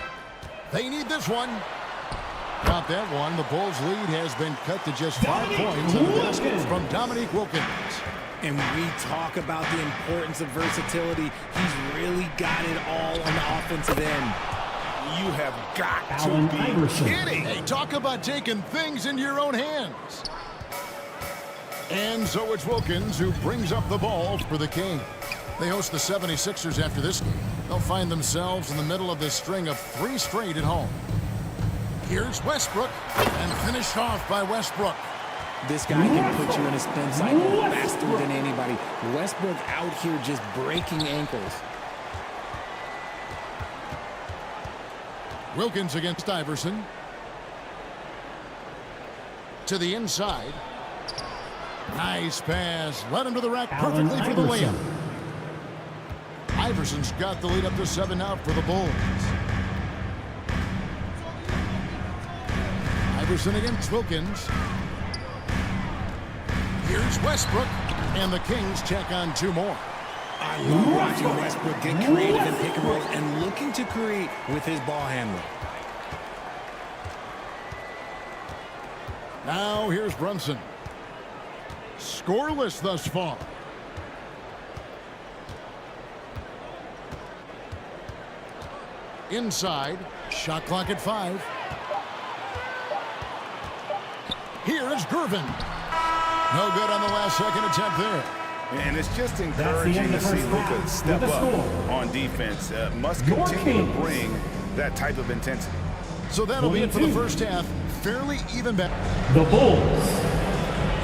They need this one. Not that one. The Bulls' lead has been cut to just 5 points on the basket from Dominique Wilkins. And we talk about the importance of versatility. He's really got it all on the offensive end. You have got to be kidding. Hey, talk about taking things into your own hands. And so it's Wilkins who brings up the ball for the Kings. They host the 76ers after this game. They'll find themselves in the middle of this string of 3 straight at home. Here's Westbrook, and finished off by Westbrook. This guy can put you in a spin cycle faster than anybody. Westbrook out here just breaking ankles. Wilkins against Iverson. To the inside. Nice pass. Led him to the rack perfectly for the layup. Iverson's got the lead up to 7 now for the Bulls. Iverson against Wilkins. Here's Westbrook. And the Kings check on 2 more. I love watching Westbrook get creative in pick and rolls and looking to create with his ball handling. Now here's Brunson. Scoreless thus far. Inside. Shot clock at 5. Here is Gervin. No good on the last second attempt there. And it's just encouraging to see Luka step up on defense. Must continue to bring that type of intensity. So that'll be it for the first half. Fairly even bet. The Bulls.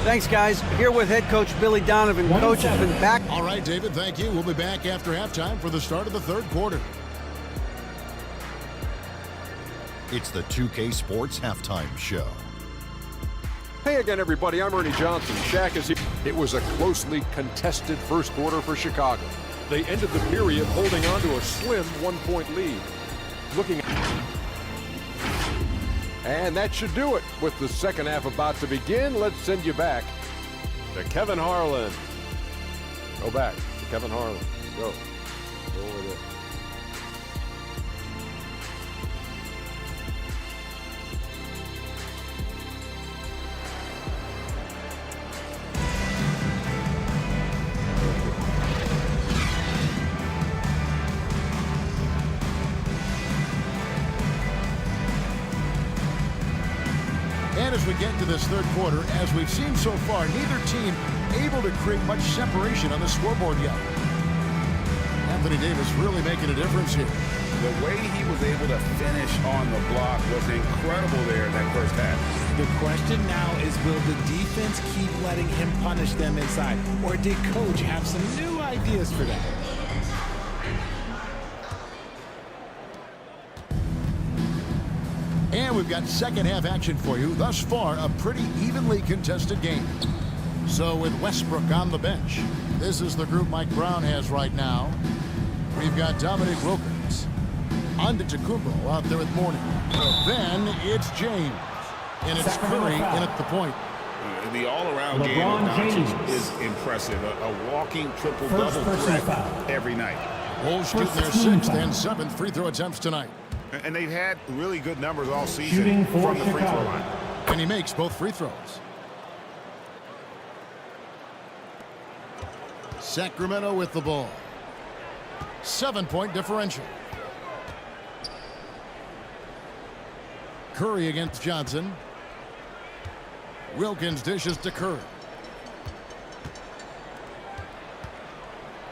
Thanks, guys. Here with head coach Billy Donovan. Coach has been back. All right, David, thank you. We'll be back after halftime for the start of the third quarter. It's the 2K Sports Halftime Show. Hey again, everybody. I'm Ernie Johnson. Shaq is here. It was a closely contested first quarter for Chicago. They ended the period holding on to a slim 1-point lead. And that should do it. With the second half about to begin, let's send you back to Kevin Harlan. Go back to Kevin Harlan. Go with it. And as we get to this third quarter, as we've seen so far, neither team able to create much separation on the scoreboard yet. Anthony Davis really making a difference here. The way he was able to finish on the block was incredible there in that first half. The question now is, will the defense keep letting him punish them inside? Or did Coach have some new ideas for that? And we've got second half action for you. Thus far, a pretty evenly contested game. So with Westbrook on the bench, this is the group Mike Brown has right now. We've got Dominic Wilkins, Antetokounmpo out there with Mourning. Then it's James, and it's Curry in at the point. The all-around game of Doncic is impressive. A walking triple-double threat every night. Bulls shooting their 6th and 7th free throw attempts tonight. And they've had really good numbers all season from the free throw line. And he makes both free throws. Sacramento with the ball. 7-point differential. Curry against Johnson. Wilkins dishes to Curry.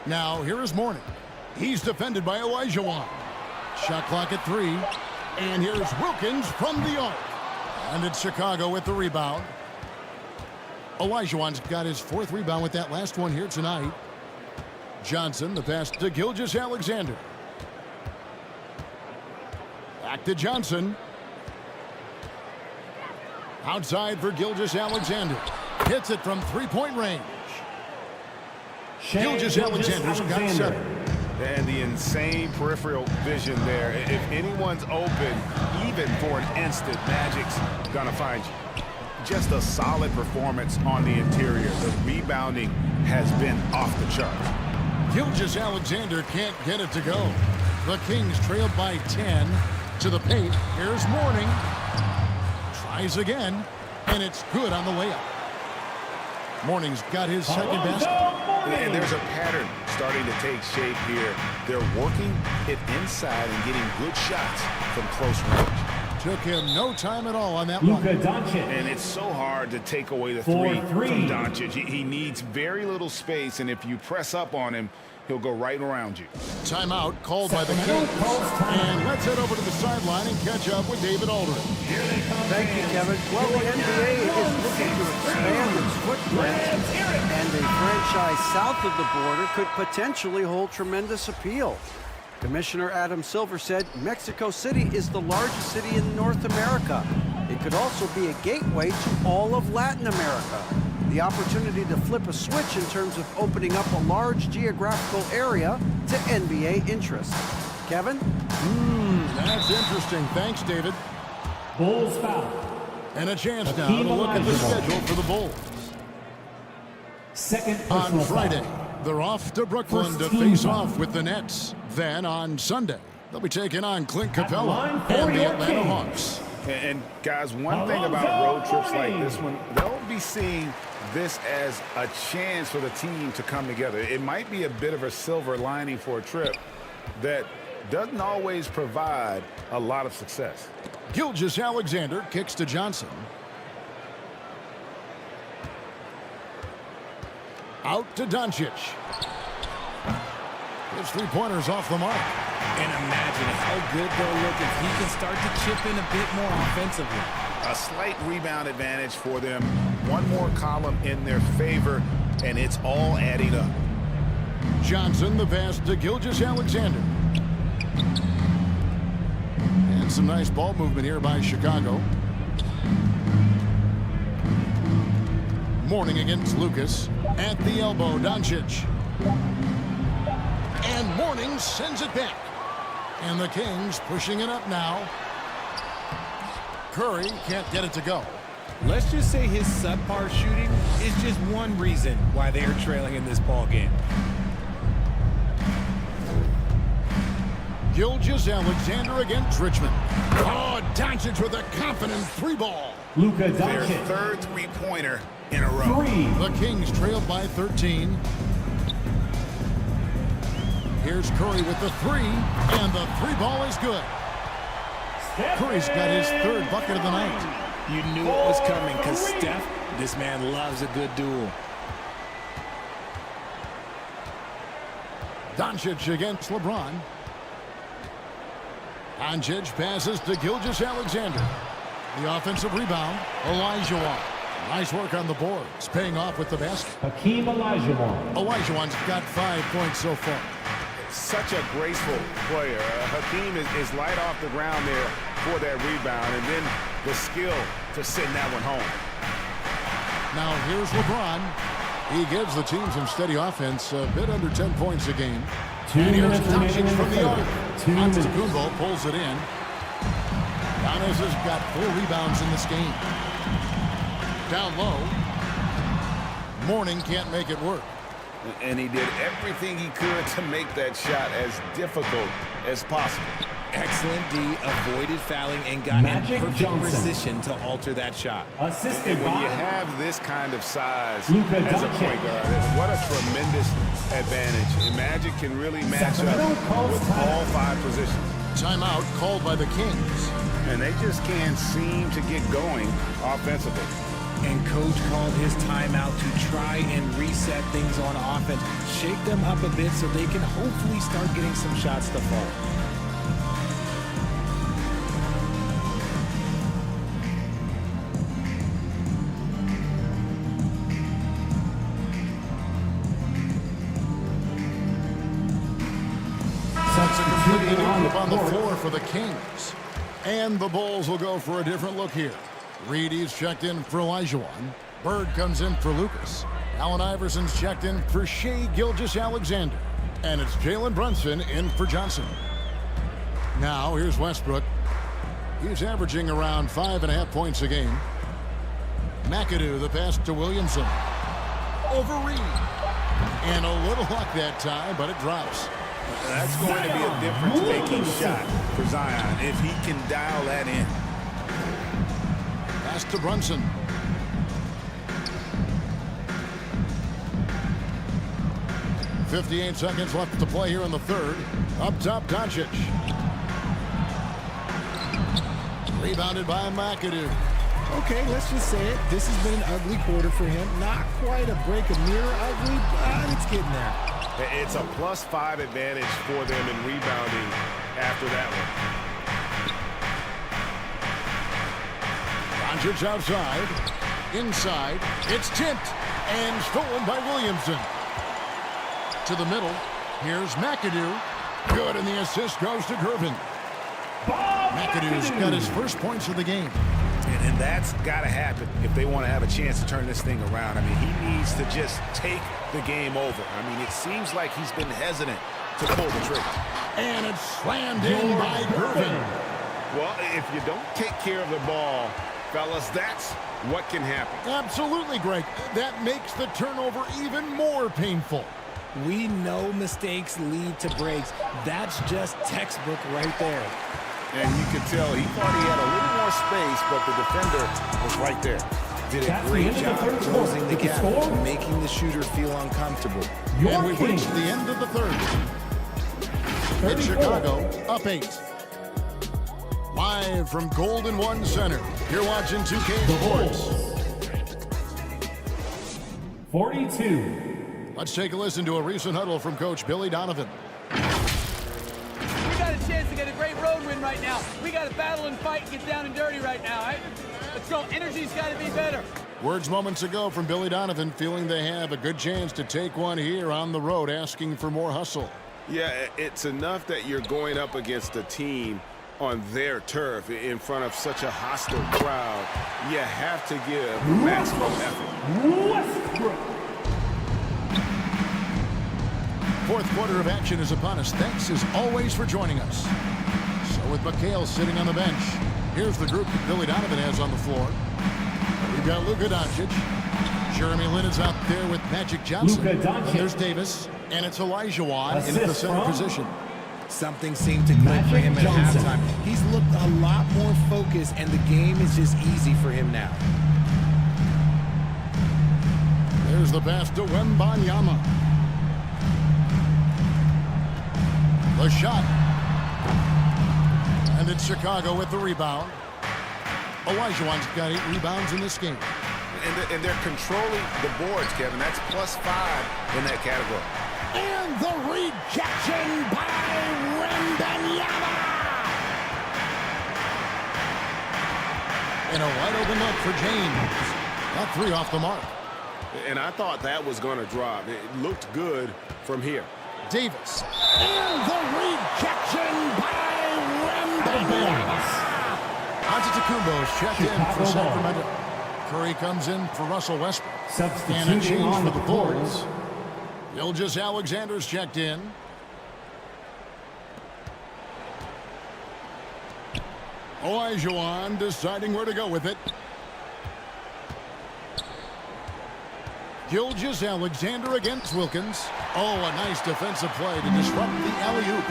Now here is Mourning. He's defended by Olajuwon. Shot clock at 3. And here's Wilkins from the arc. And it's Chicago with the rebound. Olajuwon's got his 4th rebound with that last one here tonight. Johnson, the pass to Gilgeous-Alexander. Back to Johnson. Outside for Gilgeous-Alexander. Hits it from 3-point range. Gilgeous-Alexander's got 7. And the insane peripheral vision there. If anyone's open, even for an instant, Magic's gonna find you. Just a solid performance on the interior. The rebounding has been off the charts. Gilgeous-Alexander can't get it to go. The Kings trailed by 10 to the paint. Here's Mourning. Tries again, and it's good on the layup. Mourning's got his second basket. And there's a pattern starting to take shape here. They're working it inside and getting good shots from close range. Took him no time at all on that one. And it's so hard to take away the three from Doncic. He needs very little space, and if you press up on him, he'll go right around you. Timeout called by the Kings. And let's head over to the sideline and catch up with David Aldridge. Thank you, Kevin. Well, the NBA is looking to expand its footprint, and a franchise south of the border could potentially hold tremendous appeal. Commissioner Adam Silver said Mexico City is the largest city in North America. It could also be a gateway to all of Latin America. The opportunity to flip a switch in terms of opening up a large geographical area to NBA interest. Kevin? That's interesting. Thanks, David. Bulls foul. And a chance now to look at the schedule for the Bulls. On Friday, they're off to Brooklyn to face off with the Nets. Then on Sunday, they'll be taking on Clint Capella and the Atlanta Hawks. And guys, one thing about road trips like this one, they'll be seeing this as a chance for the team to come together. It might be a bit of a silver lining for a trip that doesn't always provide a lot of success. Gilgeous-Alexander kicks to Johnson. Out to Doncic. His 3-pointers off the mark. And imagine how good they'll look if he can start to chip in a bit more offensively. A slight rebound advantage for them. One more column in their favor, and it's all adding up. Johnson, the pass to Gilgeous-Alexander. And some nice ball movement here by Chicago. Mourning against Lucas. At the elbow, Doncic. And Mourning sends it back. And the Kings pushing it up now. Curry can't get it to go. Let's just say his subpar shooting is just one reason why they are trailing in this ball game. Gilgeous-Alexander against Richmond. Oh, Doncic with a confident three ball. Luka Their Doncic. third three-pointer in a row. The Kings trailed by 13. Here's Curry with the three, and the three ball is good. Curry's got his third bucket of the night. You knew it was coming because Steph, this man loves a good duel. Doncic against LeBron. Doncic passes to Gilgeous-Alexander. The offensive rebound, Olajuwon. Nice work on the boards, paying off with the basket. Hakeem Olajuwon. Olajuwon's got 5 points so far. Such a graceful player. Hakeem is light off the ground there for that rebound, and then the skill to send that one home. Now here's LeBron. He gives the team some steady offense, a bit under 10 points a game. 2 and here's minutes remaining Doncic in from the the third. arc. 2 minutes. Antetokounmpo pulls it in. Giannis has got 4 rebounds in this game. Down low. Mourning can't make it work. And he did everything he could to make that shot as difficult as possible. Excellent D, avoided fouling and got Magic in perfect Johnson. position to alter that shot. Assisted And when you by have this kind of size Luka as a Doncic. point guard, what a tremendous advantage. And Magic can really match Sacramento up calls with timeout. all 5 positions. Timeout called by the Kings. And they just can't seem to get going offensively. And coach called his timeout to try and reset things on offense. Shake them up a bit so they can hopefully start getting some shots to fall. substituting on the floor for the Kings. And the Bulls will go for a different look here. Reedy's checked in for Olajuwon. Bird comes in for Lucas. Allen Iverson's checked in for Shai Gilgeous-Alexander. And it's Jalen Brunson in for Johnson. Now here's Westbrook. He's averaging around 5.5 points a game. McAdoo, the pass to Williamson. Over Reed. And a little luck that time, but it drops. That's going to be a difference-making shot for Zion if he can dial that in. Pass to Brunson. .58 seconds left to play here in the third. Up top, Doncic. Rebounded by McAdoo. Okay, let's just say it. This has been an ugly quarter for him. Not quite a break a mirror ugly, but it's getting there. It's a +5 advantage for them in rebounding after that one. Doncic outside. Inside. It's tipped and stolen by Williamson. To the middle. Here's McAdoo. Good, and the assist goes to Gervin. McAdoo's got his first points of the game. And that's got to happen if they want to have a chance to turn this thing around. I mean, he needs to just take the game over. I mean, it seems like he's been hesitant to pull the trigger. And it's slammed in by Gervin. Well, if you don't take care of the ball, fellas, that's what can happen. Absolutely, Greg. That makes the turnover even more painful. We know mistakes lead to breaks. That's just textbook right there. And you could tell he thought he had a little more space, but the defender was right there. Did a great job closing the gap, making the shooter feel uncomfortable. And we've reached the end of the third. In Chicago, up 8. Live from Golden One Center, you're watching 2K Sports. 42. Let's take a listen to a recent huddle from Coach Billy Donovan. We got a chance to get a great road win right now. We got to battle and fight and get down and dirty right now. Right? Let's go. Energy's got to be better. Words moments ago from Billy Donovan, feeling they have a good chance to take one here on the road, asking for more hustle. Yeah, it's enough that you're going up against a team on their turf in front of such a hostile crowd. You have to give maximum effort. Westbrook. fourth quarter of action is upon us. Thanks as always for joining us. So with McHale sitting on the bench, here's the group that Billy Donovan has on the floor. We've got Luka Doncic. Jeremy Lin is out there with Magic Johnson. And there's Davis. And it's Elijah Wan in the center position. Something seemed to click for him at halftime. He's looked a lot more focused, and the game is just easy for him now. There's the pass to Wembanyama. The shot. And it's Chicago with the rebound. Elijah Wan's got 8 rebounds in this game. And they're controlling the boards, Kevin. That's +5 in that category. And the rejection by Wembanyama. And a wide open look for James. That 3 off the mark. And I thought that was going to drop. It looked good from here. Davis. And the rejection by Wembanyama. Antetokounmpo's checked in for Sacramento. Curry comes in for Russell Westbrook. And a change for the Bulls. Gilgeous Alexander's checked in. Elijah Wan deciding where to go with it. Gilgeous Alexander against Wilkins. Oh, a nice defensive play to disrupt the alley-oop.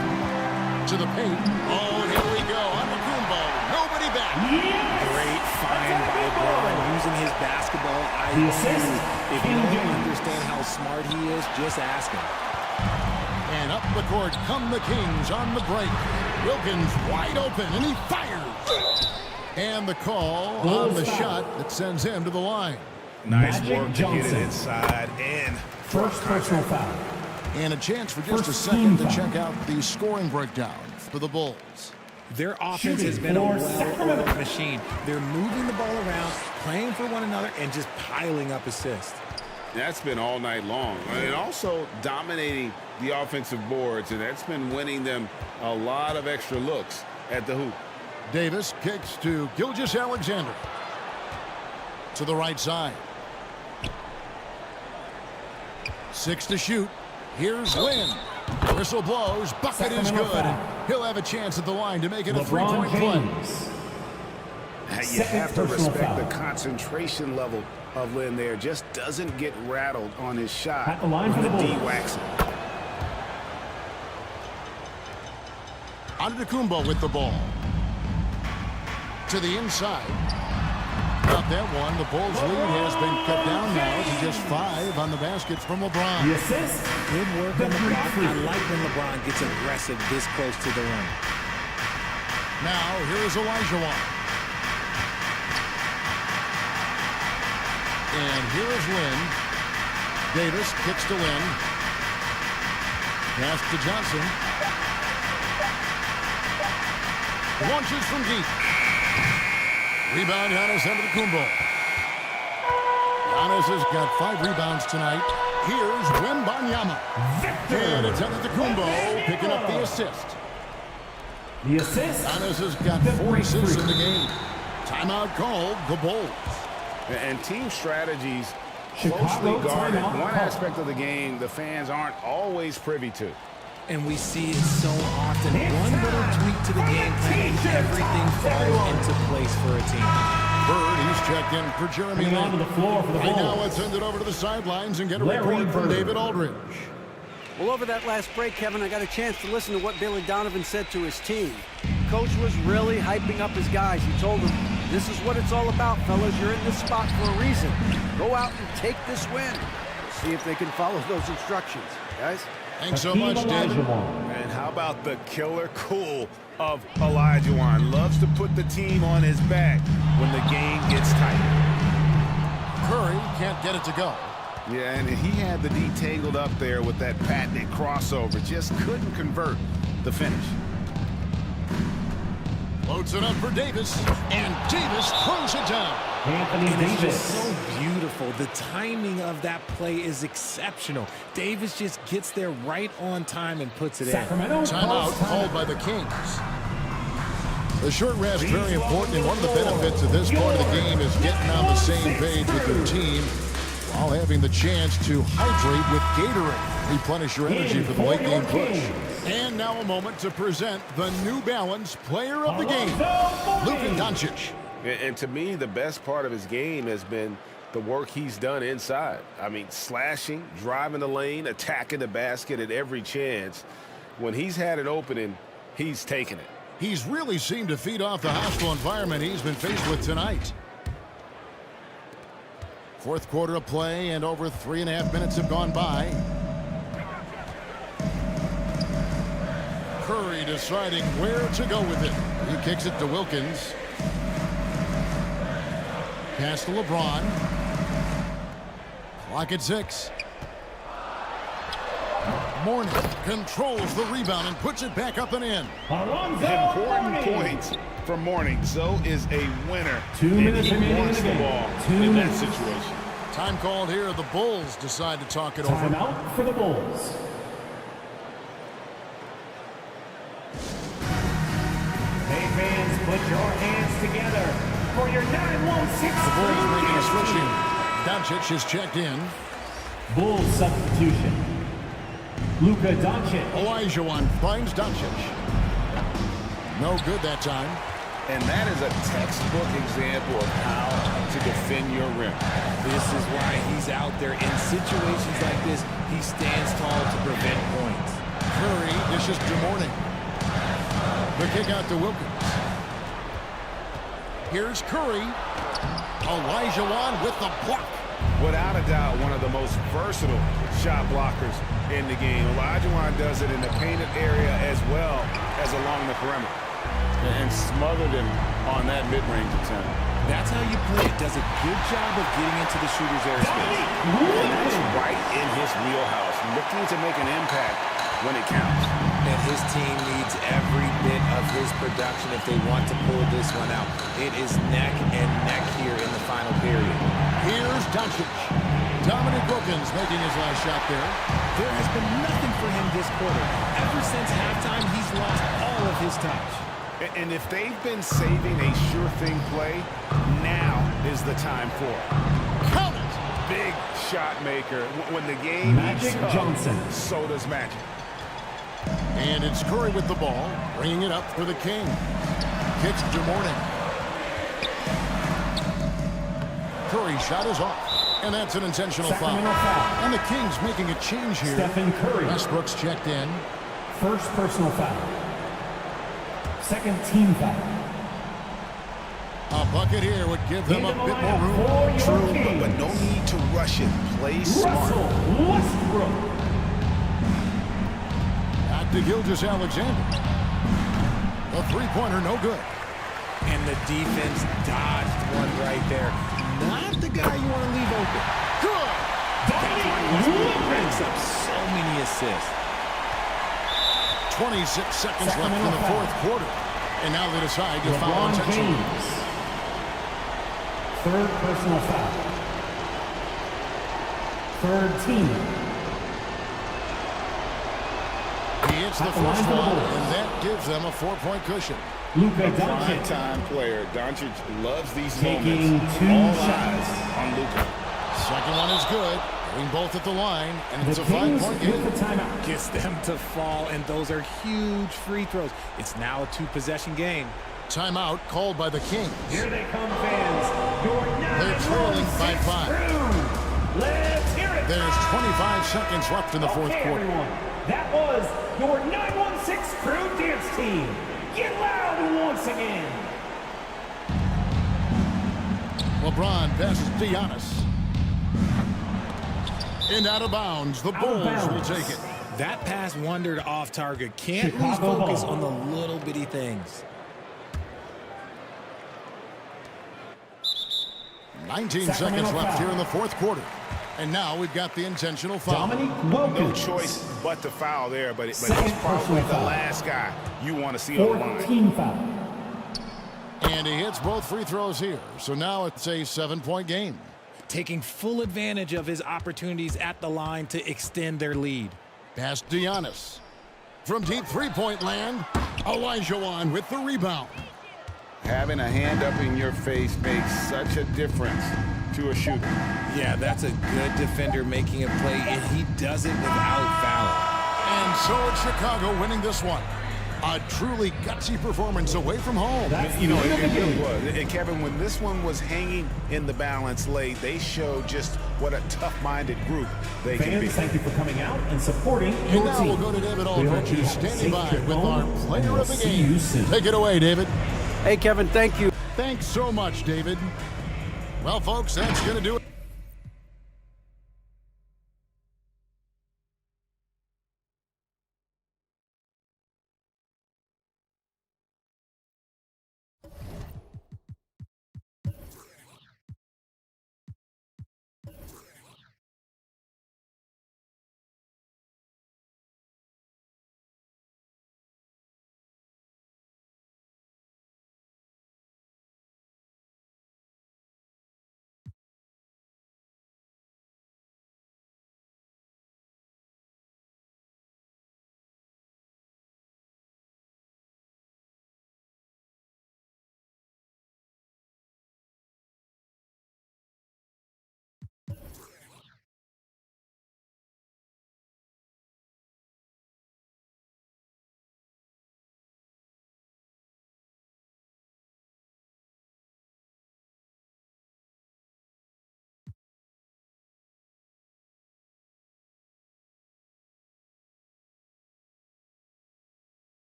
To the paint. Oh, and here we go. Antetokounmpo. Nobody back. Great find by Braun using his basketball IQ. If you don't understand how smart he is, just ask him. And up the court come the Kings on the break. Wilkins wide open, and he fires. And the call on the shot that sends him to the line. Nice work to get it inside and first personal foul. And a chance for just a second to check out the scoring breakdown for the Bulls. Their offense has been a well-oiled machine. They're moving the ball around, playing for one another, and just piling up assists. That's been all night long. And also dominating the offensive boards, and that's been winning them a lot of extra looks at the hoop. Davis kicks to Gilgeous Alexander. To the right side. 6 to shoot. Here's Lin. Whistle blows. Bucket is good. He'll have a chance at the line to make it a 3-point play. You have to respect the concentration level of Lin there. Just doesn't get rattled on his shot. At the line for the D-wax. Antetokounmpo with the ball. To the inside. Not that one. The Bulls' lead has been cut down now to just 5 on the baskets from LeBron. The assist. Good work on the block. I like when LeBron gets aggressive this close to the rim. Now, here is Elijah Wan. And here is Lin. Davis kicks to Lin. Pass to Johnson. Launches from deep. Rebound, Giannis Antetokounmpo. Giannis has got 5 rebounds tonight. Here's Wembanyama. And it's Antetokounmpo picking up the assist. The assist. Giannis has got 4 assists in the game. Timeout called the Bulls. And team strategies Chicago closely guarded. timeout One call. aspect of the game the fans aren't always privy to. And we see it so often. One little tweak to the game plan, everything falls into place for a team. Bird, he's checked in for Jeremy Lin. Onto the floor for the Right now, Bulls. let's send it over to the sidelines and get a Larry report from Bird. David Aldridge. Well, over that last break, Kevin, I got a chance to listen to what Billy Donovan said to his team. Coach was really hyping up his guys. He told them, this is what it's all about, fellas. You're in this spot for a reason. Go out and take this win. See if they can follow those instructions, guys. Thanks so much, David. And how about the killer cool of Elijah Wan? Loves to put the team on his back when the game gets tight. Curry can't get it to go. Yeah, and he had the D tangled up there with that patented crossover. Just couldn't convert the finish. Loads it up for Davis, and Davis throws it down. Anthony It's Davis. just so beautiful. The timing of that play is exceptional. Davis just gets there right on time and puts it Sacramento in. Timeout called by the Kings. The short rest very important, and one of the benefits of this part of the game is getting on the same page with your team while having the chance to hydrate with Gatorade. Replenish your energy for the late game push. And now a moment to present the New Balance Player of the Game, Luka Doncic. And to me, the best part of his game has been the work he's done inside. I mean, slashing, driving the lane, attacking the basket at every chance. When he's had an opening, he's taken it. He's really seemed to feed off the hostile environment he's been faced with tonight. Fourth quarter of play, and over 3.5 minutes have gone by. Curry deciding where to go with it. He kicks it to Wilkins. Pass to LeBron. Clock at 6. Mourning controls the rebound and puts it back up and in. Important points from Mourning. Zoe is a winner. 2 minutes and he remaining wants in the the game. ball 2 in that minutes. situation. Time called here. The Bulls decide to talk it over. Timeout for the Bulls. Hey fans, put your hands together for your 916. The Bulls making a switch here. Doncic is checked in. Bulls substitution. Luka Doncic. Olajuwon finds Doncic. No good that time. And that is a textbook example of how to defend your rim. This is why he's out there in situations like this. He stands tall to prevent points. Curry dishes to Mourning. The kick out to Wilkins. Here's Curry. Olajuwon with the block. Without a doubt, one of the most versatile shot blockers in the game. Olajuwon does it in the painted area as well as along the perimeter. And smothered him on that mid-range attempt. That's how you play it. Does a good job of getting into the shooter's airspace. And that's right in his wheelhouse, looking to make an impact when it counts. And his team needs every bit of his production if they want to pull this one out. It is neck and neck here in the final period. Here's Doncic. Dominic Wilkins making his last shot there. There has been nothing for him this quarter. Ever since halftime, he's lost all of his touch. And if they've been saving a sure thing play, now is the time for it. Count it! Big shot maker. When the game Magic Johnson. So does Magic. And it's Curry with the ball, bringing it up for the King. Kicks to Mourning. Curry shot is off, and that's an intentional foul. And the Kings making a change here. Stephen Curry. Westbrook's checked in. First personal foul. Second team foul. A bucket here would give them a bit more room. True, but no need to rush it. Play smart. Westbrook. Back to Gilgeous-Alexander. The three-pointer no good. And the defense dodged one right there. Not the guy you want to leave open. Good! Racks up so many assists. 26 seconds left in the fourth quarter. And now they decide to foul intentionally. Third personal foul. Third team. He hits the first one, and that gives them a 4-point cushion. Luka Doncic. Prime player. Doncic loves these Taking moments. 2 All shots. eyes on Luka. Second one is good. Hitting both at the line, and it's The a Kings 5-point with game. the timeout. Gets them to fall, and those are huge free throws. It's now a 2-possession game. Timeout called by the Kings. Here they come, fans. Your They're trailing by 5. crew. Let's hear it. There's 25 seconds left in the fourth Okay, quarter. everyone. That was your 916 crew dance team. Get loud once again. LeBron passes to Giannis. And out of bounds. The Bulls will take it. That pass wandered off target. Can't lose Chicago focus ball. on the little bitty things. 19 Sacramento seconds left foul. here in the fourth quarter. And now we've got the intentional foul. Dominic No Wilkins. choice but to foul there, but he's Second probably personal the foul. last guy you want to see on the Fourth line. team foul. And he hits both free throws here. So now it's a 7-point game. Taking full advantage of his opportunities at the line to extend their lead. Pass to Giannis. From deep three-point land, Olajuwon with the rebound. Having a hand up in your face makes such a difference to a shooter. Yeah, that's a good defender making a play, and he does it without fouling. And so it's Chicago winning this one. A truly gutsy performance away from home. You know, it really was. And Kevin, when this one was hanging in the balance late, they showed just what a tough-minded group they can be. Thank you for coming out and supporting your And now team. we'll go to David We Aldridge, hope you who's have a standing by safe with our trip player home, of the and we'll see you game. soon. Take it away, David. Hey, Kevin, thank you. Thanks so much, David. Well, folks, that's going to do it.